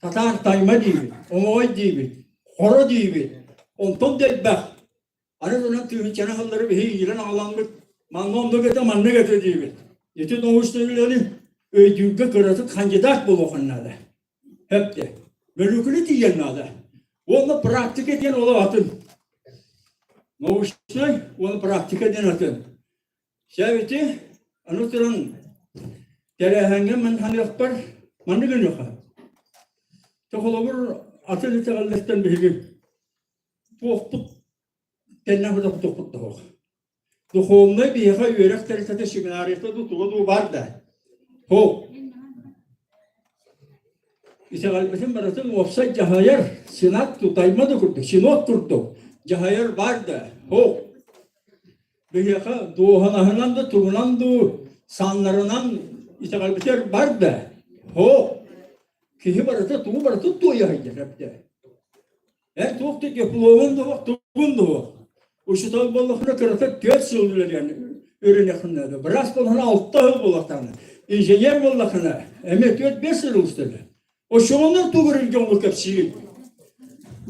Tatar tayma dibi, omoy dibi, horo dibi. Ondan delbek. Anı sıran tümsen halları bir ilan ağlanmış. Manlomda gete manna gete dibi. Yeti doğuşlarıyla öydüğü kırıtı kandidat bulunanlar. Hep de. Mülükülü diyenler. Onu praktik eden olavatın. Doğuşlar onu praktik eden atın. Şeviti anıtıran terehenge men hani yapar manı gün yok. Çok olur atıl tegalletten bir tohput kendine burada tohput toh. Doğumda bir ha yürek terkete seminariyete tuğdu var da. Ho. İşte galbetin baratın ofsay cahayar sinat tutaymadı kurdu. Sinot kurdu. Cahayar vardı. Ho. Büyüka doğanahından da tuğunan da sanlarından işte kalbiter vardı. Ho. Kihi barata tuğu barata tuğuya hayır hepte. Her tuğukta yapılovun da var, tuğun da var. Uşutal ballıkına kırata 4 yıldır yani ürün yakınlarda. Biraz ballıkına 6 yıl ballıklarına. İnjeyer ballıkına emek 4-5 yıl ustadı. O şoğunlar tuğurun yoluk hepsi.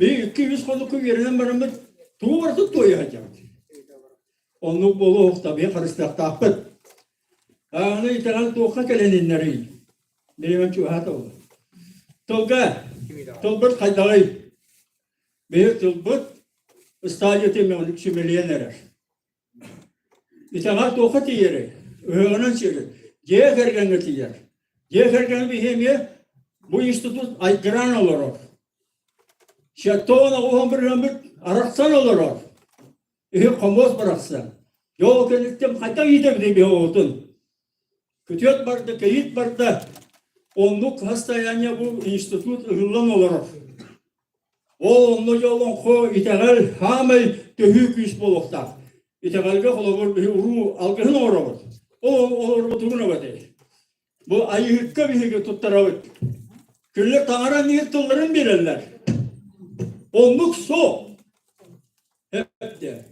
Bir 200 konukun yerinden beraber tuğu barata tuğuya hayır. Onu bolu tabii karıştık tapıt. Ağını itegal tuğka keleninleri. Benim çuhat oldu. Tolbut kaydağay. Bir tolbut istadiyeti memnunluk şümeliyener. İtegal tuğka tiyeri. Öğrenin çiri. Diye kergen tiyer. Diye kergen bir hemiye bu institut aykıran olur. Şattona o bir araksan olur. Komos bıraksan. Yol kenettim hatta yiyeceğim diye bir olsun. Kütüyet vardı, kayıt vardı. Onluk hastayanya bu institut ıhıllan olarak. Onu yolun ko itegal hamay tühük iş bolukta. İtegalge kolabor bir uru algıhın uğramak. O olur bu tuğuna batı. Bu ayıhıkka bir hege tuttaravut. Külle tanara niyetlerin birerler. Onluk so. Hep de.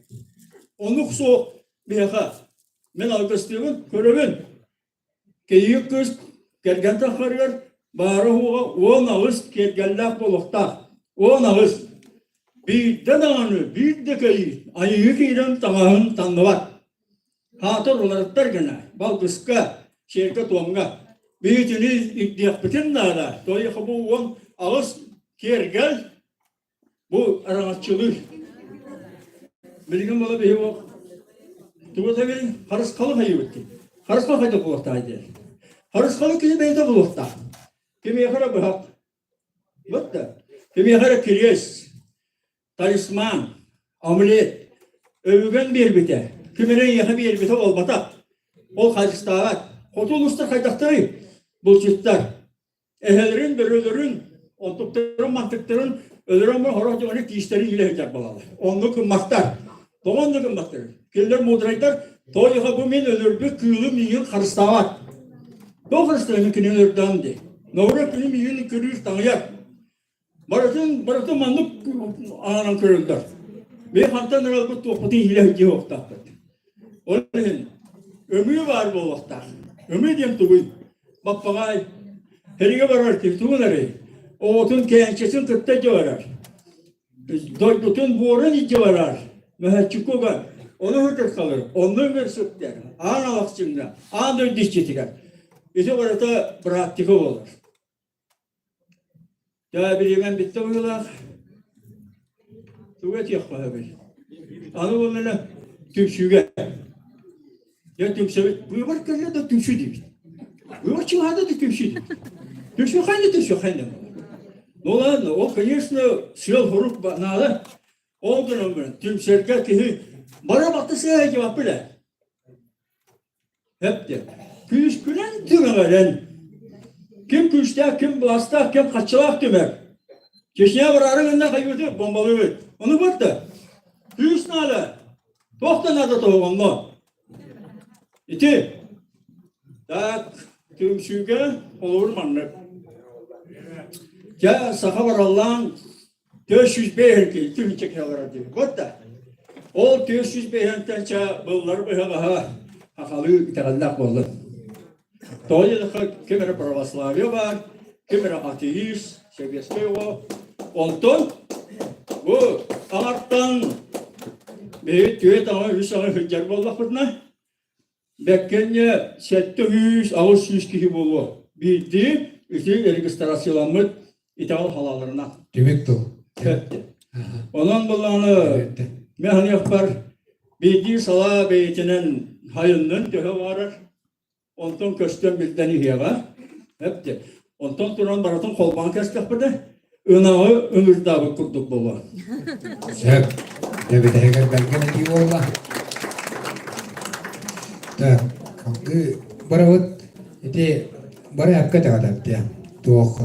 Onluk so bir ha. Men algıstığımın körevin. Keyik kız kergen takarıyor. Bağırı huğa o nağız kergenler bolukta. O nağız. Bir de dağını, bir de kayı. Ayıhık ilan tamahın tanıvat. Hatır olarak dergene. Balgıska, şirket tuğumga. Bir tini iddiyak bitin dağda. Dolayı bu on ağız kergel. Bu aranatçılık. Bilgin bana bir o. Tuğu tabi harız kalı hayı bitti. Harız kalı hayda buluktaydı. Harız kalı kimi beyde bulukta. Kimi yakara bıhak. Bitti. Kimi yakara kiryes. Talisman. Amulet. Övügen bir bite. Kiminin yakı bir bite ol batak. Ol hadistavat. Kotuluşta kaydaktari. Bulçittar. Ehelerin, börülerin, ontukların, mantıkların Ölürüm ben horon onu kişileri ile hecap balalı. Onu kımmaktar. Doğanlı kımmaktar. Keller moderaylar. Toyha bu men ölür bir kıyılı miyin karıstavat. Bu karıstavatın kini ölürden de. Navra kini miyin kırır tanıyak. Baratın manlık ağanan kırıldır. Ve hantan aralgı toplantı hile hücce okta. Onun için ömrü var bu vakta. Ömrü diyem tuğuy. Bak bakay. Herige varar ki tuğunları. O otun kehençesin kırtta varar. Doydutun boğran içe varar. Mühəccik oğan. Onu hırtır kalır. Onu bir sütler. Ağın alakçımda. Ağın da diş çetiker. İşte orada praktiki olur. Ya bir yemen bitti uyular. Tuğet yok bana bir. Anı onlara tümsüge. Ya tümsüge. Bu var kırla da tümsü değil. Bu var çığada da tümsü değil. Tümsü hangi tümsü hangi? Ну ладно, о, конечно, сел в рук надо. Он говорит, tümsürge ki bana baktı size cevap bile. Hep de. Küskülen tümelen. Kim küste, kim basta, kim kaçılak tümer. Çeşneye var arasında kaybediyor, bombalıyor. Onu baktı. Küs nale. Tokta nada toğum mu? İti. Tak, tümsüge olur manlık. Ya saha var Allah'ın 400 beğen tüm çekiyorlar diyor. Baktı. O 400 beğenden ça bunlar böyle ha hakalı itallak oldu. Dolayısıyla kimere pravoslavya var, kimere ateist, Sovyetskoy o. Ondan bu arttan bir tüyet ama Hüsnü hüccar bollak bırna. Bekkenye 700 600 kişi bolu. Bildi, işte registrasyolanmış İtal halalarına. Demek o. Onun bulanı mehani yapar. Bildiği sala beytinin hayının tühe varır. Ondan köşten bildeni hiyava. Hep de. Ondan duran baratın kolban kestik bide. Önağı ömür dağı kurduk baba. Hep. Devede heger belgene diyor Allah. Da. Kanka. Baravut. Ete. Bara yapka da ya. Tuh.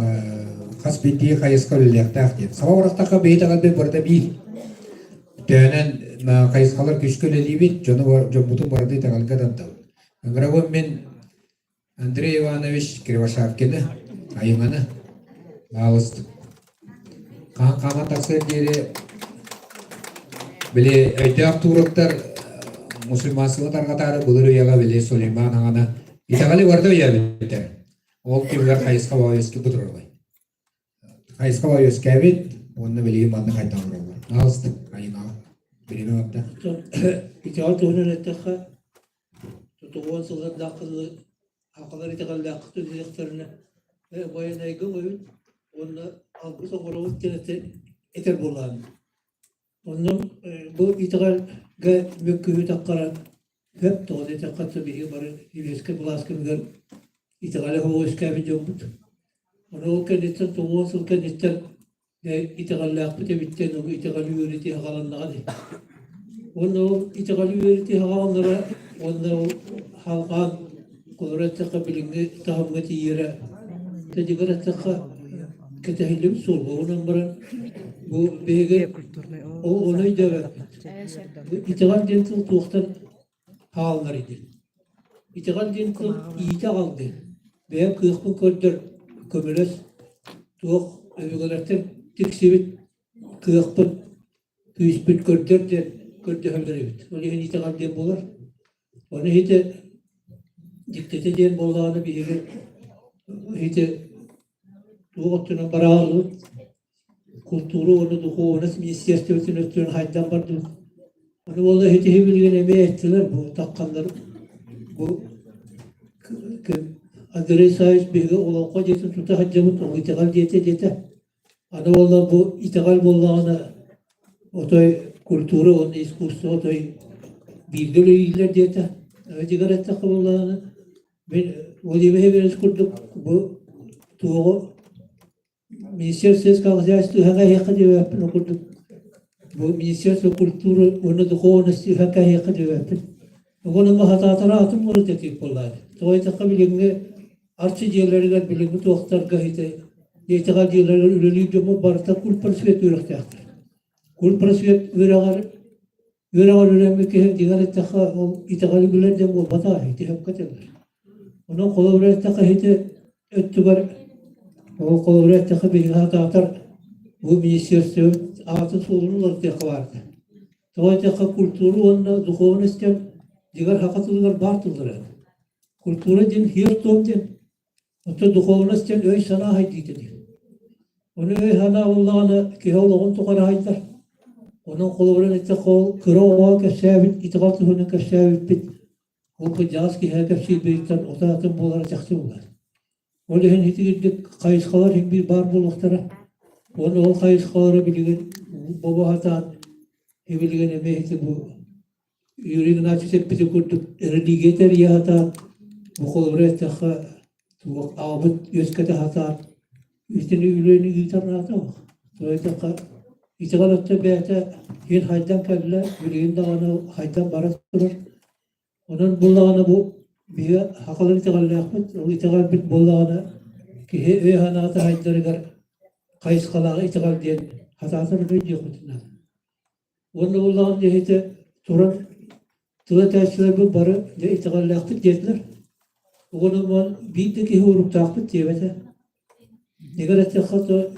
Kas bitti kayıs kalırlar diye. Sabah olarak beyte bir burada bir. Dönen kayıs kalır küsküleli bir. Canı butun burada takal kadar da. Gravım ben Andrei Ivanoviç Krivashavkin'i ayımını bağlıstık. Kama taksir diye bile ödek turuklar Müslümansılı targatarı bulur yaga bile Süleyman Ağa'na İtakali vardı ya biter. Ol kimler kayıs kava eski budur olay. Kayıs kava eski evit onu bile imanlı kaytan vururlar. Bağlıstık ayına. Birine yaptı. İtihat oynan ettikha tutuğun sılır dakılı hakalar itikal dakıtı diyeklerine bayan aygı oyun onu algısa koravut tenete eter bulan. Onun bu itikal mükühü takkara hep doğru etekatı bir barı ileske bulaskı bir itikali hava iskabı jombut. Onu o kendinden tuğun sıl kendinden itikal lakıtı bitten o itikali yürütü hakalanlığa de. Onu itikali yürütü hakalanlara onu halkan kudret takabilinge tahammeti yere tecrübe takka ketehillim sorgu onun baran bu bege o onay da itikal dentil tuğtan hallar idi. İtikal dentil iyite aldı. Ve kıyıklı kördür kömüles tuğ övgülerden tiksibit kıyıklı kıyıspit kördür de kördü hevleri bit. Onu hen itikal den bolar. Onu hite dikkate den bolağını bir yere hite tuğutuna barağlı kulturu onu duhu onu ministerstevsin ötürün haydan vardı. Onu vallahi hite hebilgen emeğe ettiler bu takkanlar. Bu adres sahip bir olan kocetin tuta hacamut o itikal diyete. Ana vallahi bu itikal bolağına otoy kulturu onun iskursu otoy bilgili iyiler diyete. Öğrenciler ettikha bolağını ben vazifeye veriş kurduk bu tuğu ministersiz kalacağız haka haka diye yapın kurduk. Bu ministersiz kulturu onu da konusu haka haka diye yapın. Onun hataları atım onu tekip bolağını. Toy takabilinge artçı yerlerden bilingi doktor gahite Yetegal diyorlar üreli diyor barta kul prasvet ürektaktır. Kul prasvet üregal üremek hem diğer ettaha itegal güler de bu bata hiti hakikateler. Onun kolabra ettaha hiti öttügar o kolabra ettaha bir hata atar bu ministerstvo atı sorunlar ettaha vardı. Toy ettaha kulturu onda duhovnostem diğer hakikatler bartılır. Kultura din her tomden Oto duhovnostem öy sana haydi dedi. Onu öy hana Allah'ına ki Allah'ın tukara haytar. Onun kolabra ettaha kıra o kesabit itiqat hunu kesabit bit. O kıcaz ki her şey beytan otatın bolara çaktı olar. Öyle hiti gidip kayıskalar hem bir bar buluktara. Onu o kayıskaları bilgen baba hatan bilgen emehti bu yüreğin açı sepeti kurduk religeter ya hatan bu kolabret taha bu abut yüzkete hatan üstüne yüreğini gitarına hatan. Böyle taha İtiqalatta beyte hin haydan kelle yüreğin dağını haydan barat durur. Onun bullağını bu bir hakalı itiqalı yapıp o itiqal bit bullağını ki he hanata haydarı gar kayıs kalağı itiqal diyen hatatır öyle diyor kutunlar. Onun bullağını dehete turan tuğa tersler bu barı de itiqal yapıp dediler. Onun mal bir ki huruk takip diyete. Negar etkhatı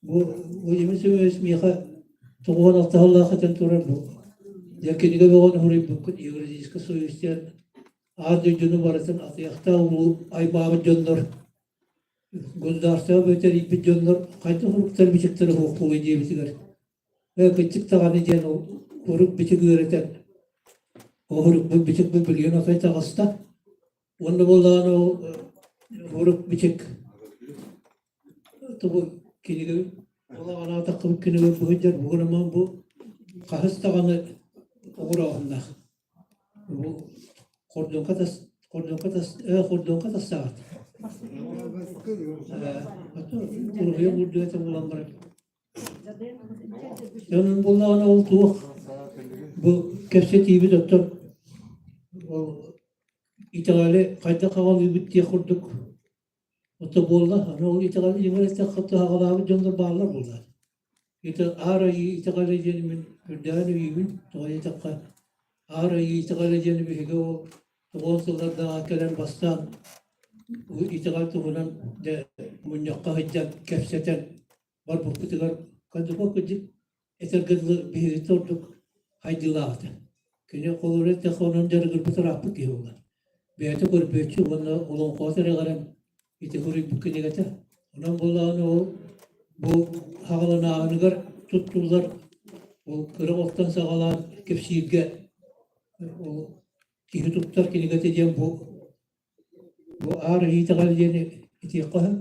bu yemişim ismiha tuğan Allah haten turan bu. Lakin juga bawa huruf buku Inggris kesulitan ada jenuh baratan atiyakta ulu ay bawa jondor gozdarsa beter ipi jondor kayta huruf terbicik ter hukuku diye bitigar. Ve küçük tağını jen o huruf bitik öğreten o huruf bu bitik bu bilgiyon o kayta gasta onda bolan o huruf bitik tu kini gibi ola ana takım kini gibi bu hüccer bu nama bu kahas tağını Uğrağında. Bu kordon katas saat. Hatta buraya vurdu ete bulan bırak. Yanın bullağına oldu. Bu kefset iyi bir doktor. O itigali kayda kavalı gibi diye kurduk. O da bolla. O itigali yemekte katı havalı canlı bağlar buldular. Arayı itigali jenimin gürdağını yiyin. Doğaya takka arayı itigali jenimi hege o Toğuzlarda gelen bastan bu itigali tuğunan de munyakka hiccan kefseten var bu kutigar kadıma kıcı etergızlı bir hege torduk haydilağıdı. Kine koluret tekhonan dergir bu tarafı ki oğlan. Beyte korbeçi ona olan kuatere garan iti huri bu kinegete. Ondan bollağını o bu hağalana ağınıgar tuttular. O kırık ottan sağalan kepsiyge o kihi tuttar kinegete diyen bu ağrı itiqal diyeni itiqaha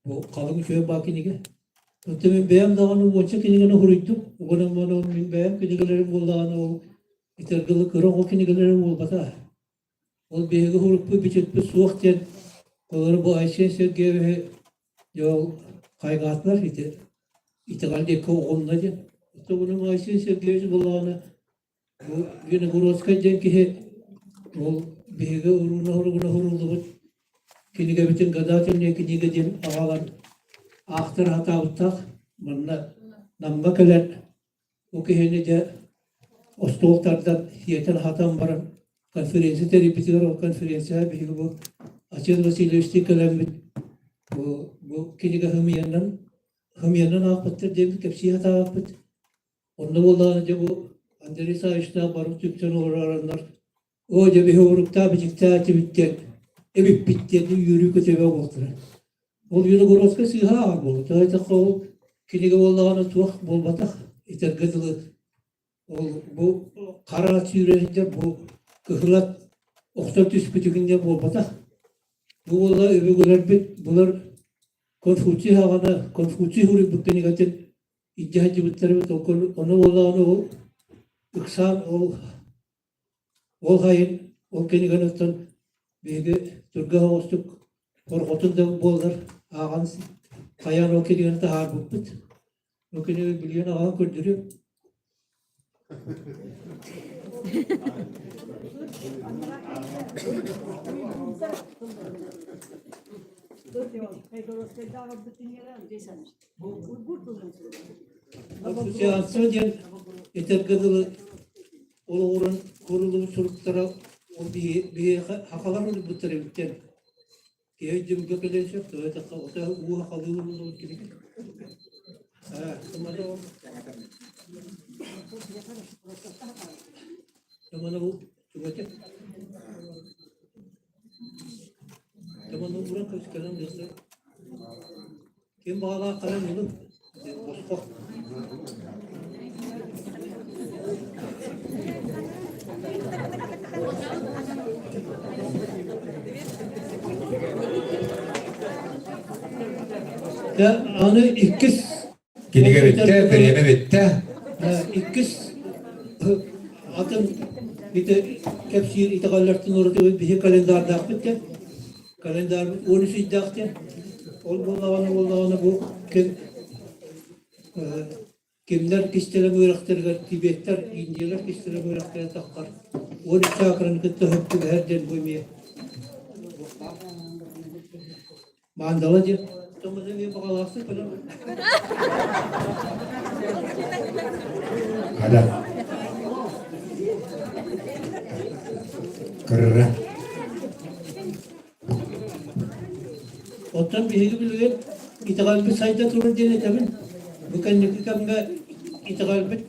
bu kalın şöyle bakinige. Ötemin beyam dağını boğaça kinegene huruyddum. Oğlanın bana min beyam kinegelerin bollağını o itergılı kırık o kinegelerin bolbata. O beyge huruppu biçetpi suak diyen kolları bu ayşen sevgeye yol kaygatlar iti. İtiqal diye koğuluna diyen. İşte bunun ayşen sevgeyesi bollağını bu yine Gurozka diyen ki o beyge huruguna huruldu. Kinige bütün gadatın kinige diyen ağalan ahtır hata utak bana namba kelen o kihini de ostoltardan yeten hatam baran konferansı teri bitiyor o konferansı beyge bu açıl vesile üstü kelen bu kinige hamiyanan akbattır diye bir kepsi hata akbat. Onda bollağınca bu Anderi sayışta barut tüpten uğraranlar. O cebi hurukta bicikta tibitten. Ebip bitti yürü kötebe oldular. Ol yürü Gurozka siha ağır oldu. Tayta kol kinige bollağına tuğak bolbatak. İter gıdılı. Bu karat yürüyünce bu kıhılat oktar tüspütükünde bolbatak. Bu bollağı öbü güler bit. Bunlar Konfuçi havana, Konfuçi huri bu kinigatin İccahacı bitleri bit. Onu bollağına o İksan o hayın o kiniganıktan beyge Turga Hostuk korkutun da bollar ağan kayan o kiniganıkta ağır bukbit. O kiniganı biliyon ağan kördürüyor. Seansı diyen yetergedili olurun kurulu suruklara o bir hakalar olup bu taraftan. Diye cümle kalacak. Öyle de o hakalı olur gibi. Tamam da tamam bu tüvete. Tamam bu buran kaç kalan diyorsa. Kim bağla kalan yolu? Bosfor. Ya anı ikiz. Gilige bitti, bereme bitti. İkiz. Atın bir de kepsir itagallartın orada bir kalender dağıttı. Kalender 13 dağıttı. Olmalarına bu kimler kişilere bıraktırlar, Tibetler, İnciler kişilere bıraktırlar takar. 13 çakranın kıtta hükkü her den koymaya. Mandala diye. Tamamda bir bağlası falan. Hala. Kırırı. Otan bir hegi bilgen itagalbi sayda turun diye tabii. Bukan ne kamga itagalbi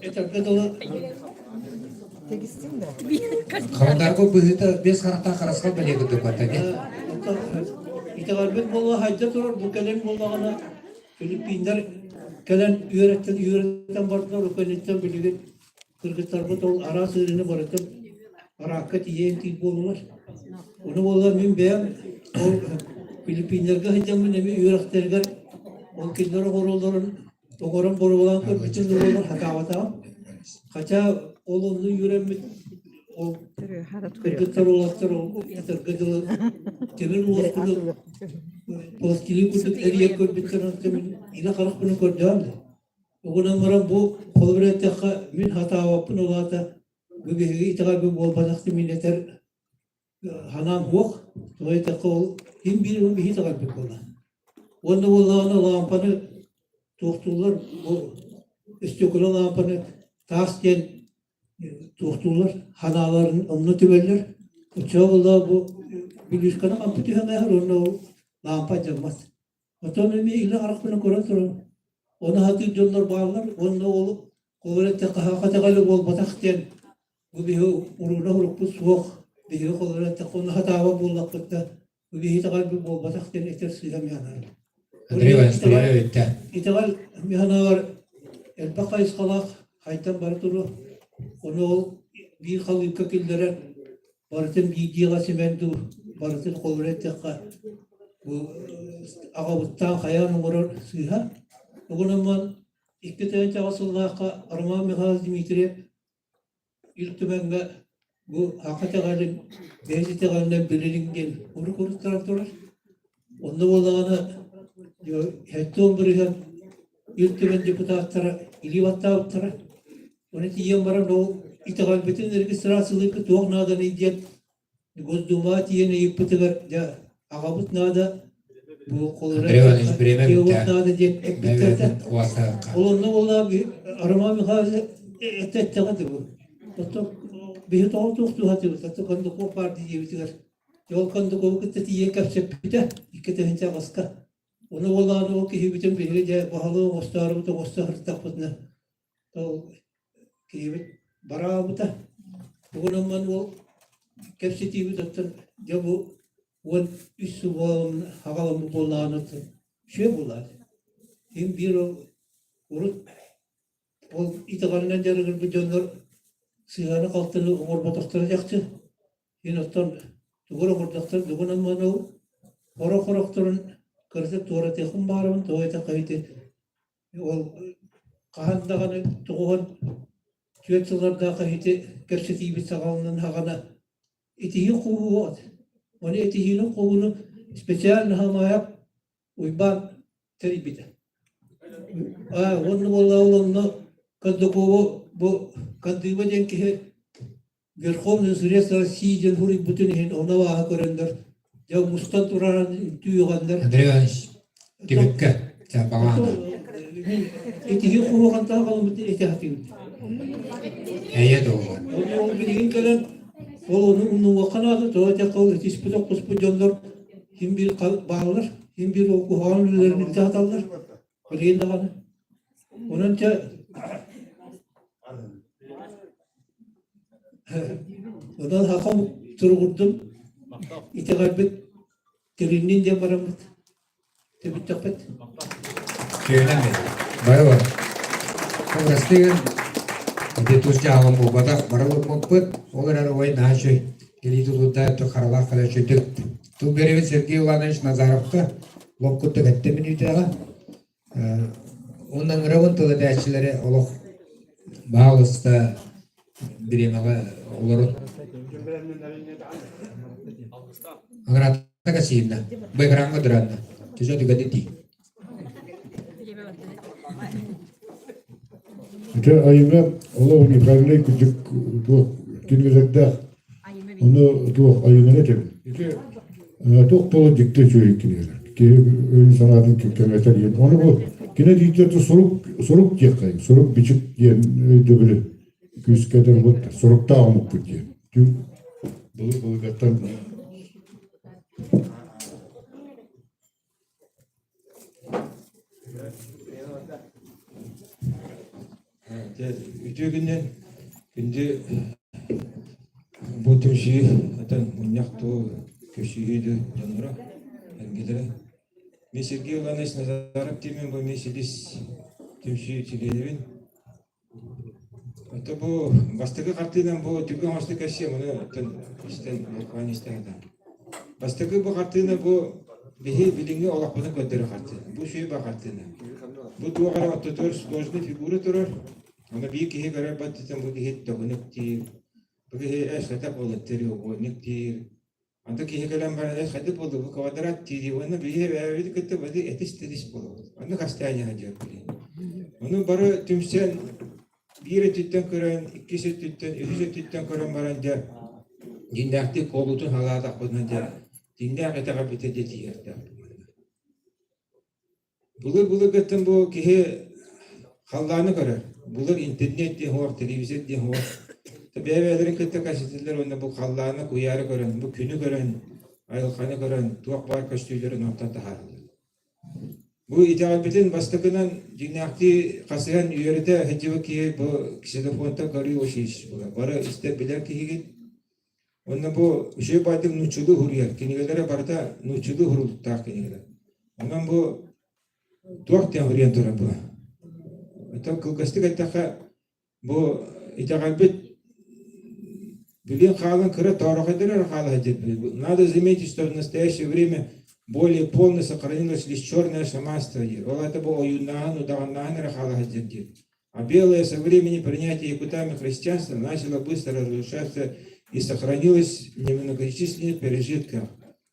etarga dolu. Kalanlar bu bıhıta biz karakter karasal bile gidiyor patadi. İtagalbi bolla hayda turur bu kalem bollağına Filipinler kalen yöreten bardılar o kanetten bilgen Kırgızlar bu ara sığırını bırakıp arakat yiyen tip olmaz. Onu bolla min beğen o Filipinler'e hicamın evi yörekterler o kinlere horulların o koran borulan kır bütün durumlar hakavata kaça olumlu yürümek o Kırgızlar olasılar o Kırgızlar temel olasılar Poskili kurduk eriye kurduktan sonra ila karak bunu kuracağım. Oğlan maram bu kolbrette min hata vapın olata bu bir itibar bu bol bazaktı minneter hanam yok. Dolayısıyla kol kim bilir bir itibar bir kola. Onu oğlanı lampanı tuhtular bu istikolo lampanı tasken tuhtular hanaların omnu tübeller. Uçağı bu bilişkana amputü hemen onu lampa canmaz. Otonomi illa arakını koran onu hatır jonlar bağlar, onu olup kolorette kahakata galı bol batakten bu bir uruna hurupus soğuk bir kolorette konu hatava bollakta bu bir hitagal bol batakten eter sıyam yanar. Andrei Sturiya bitti. İtagal mihanar el baka iskalak haytan baraturu onu bir kalı kakilleren baratın bir diğer semendu baratın kolorette bu ağabeyten kaya numara sıyha. Bugün ama iki tane çavasıllah'a arma Mihal Dimitriyev ilk tümenge bu hakikaten galin beyzite galinden belirlingen kuru traktörler. Onda olağanı hetton birihen ilk tümen deputatlara ilivatta uttara. Onu tiyem baran o itagal bütün registrasılık tuğ nadan idyen gozduma tiyene yıpıtıgar ya ağabeyt nada bu kolorette nada diye ekbitlerden olumlu olan bir arama mihazı ettiği bu. Hatta bir tuhtu hatı hatta kandı ko parti diye bitiyor. Yol kandı ko kitte diye kapsep bite iki tane başka. Onu olan o ki bütün bir de bahalı ostarı da ostar tapına. O ki bara buta. Bugün man o kapseti bir hatta ya bu wan isuwan hagalam bolanat şey bular. Hem bir urut o itagalından jarıgır bir jonlar sıyana kalktığını umur bataktaracaktı. Yine ottan dugura kurdaktır. Dugunan manu koraktorun kırtık tuğra tekun bağırın tuğayta kayıtı. O kahandağını tuğuhan tüyetçılarda kayıtı gerçekliği bir sağlamdan hagana itihi kubu var. Onu etihinin kovunu spesiyal nahamaya uyban teribide. Onu vallahi kaddo kovu bu kaddiba denki Verkhovne Süriyaslar si Cumhuriyet bütün hin ona vaha körender Ya Mustafa Turan tüyüğanlar. Андрей Иванович, Тибетке, sen bağına. Etiği kuruğan daha kalın bir etiği. Eye doğular. Onu bilgin gelen onun vakanadı doğacak kavga tispide kuspucanlar kim bir bağlar kim bir oku hanlıların iltihatallar. Bilgin dağını. Onunca ondan hakam turgurdum. İtiqabbet Terinnin de baramut. Tebit tapet. Söyleme. Baya var. Kongresigen de tuz jağım bu badak baralık mokput. Olar arabay daha şey. Geli tutulda to karalak kala çötük. Tu berevi Sergey Ivанович Nazarov'ta lokkutu gette minütega. Ondan ravun tılı dәçilere oluk bağlısta biremege olur. Angrata kasihna. Background duranda. Tujuh juga diti. İşte ayıma Allah'ın ibrahimle küçük bu kinlerde onu bu ayıma ne dedim? İşte çok dolu dikte çocuk kinler. Ki insanların kökemeter yen. Onu bu kine dikte soruk yakayım. Soruk biçik yen de böyle küs kadar bu soruk da amuk diye. Tüm bu gatan Ütüğünden günde bu tümşi atan munyaktı köşüydü canlara hergedere. Men Sergey Ivанович Nazarov temen bu meselesi tümşi çileğin. Ata bu bastaki kartıyla bu tügün hasta kaşıya bunu atan işten Afganistan'da. Bastaki bu kartıyla bu bihi bilingi olakını gönderi kartı. Bu şey bak kartıyla. Bu tuğara atatör stojlu figürü durur. Ama bir kişi kadar batıdan bu kişi dokuniktir. Bu kişi eşkata bolanteri okuniktir. Anda kişi kadar bana eşkata bolu bu kvadrat tiri. Onu bir evde kıta badi etistiriş bolu. Onu hastane hacı bile. Onu bara tümsen bir tütten kıran, ikisi tütten, üçü tütten kıran barınca dindakti kolutun halada konunca dindak etaka bitedi diyerdi. Bulu gittim bu kişi hallarını görer. Bunlar internet diye hor, televizyon diye hor. Tabi evlerin kıtta kaşıtırlar onda bu hallarını kuyarı gören, bu günü gören, ayılkanı gören, tuğak var kaştüylerin ortada harlı. Bu itabetin bastıkından cinnakti kasıyan yörede hecivı ki bu telefonda görüyor o şey. Bara işte bilen ki git. Onda bu şey baydım nuçulu huriyar. Kinigelere barda nuçulu hurul tak kinigeler. Ondan bu tuğak diye huriyan duran bu. Ata kılgıstık ettaka bu itagalbet bilin халын кыра торохайдырар халы хадет. Надо заметить, что в настоящее время более полно сохранилось лишь черное шаманство. Вот это было юнану, давананера халы хадет. А белое со времени принятия якутами христианства начало быстро разрушаться и сохранилось в немногочисленных пережитках.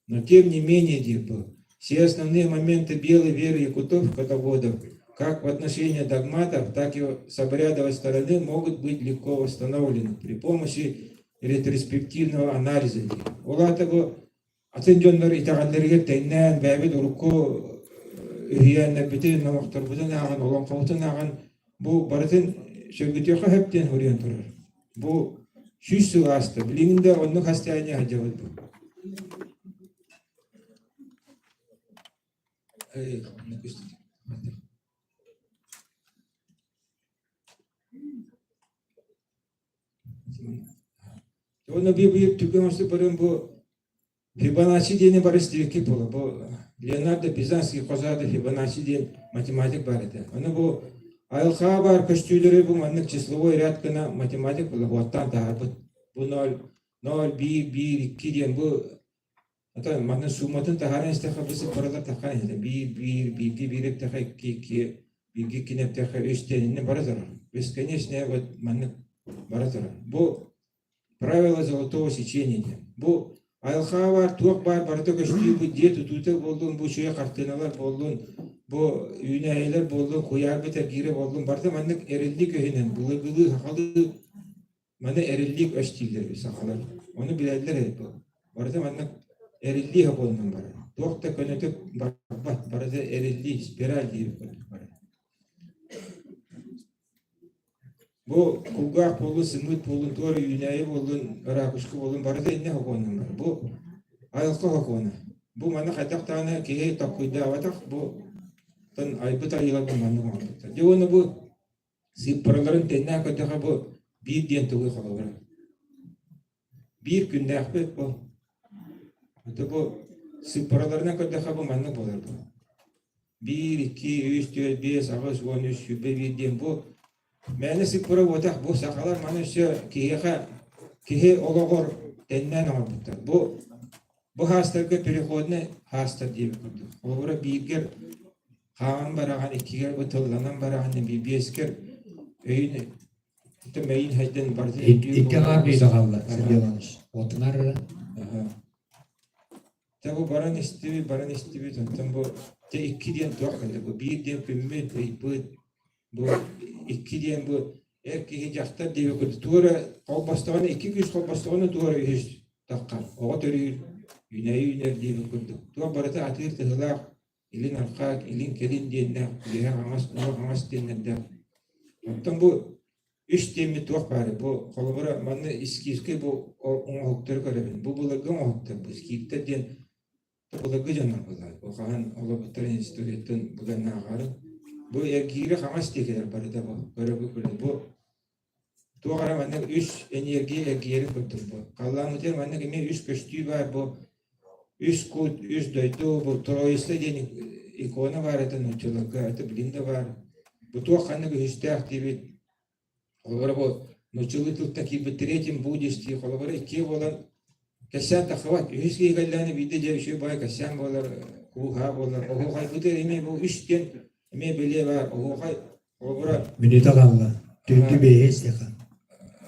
Но тем не менее, все основные моменты белой веры якутов, котоводов, как в отношении догматов, так и с обрядовой стороны могут быть легко восстановлены при помощи ретроспективного анализа. Олар bu atıncanlar itagallerge teynen bäbet urukku ühiyenler bütün namaktar bütün ağan olan kavutun ağan bu baratın şögütüyorka hepten huriyen durur. Bu şüssü hasta bilinginde onu hastaneye hacavut bu. Ne küstü? Onu bir tükemişti barın bu Fibonacci diye barış diye bu Leonardo Bizanski kozada Fibonacci diye matematik barıdı. Onu bu ayılka var köştüleri bu manlık çislovoy rядкana matematik bu ottan daha bu 0 1 1 2 diye bu hatta manın sumatın taharan istekabısı paralar takan yani 1 1 1 2 1 taka 2 2 1 2 ne taka 3 tane barıdır. Бесконечное вот manlık barıdır. Bu правило золотого сечения. Bu ayılka var, tuğak var, barda köştüğü bu diye tututa boldun, bu şeye kartınalar boldun, bu üneyler boldun, kuyar biter gire boldun, barda manlık erillik öhinen, bılı hakalı, manı erillik öştiller, sakalar. Onu bilerler hep bu. Barda manlık erilli hakolundan bara. Tuokta könötük barbat barada erilli spiral diye koyduk bara. Bu kugak bolun, sınıt bolun, doğru yüneyi bolun, rakuşku bolun barada inne hakolundan bara. Bu ayılkı hakonu. Bu mana katak tane kihe takuyda avatak bu tan aybıt ayıla bu manı muhabbet. Diyor bu siparaların tenne kadar bu bir diyen tuğu kalır. Bir günde akbet bu. Hatta bu siparalarına kadar bu manı bulur bu. 1, 2, 3, 4, 5, 6, 13, şüphe bir diyen bu. Mene sipara otak bu sakalar mana şu kihe olağor tennen muhabbet. Bu hastalıkta perihodunu hasta diye koyduk. Oğra bilger Kaan barahan ikiger bu tıllanan barahan bir besker öyle temeyin hayden bardı. İki abi de kaldı. Sergilanış. Otlar. Tabu baran istivi tantam bu te iki diyen doğalı bu bir diyen kümme bu iki diyen bu erkeği jakta diye koydu. Tuğra kalbastağına iki güç kalbastağına tuğra hiç takkan. O törü yüner diye koydu. Tuğra barata atir tıhlak ilin arkak, ilin kelin diyenler, liha hamas diyenler. Ondan bu üç temi tuğ bari. Bu kolabora manı iski bu ona hoktur kalabin. Bu bulagı ona hoktur. Bu iskipte diyen bulagı canlar bulay. O kahan olabıtların istiyorsun bulan nağarı. Bu ergiri hamas diyeler bari da bu. Böyle bu. Tuğ kara manı üç enerji ergiri koydur bu. Kallan diyen manı kimi üç köştüğü var bu. Üç kut, üç daytu, bu troyisli diyen ikona var eten uçulaka, ete bilinde var. Bu tuğ kanı bir hüstah diye kolabora bu nuçulutluktaki bir tretім budişti, kolabora iki olan kasan takvat, üç gallani bir de cevşi bay kasan bolar, kuha bolar, oho hay bu derime bu üç diyen eme bile var, oho hay kolabora. Minite kaldı. Tüntü beyiz yakan.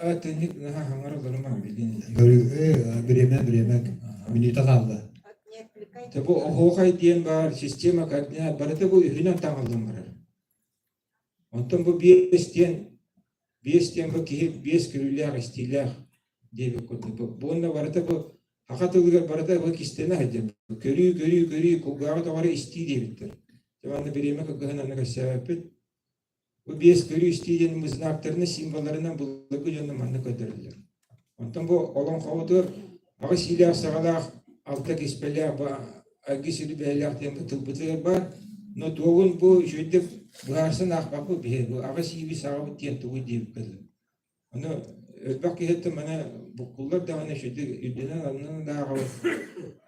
Atenik naha hangar olalım bildiğin. Biremek. Minite kaldı. Tabi oho hay diyen var, sistema koordinat, barada bu ühünen tanıldım var. Ondan bu beş diyen bu ki beş kürüler istiler diye bir kodu. Bu onda barada bu hakatılıgar barada bu kistene hadi. Görüyor kugağı da var isti diye bitir. Zamanında bir yemek akıhına ne sebep. Bu beş görüyor istiyen mıznaklarını simbollarından bulugu canım anne kadarlar. Ondan bu olan kavudur. Ağaç silah sağlar altta kispeler bu agisiyle beyler diye bıtıl var. No doğun bu şöyle varsın akbapı bir bu ağaç gibi sağlık diye tuğu diye kızım. Onu belki hatta bana bu kullar da bana şöyle yüzünden anlamında daha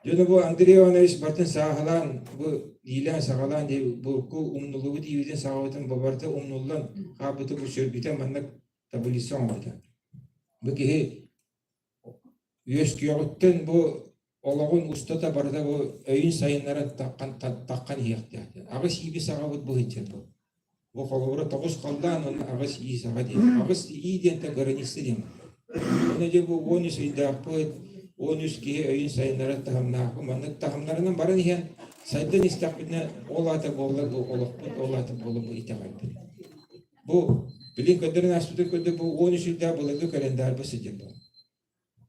diyor bu Andrea ona iş batın sağlan bu ilan sağlan diye bu ku umnuluğu diye yüzden sağlıktan babarta umnullan kabıtı bu şöyle bana tabulisyon vardı. Bu ki yüzkiyottan bu Allah'ın ustada barda bu öğün sayınlara takkan ihtiyacı. Ağaç gibi sağlık bu için bu. Bu kolabora tavus kaldan onun ağaç iyi sağlık. Ağaç iyi diyen de garanisi diyeyim. Önce bu 13 iddiapı 13 ki öğün sayınlara tahamna. Manık tahamlarından barın yani saydan istakbine olata bolu bu itibar. Bu bilin kadarın aspıda kadar bu 13 iddia buladı kalender basıcı bu.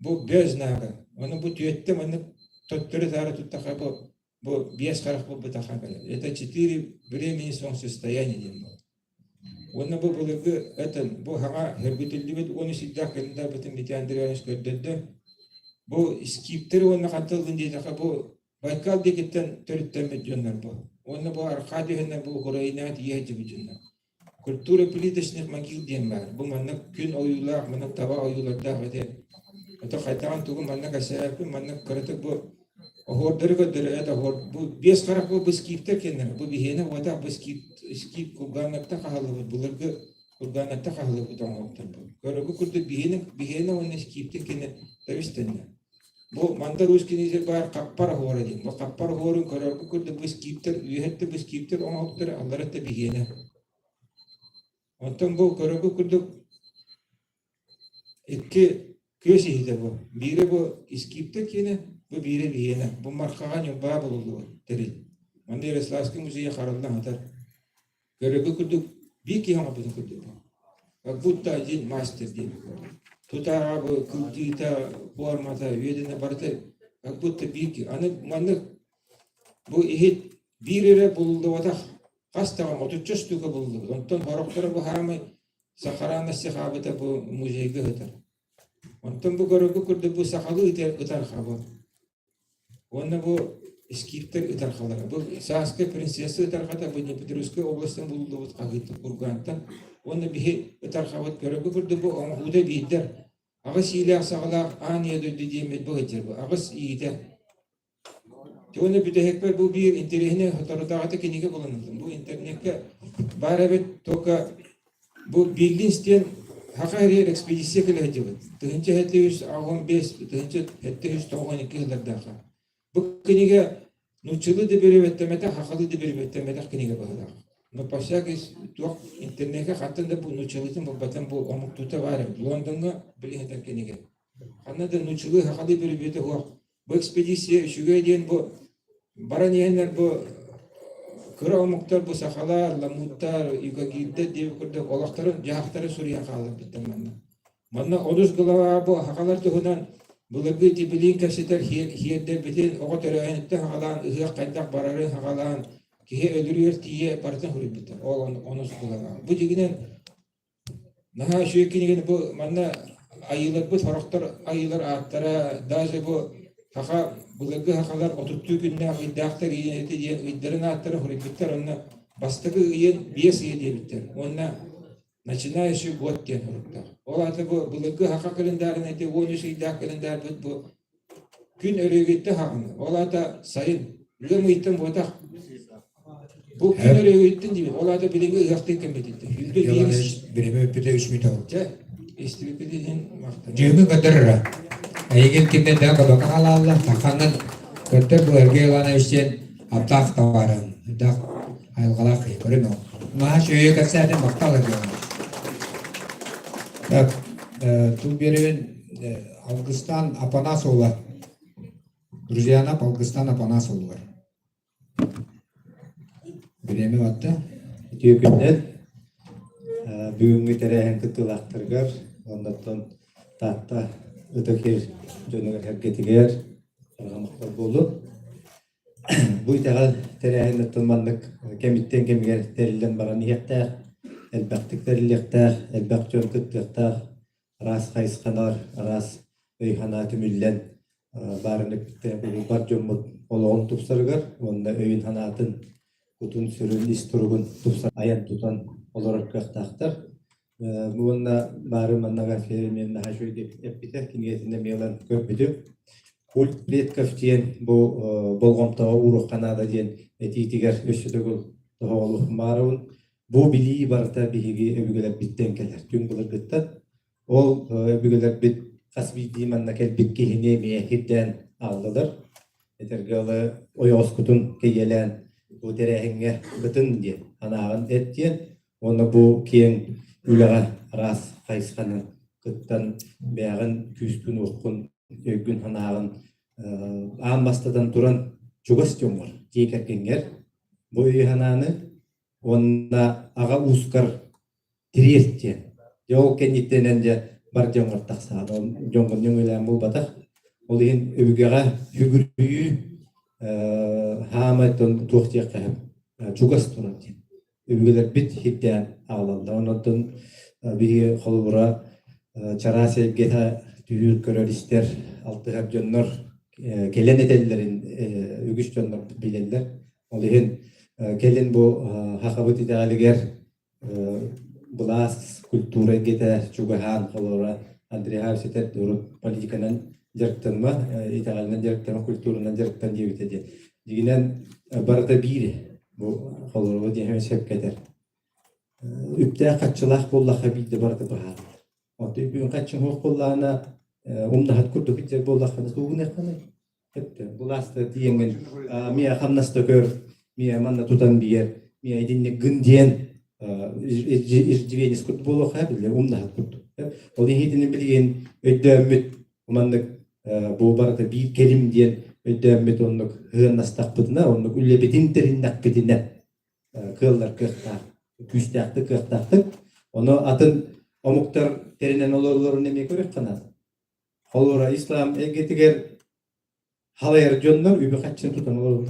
Bu bez naga. Onu bu tüyette onu tutturur tarı tuttakha bu без karak bu takha böyle. Это 4 времени сон состояния дем. Onu bu bulugu eten bu hava herbütülübet onu siddak elinde bütün bitiyandıranış gördürdü. Bu skipteri onu katıldın diye takha bu Baykal dikitten törütten milyonlar bu. Onu bu arkadihine bu Ukrayna'da yiyece bütünler. Kultura plitesnik magil diyen var. Bu mannak gün oyular, mannak tava oyular da var. Atau kaitan tuh mana kasih apa mana kereta bu order ke derajat bu bias karak bu skipter kena bu bihena wata bu skip kuganak tak halu bularga kuganak tak halu tong bu kalau bu kudu bihena wana skipter kena terusnya bu mandar us kini sebar kapar hora di bu kapar horun kalau bu kudu bu skipter yuhette bu skipter orang okter Allah te bihena ondan bu kalau bu kudu iki Köşe hide bu. Biri bu iskipte kine, bu biri biyene. Bu markagan yok bağ bulundu teril. Mande Reslaski müziğe karaldan atar. Göre bu kuduk bir ki hama bunu kuduk. Bak bu da master diye. Tutar bu kultita formata üyedine barıta Как будто bir аны маны bu ihit bir yere bulundu vata kastağa 33 tüke bulundu. Ondan horokları bu haramı Sakarana sihabete bu muzeyge hıtar. Ondan bu görüntü kurdu bu sakalı ıtar hava. Onda bu skipter ıtar havalar. Bu Saske prinsesi ıtar hava bu Dnepropetrovsk oblasından bulundu bu kagıt Kurgan'tan. Onda bir ıtar hava görüntü kurdu bu Huda bider. Ağız ile sağlar aniye döndü diyemet bu geçer bu. Ağız iyidir. Onda bir de hekber bu bir internetine fotoğrafta kinike kullanıldı. Bu internette barabet toka bu bildiğin isteyen Hakkari ekspedisiye kele hediyor. Tığınca hediyoruz ağın 5, tığınca hediyoruz 92 yıllarda. Bu kinike nuçulu da bir vettemete, hakalı da bir vettemete kinike bağlı. No paşa ki tuak internete hattında bu nuçulutun bu batan bu amuk tuta var. London'a bilin kinike. Anladın nuçulu hakalı bir vette huwa. Bu ekspedisiye şüge diyen bu baraniyenler bu Kıra muhtar bu sakalar, lamuttar, yukagilde diye kurdu olakların cahakları Suriye kaldı bittim bana. Bana oduz gılava bu hakalar tuhunan bulargı tibilin keseter hiyerde bitin o kadar öğrenette hakalan ıhıya kaydak bararı hakalan ki öldürüyor tiye partın huri bitti. Onuz gılava. Bu ciginen naha şu ekini bu bana ayılar bu taraftar ayılar attara daze bu haka bulargı hakalar oturttuğu günler iddiaktar iyiyeti diye iddilerin attara huri bitter onunla bastığı iyen biyes iyi diye bitter. Onunla начиная şu got diyen hurukta. Olatı bu bulargı haka kalendarın eti 13 iddiak kalendar bu gün örüğütte hakını. Olatı sayın lüm ittim botak. Bu gün örüğüttin gibi. Olatı bilgi ıyaktı kembetildi. Yalnız birime öpüde 3 minut oldu. İstiri bildiğin vakti. Cümle kadar. Ayıgın kimden daha kadar Allah takanın kötü bu erkeğe lana işten aptak tavarın. Dak ayılgalak yıkırın o. Maha şöyle kaçsaydı maktal ediyor. Bak, tu birimin Avgustan Apanasoğlu. Друзьяна Августан Апанасоğlu var. Birimi vattı. Tüyükünden büyüğümü tereyen kıtılaktırgar. Ondan tahta ötekir jönüger herketiger. Sargamaklar bolu. Bu itagal tereyen ıtılmanlık kemitten kemiger terilen baran iyektar. Elbaktik terilektar, elbak jön kıttıktar. Ras kayskanlar, ras öyhana tümüllen barınık bu bar jönmut oloğun tupsarıgar. Onda öyün hanatın kutun sürün isturugun tupsar ayan tutan olarak kıhtaktır. Bununla barı mannaga ferimin daha şöyle hep biter ki niyetinde miyalan köpüdü. Kult Pletkov diyen bu bolgomtağa uruq kanada diyen etitiger öşüdügül daha oluq marun. Bu biliyi barıta bihigi öbügeler bitten keler. Tüm bulur gıttan. Ol öbügeler bit kasbi dimanna kel bitkihine miyehidden aldılar. Etergalı oyos kutun keyelen bu terehenge bıtın diye anağın et diyen. Onu bu kiyen ülağa ras kayskanın kıttan beğen küskün uqun ögün hanağın ağın duran çugas var. Diyekerkenger. Bu öy hanağını onunla ağa uskar diriyet diyen. Yok kenditlerince bar jongar taksa. Jongar yöngülen bu batak. Olayın öbügeğe hügürüyü hameton tuğtiye kahım. Çugas duran diyen. Öbügeler bit hitten ağlandı. Ondan bir kolubura çara sevgete tüyür körelister altı hep jönler gelen etellerin ügüç jönler bilenler. Olayın gelen bu hakabıt idealiger bulas kultura gete çugahan kolubura Andrei Harseter doğru politikanın jarıktırma, idealinden jarıktırma, kulturundan jarıktan diye bitedi. Diginen barda biri bu kolubura diye hemen sevketer. Üpte kaççılak bollaka bildi barda bahar. Otu bir kaçın hoş bollana umdahat kurdu bitecek bollaka soğun ekranı. Hep de bulasta diyenin miya hamnasta gör, miya manna tutan bir yer, miya edinle gün diyen irciveniz kurdu bollaka bile umdahat kurdu. O dihidini bilgen ödemmet umanlık bu barda bir kelim diyen ödemmet onluk hığınastak bıdına onluk ülle bitin terin nakbedine kığıllar kığıktar. Küstahты kıhtahtı. Onu atın omuktar terinen olurların nemeye görek kanat. Olura İslam egetiger Halayar jonlar übü kaçın tutan olur.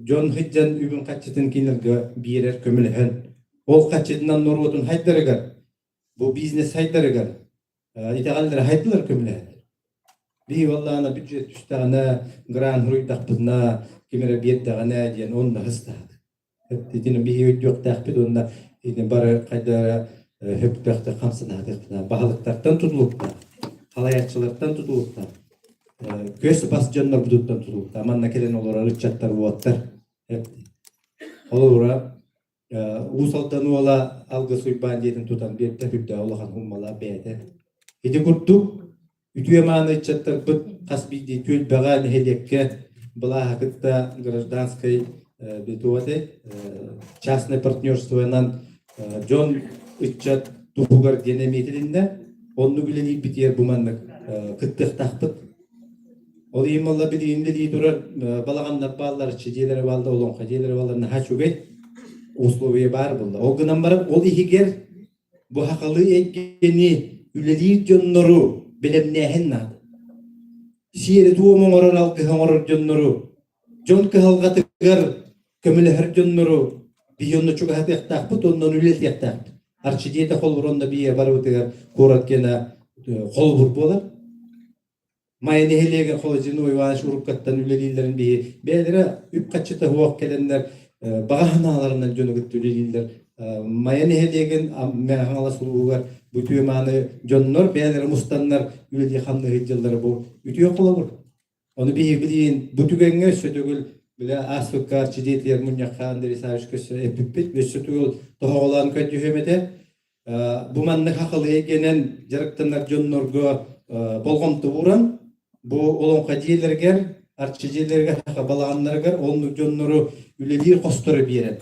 Jon hiccan übün kaçıtın kinlerge birer kömülehen. Ol kaçıtından norotun haydarıgar. Bu biznes haydarıgar. İteğalları haydılar kömülehen. Bir vallana büdjet üstağına, gran huruyy daqpızna, kimere biyet dağına diyen onu da hıstadı. Dedinin bir öyle yok daqpız onda barı kaydara höptüqte kamsıdadı. Bahalıklardan tutulup da, halayatçılardan tutulup da, göğsü bas canlar buduttan tutulup da, amanna kelen olara rıçatlar buatlar. Olara usaldan ola algı suyban diyetin tutan bir tepüpte olahan hummala beyde. Hidi kurttuk, ütüye mağını çattar bıt kasbidi tül bağan hediyekke была hakıtta гражданской битувады частное партнерство'nан John ыччат тухугар денеметилинде онну билени битер буманнык кыттык тахпыт ол ималла билинде ди турар балагандар баллар чеделер балда олон хаделер балларны хачугет условия бар булда ол гынан бар ол ихигер бу хакалы экени үлелир жоннору билемнехен над сире туомон орор алкы хомор жоннору жон калгатыгар көмөлөр жоннору бионну чугат яктакпыт оннон үлет яктакпыт арчидете холбуронда бие барыбытыгар кураткена холбур болар майны хелеген холжину иван шуруккаттан үлелилерин бие бедере үп качыта хуак келендер баганаларынан жөнөгөт үлелилер майны хелеген мехаңала сулуугар бүтүе маны жоннор бедере мустаннар үледи ханны хыджалдары бу ütüye kolabur. Onu bilin bütügenge sötөгül bile asfıkar çidetler munyakan deri saç köse epipit ve sötөгül toğalan kötühemete bu manны hakalı egenen jarıktanlar jonnorgo bolgon tuburan bu олон kadiyelerger arçijelerge balağanlarga onu jonnoru üledir kostoru beren.